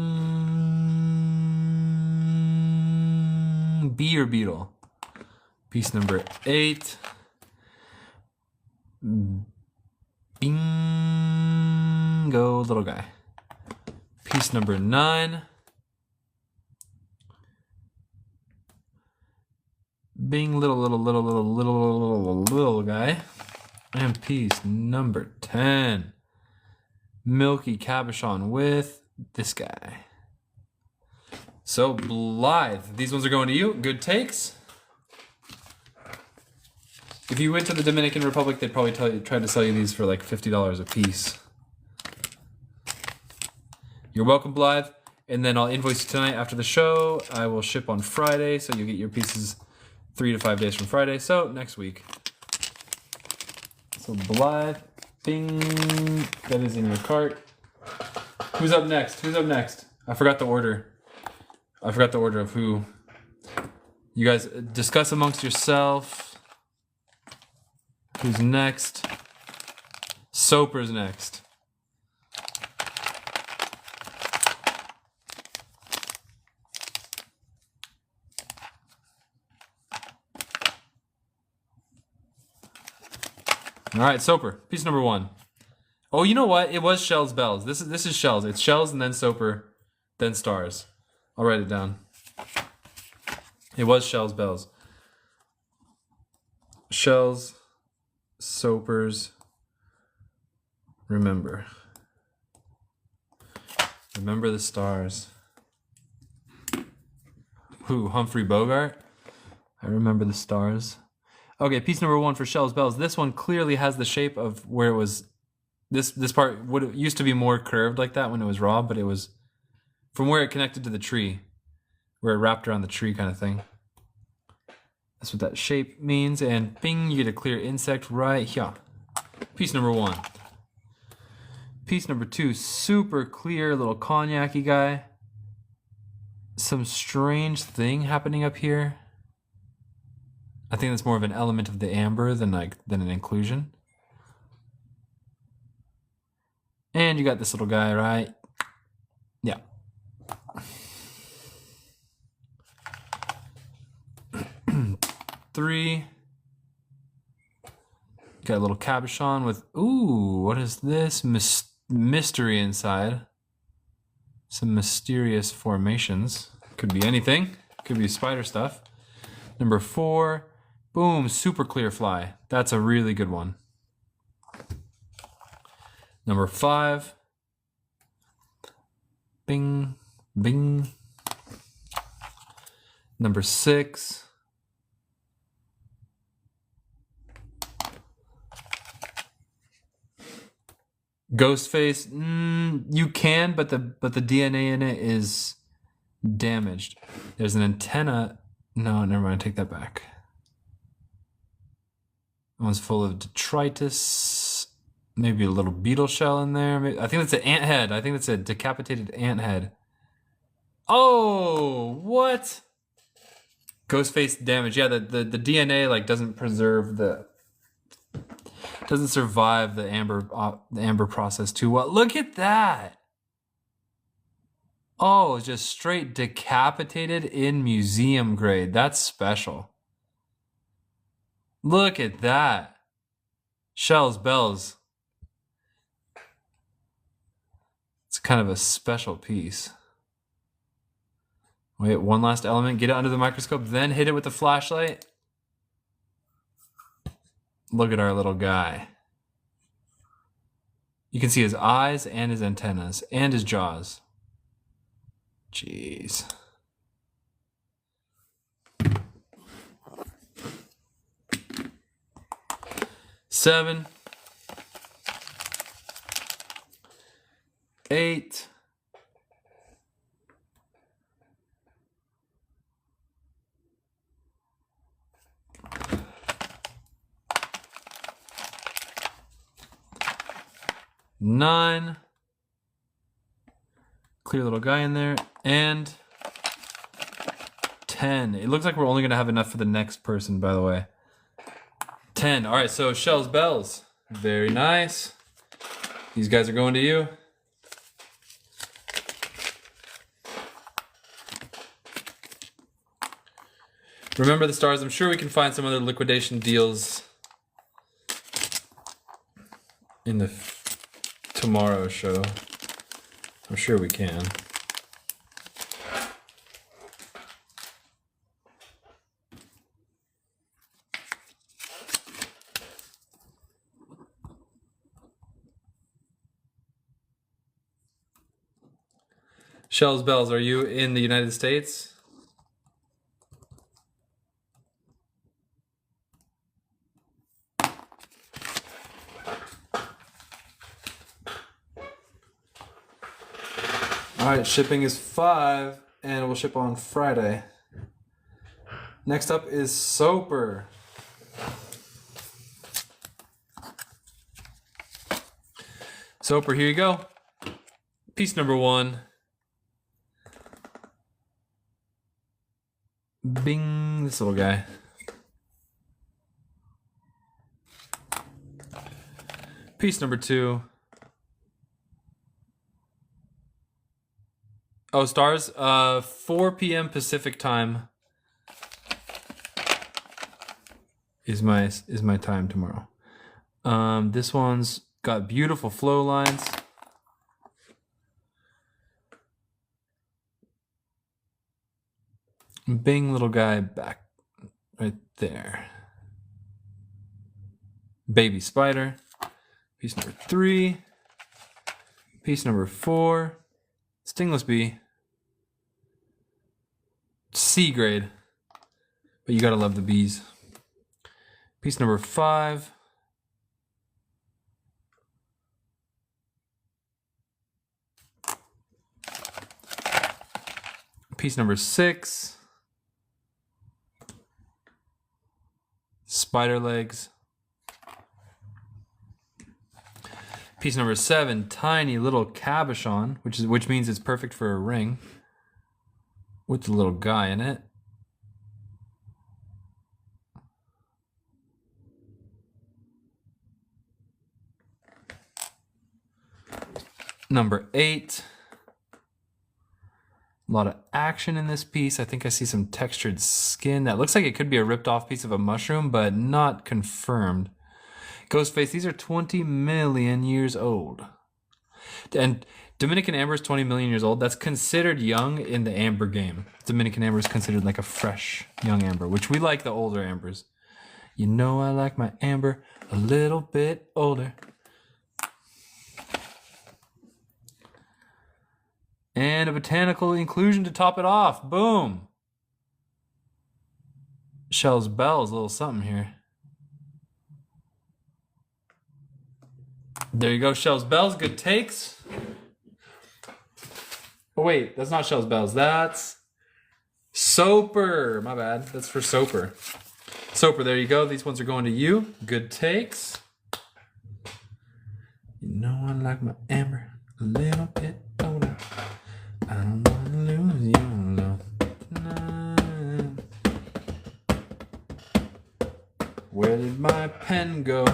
[SPEAKER 1] bee or beetle. Piece number 8. Bingo, little guy. Piece number 9. Bing, little guy. And piece number 10. Milky cabochon with this guy. So, Blythe, these ones are going to you. Good takes. If you went to the Dominican Republic, they'd probably try to sell you these for like $50 a piece. You're welcome, Blythe. And then I'll invoice you tonight after the show. I will ship on Friday, so you'll get your pieces 3 to 5 days from Friday. So, next week. So, Blythe, bing, that is in your cart. Who's up next? Who's up next? I forgot the order. I forgot the order of who. You guys discuss amongst yourself. Who's next? Soper's next. All right, Soper, piece number 1. Oh, you know what? It was Shells Bells. This is Shells. It's Shells and then Soper, then Stars. I'll write it down. It was Shells Bells. Shells, Sopers, remember. Remember the stars. Who? Humphrey Bogart? I remember the stars. Okay, piece number 1 for Shells Bells. This one clearly has the shape of where it was. This part used to be more curved like that when it was raw, but it was from where it connected to the tree, where it wrapped around the tree kind of thing. That's what that shape means. And bing, you get a clear insect right here. Piece number 1. Piece number 2, super clear little cognac-y guy. Some strange thing happening up here. I think that's more of an element of the amber than an inclusion. And you got this little guy, right? Yeah. Three. Got a little cabochon with, ooh, what is this? Mystery inside. Some mysterious formations. Could be anything. Could be spider stuff. Number 4. Boom, super clear fly. That's a really good one. Number 5. Bing, bing. Number 6. Ghostface, you can, but the DNA in it is damaged. There's an antenna. No, never mind. Take that back. That one's full of detritus. Maybe a little beetle shell in there. I think that's an ant head. I think that's a decapitated ant head. Oh, what? Ghostface damage. Yeah, the DNA doesn't preserve doesn't survive the amber process too well. Look at that. Oh, just straight decapitated in museum grade. That's special. Look at that. Shells Bells. It's kind of a special piece. Wait, one last element. Get it under the microscope, then hit it with the flashlight. Look at our little guy. You can see his eyes and his antennas and his jaws. Jeez. Seven. 8. 9. Clear little guy in there. And 10. It looks like we're only going to have enough for the next person, by the way. 10. All right, so Shells Bells. Very nice. These guys are going to you. Remember the stars. I'm sure we can find some other liquidation deals in the tomorrow show. I'm sure we can. Shells Bells, are you in the United States? All right, shipping is 5, and we'll ship on Friday. Next up is Soper. Soper, here you go. Piece number 1. Bing, this little guy. Piece number 2. Oh, stars. 4 p.m. Pacific time is my time tomorrow. This one's got beautiful flow lines. Bing, little guy back right there. Baby spider. Piece number 3. Piece number 4. Stingless bee. C grade. But you gotta love the bees. Piece number 5. Piece number 6. Spider legs. Piece number 7, tiny little cabochon, which means it's perfect for a ring with the little guy in it. Number 8. A lot of action in this piece. I think I see some textured skin. That looks like it could be a ripped off piece of a mushroom, but not confirmed. Ghostface, these are 20 million years old. And Dominican Amber is 20 million years old. That's considered young in the amber game. Dominican Amber is considered like a fresh young amber, which we like the older ambers. You know I like my amber a little bit older. And a botanical inclusion to top it off. Boom. Shell's Bells, a little something here. There you go, Shell's Bells. Good takes. Oh, wait, that's not Shell's Bells. That's Soper. My bad. That's for Soper. Soper, there you go. These ones are going to you. Good takes. You know I like my amber a little bit older. I don't want to lose you, no. Where did my pen go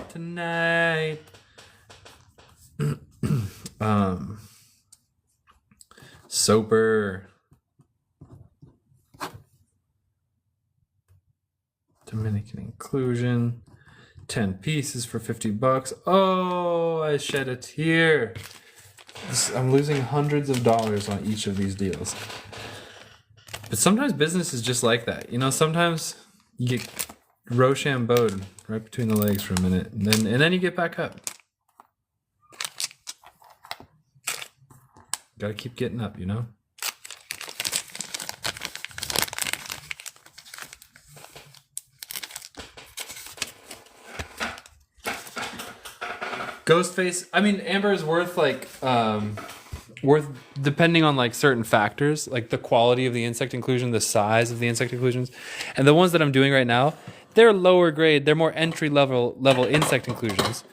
[SPEAKER 1] tonight? Soper. Dominican inclusion. 10 pieces for $50. Oh, I shed a tear. I'm losing hundreds of dollars on each of these deals. But sometimes business is just like that. You know, sometimes you get Rochambeau'd right between the legs for a minute, and then you get back up. Gotta keep getting up, you know? Ghostface, I mean, amber is worth depending on like certain factors, like the quality of the insect inclusion, the size of the insect inclusions. And the ones that I'm doing right now, they're lower grade, they're more entry level insect inclusions.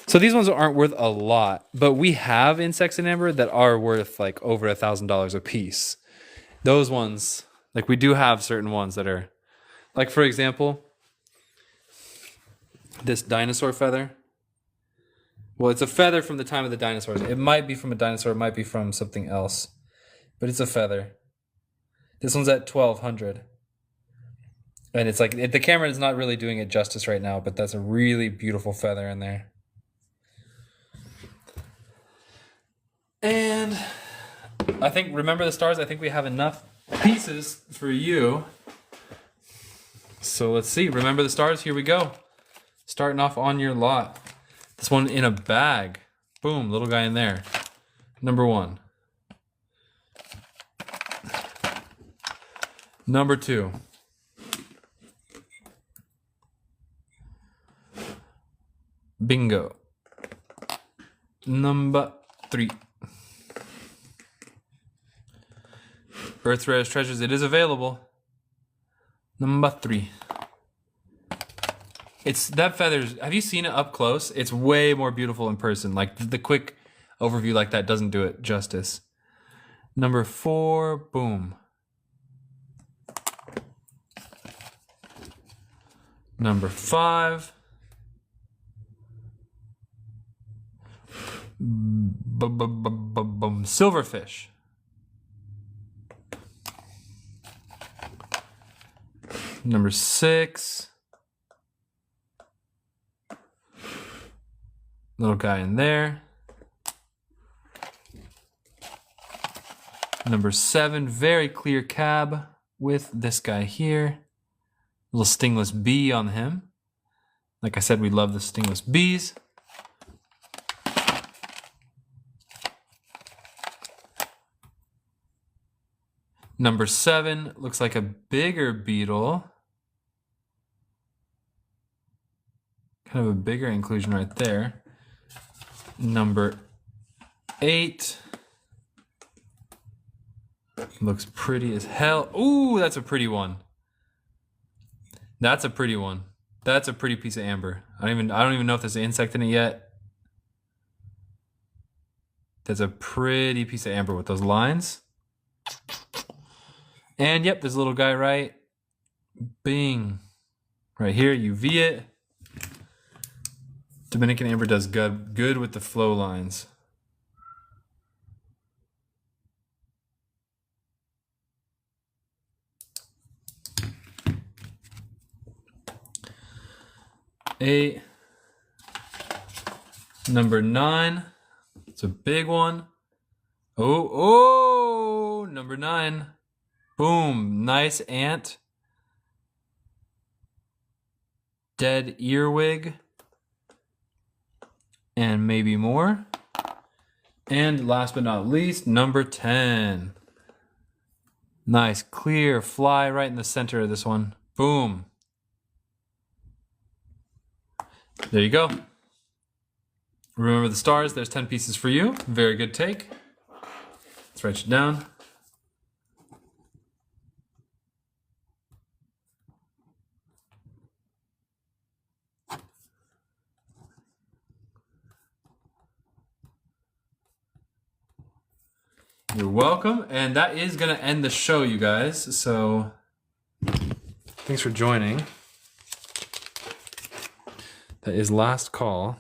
[SPEAKER 1] So these ones aren't worth a lot, but we have insects in amber that are worth like over $1,000 a piece. Those ones, like we do have certain ones that are, like for example, this dinosaur feather. Well, it's a feather from the time of the dinosaurs. It might be from a dinosaur, it might be from something else, but it's a feather. This one's at $1,200. And it's like, the camera is not really doing it justice right now, but that's a really beautiful feather in there. And I think, remember the stars, I think we have enough pieces for you. So let's see, remember the stars, here we go. Starting off on your lot. This one in a bag. Boom, little guy in there. Number 1. Number 2. Bingo. Number 3. Earth's Rarest Treasures, it is available. Number 3. It's that feathers. Have you seen it up close? It's way more beautiful in person. Like the quick overview like that doesn't do it justice. Number 4, boom. Number 5. Silverfish. Number 6. Little guy in there. Number 7, very clear cab with this guy here. Little stingless bee on him. Like I said, we love the stingless bees. Number 7 looks like a bigger beetle. Kind of a bigger inclusion right there. Number 8 looks pretty as hell. Ooh, that's a pretty one. That's a pretty one. That's a pretty piece of amber. I don't even know if there's an insect in it yet. That's a pretty piece of amber with those lines. And yep, there's a little guy right. Bing. Right here, UV it. Dominican amber does good with the flow lines. Eight. Number 9. It's a big one. Oh, number 9. Boom, nice ant. Dead earwig. And maybe more. And last but not least, number 10. Nice, clear fly right in the center of this one. Boom. There you go. Remember the stars, there's 10 pieces for you. Very good take. Let's write you down. You're welcome. And that is going to end the show, you guys. So thanks for joining. That is last call.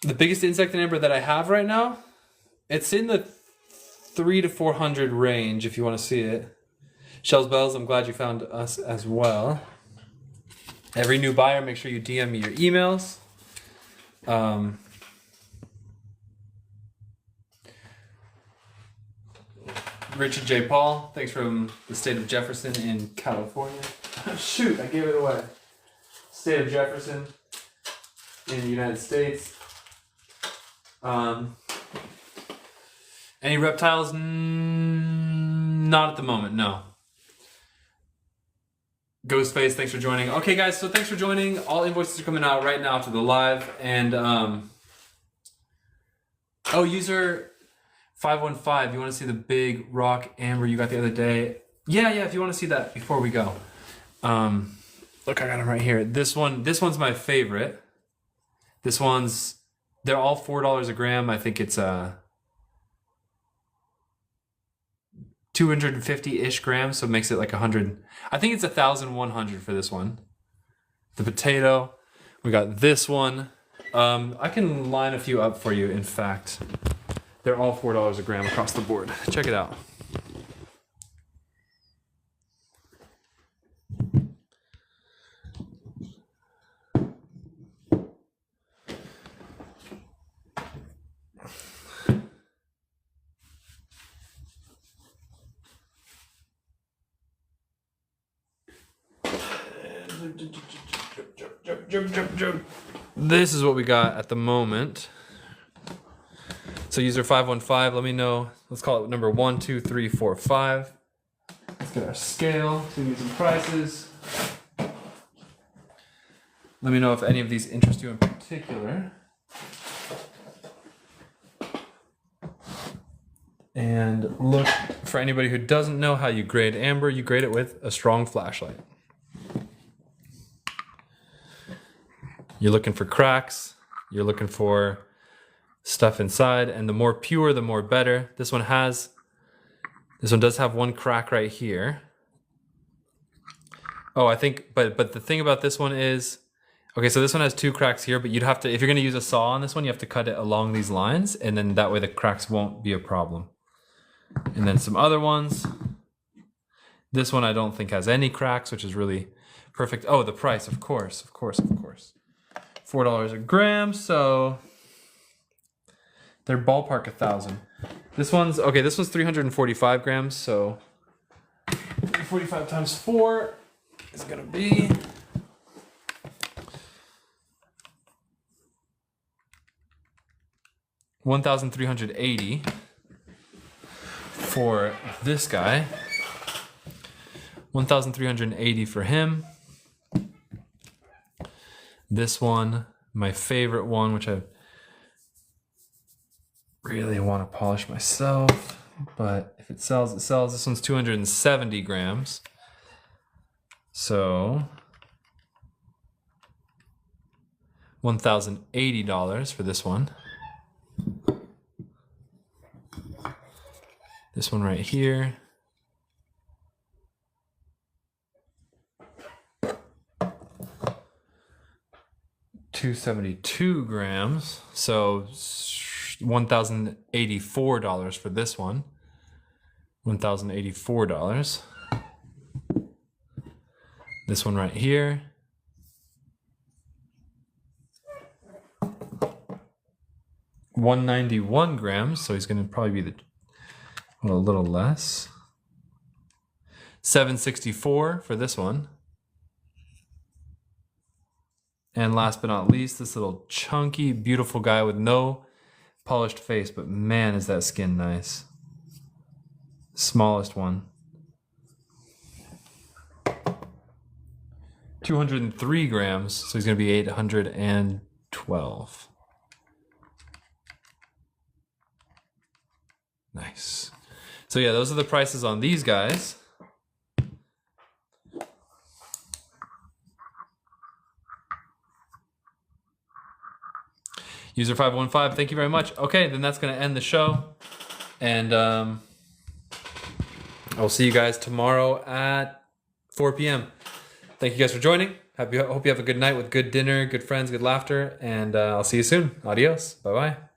[SPEAKER 1] The biggest insect in amber that I have right now, it's in the 300 to 400 range if you want to see it. Shells Bells, I'm glad you found us as well. Every new buyer, make sure you DM me your emails. Richard J. Paul, thanks from the state of Jefferson in California. Shoot, I gave it away. State of Jefferson in the United States. Any reptiles? Not at the moment, no. Ghostface, thanks for joining. Okay, guys, so thanks for joining. All invoices are coming out right now to the live. And, user 515, you want to see the big rock amber you got the other day? Yeah, if you want to see that before we go. Look, I got them right here. This one's my favorite. They're all $4 a gram. I think it's 250-ish grams, so it makes it like 100. I think it's 1,100 for this one. The potato. We got this one. I can line a few up for you, in fact. They're all $4 a gram across the board. Check it out. This is what we got at the moment. So user 515, let me know. Let's call it number 1, 2, 3, 4, 5. Let's get our scale. So we need some prices. Let me know if any of these interest you in particular. And look, for anybody who doesn't know how you grade amber, you grade it with a strong flashlight. You're looking for cracks, you're looking for stuff inside, and the more pure, the more better. This one does have one crack right here. Oh, I think, but the thing about this one is, Okay, so this one has 2 cracks here, but you'd have to, if you're gonna use a saw on this one, you have to cut it along these lines, and then that way the cracks won't be a problem. And then some other ones. This one I don't think has any cracks, which is really perfect. Oh, the price, of course. $4 a gram, so they're ballpark 1,000. This one's 345 grams, so 345 times 4 is gonna be 1,380 for this guy. 1,380 for him. This one, my favorite one, which I really want to polish myself, but if it sells, it sells. This one's 270 grams. So $1,080 for this one. This one right here. $272 grams, so $1,084 for this one. $1,084. This one right here. $191 grams, so he's going to probably be a little less. $764 for this one. And last but not least, this little chunky, beautiful guy with no polished face, but man, is that skin nice. Smallest one. 203 grams, so he's going to be 812. Nice. So yeah, those are the prices on these guys. User 515, thank you very much. Okay, then that's going to end the show. And I'll see you guys tomorrow at 4 p.m. Thank you guys for joining. Hope you have a good night with good dinner, good friends, good laughter. And I'll see you soon. Adios. Bye-bye.